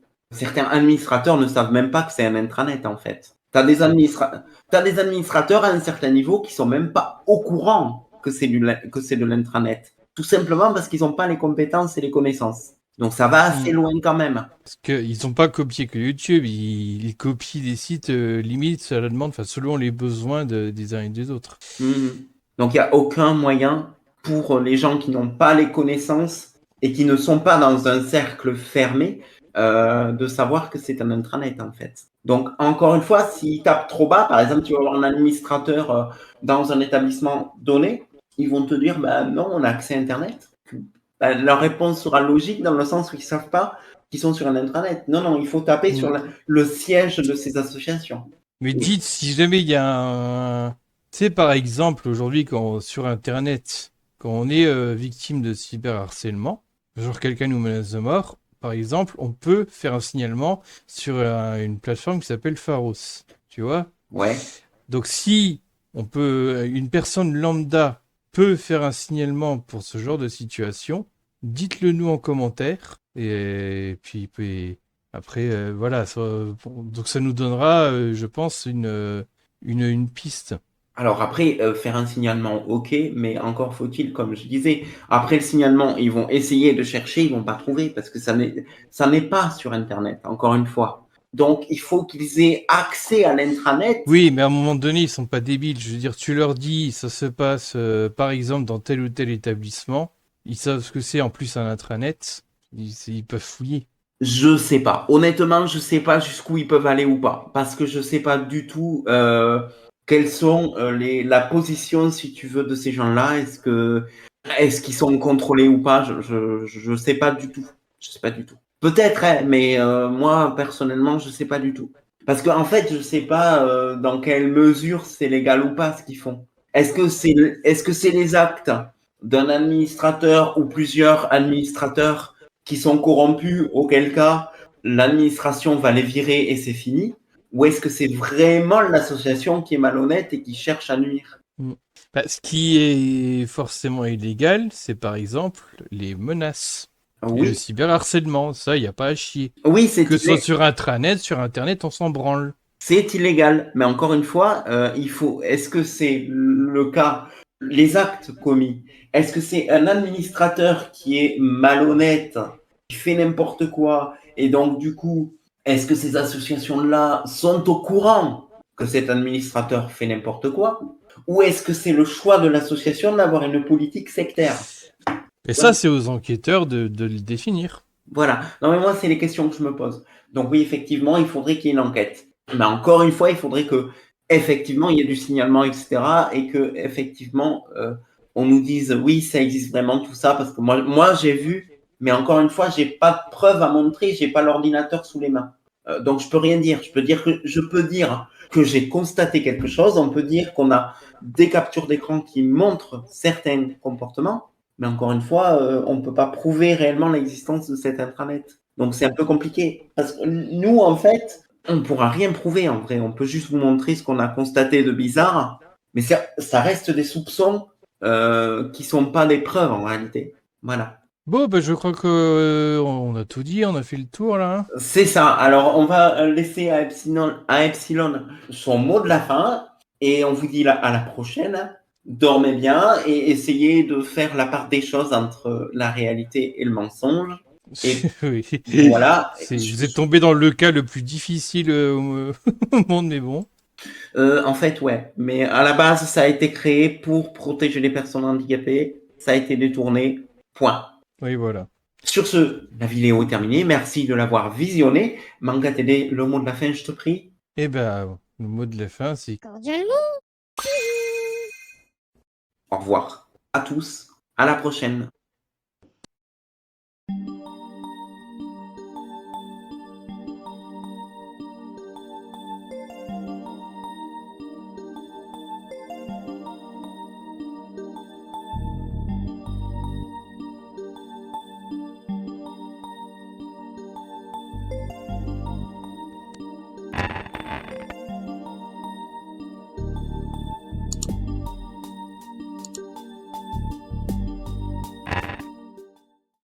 administrateurs ne savent même pas que c'est un intranet, en fait. T'as des administrateurs à un certain niveau qui sont même pas au courant que c'est de l'intranet. Tout simplement parce qu'ils n'ont pas les compétences et les connaissances. Donc, ça va assez loin quand même. Parce qu'ils n'ont pas copié que YouTube, ils copient des sites limite à la demande, enfin, selon les besoins des uns et des autres. Donc, il n'y a aucun moyen pour les gens qui n'ont pas les connaissances et qui ne sont pas dans un cercle fermé de savoir que c'est un intranet, en fait. Donc, encore une fois, s'ils tapent trop bas, par exemple, tu vas avoir un administrateur dans un établissement donné, ils vont te dire, bah, non, on a accès à Internet. Bah, leur réponse sera logique dans le sens où ils ne savent pas qu'ils sont sur un intranet. Non, non, il faut taper sur le siège de ces associations. Mais dites, si jamais il y a un... Tu sais, par exemple, aujourd'hui, sur Internet, quand on est victime de cyberharcèlement, genre quelqu'un nous menace de mort, par exemple, on peut faire un signalement sur une plateforme qui s'appelle Pharos. Tu vois? Ouais. Donc si une personne lambda peut faire un signalement pour ce genre de situation, dites-le nous en commentaire. Et puis après, voilà. Donc ça nous donnera, je pense, une piste. Alors après, faire un signalement, ok, mais encore faut-il, comme je disais, après le signalement, ils vont essayer de chercher, ils vont pas trouver parce que ça n'est pas sur Internet, encore une fois. Donc, il faut qu'ils aient accès à l'intranet. Oui, mais à un moment donné, ils sont pas débiles. Je veux dire, tu leur dis, ça se passe, par exemple, dans tel ou tel établissement. Ils savent ce que c'est en plus un intranet. Ils peuvent fouiller. Je sais pas. Honnêtement, je sais pas jusqu'où ils peuvent aller ou pas. Parce que je sais pas du tout quelles sont la position, si tu veux, de ces gens-là. Est-ce qu'ils sont contrôlés ou pas? Je sais pas du tout. Je sais pas du tout. Peut-être, hein, mais moi, personnellement, je sais pas du tout. Parce qu'en fait, je sais pas dans quelle mesure c'est légal ou pas ce qu'ils font. Est-ce que c'est les actes d'un administrateur ou plusieurs administrateurs qui sont corrompus, auquel cas l'administration va les virer et c'est fini? Ou est-ce que c'est vraiment l'association qui est malhonnête et qui cherche à nuire? Bah, ce qui est forcément illégal, c'est par exemple les menaces et le Oui, cyberharcèlement. Ça, il n'y a pas à chier. oui, Que ce soit sur intranet, sur Internet, on s'en branle. c'est illégal. Mais encore une fois, est-ce que c'est le cas, les actes commis? Est-ce que c'est un administrateur qui est malhonnête, qui fait n'importe quoi? Et donc, du coup, est-ce que ces associations-là sont au courant que cet administrateur fait n'importe quoi? Ou est-ce que c'est le choix de l'association d'avoir une politique sectaire? Et ça, c'est aux enquêteurs de le définir. Voilà. Non, mais moi, c'est les questions que je me pose. Donc oui, effectivement, il faudrait qu'il y ait une enquête. Mais encore une fois, il faudrait que effectivement il y ait du signalement, etc. Et que effectivement on nous dise oui, ça existe vraiment tout ça, parce que moi j'ai vu, mais encore une fois, j'ai pas de preuves à montrer, j'ai pas l'ordinateur sous les mains. Donc je peux rien dire. Je peux dire que j'ai constaté quelque chose. On peut dire qu'on a des captures d'écran qui montrent certains comportements. Mais encore une fois, on ne peut pas prouver réellement l'existence de cet intranet. Donc c'est un peu compliqué. Parce que nous, en fait, on ne pourra rien prouver en vrai. On peut juste vous montrer ce qu'on a constaté de bizarre. Mais ça reste des soupçons qui ne sont pas des preuves en réalité. Voilà. Bon, bah, je crois que on a tout dit, on a fait le tour là. Hein. C'est ça. Alors on va laisser à Epsilon son mot de la fin. Et on vous dit à la prochaine. Dormez bien et essayez de faire la part des choses entre la réalité et le mensonge. Et Oui. voilà. Vous êtes tombé dans le cas le plus difficile au monde, mais bon. En fait, ouais. Mais à la base, ça a été créé pour protéger les personnes handicapées. Ça a été détourné. Point. Oui, voilà. Sur ce, la vidéo est terminée. Merci de l'avoir visionnée. Manga TD, le mot de la fin, je te prie. Et ben, le mot de la fin, c'est Cordialement. Au revoir à tous. À la prochaine.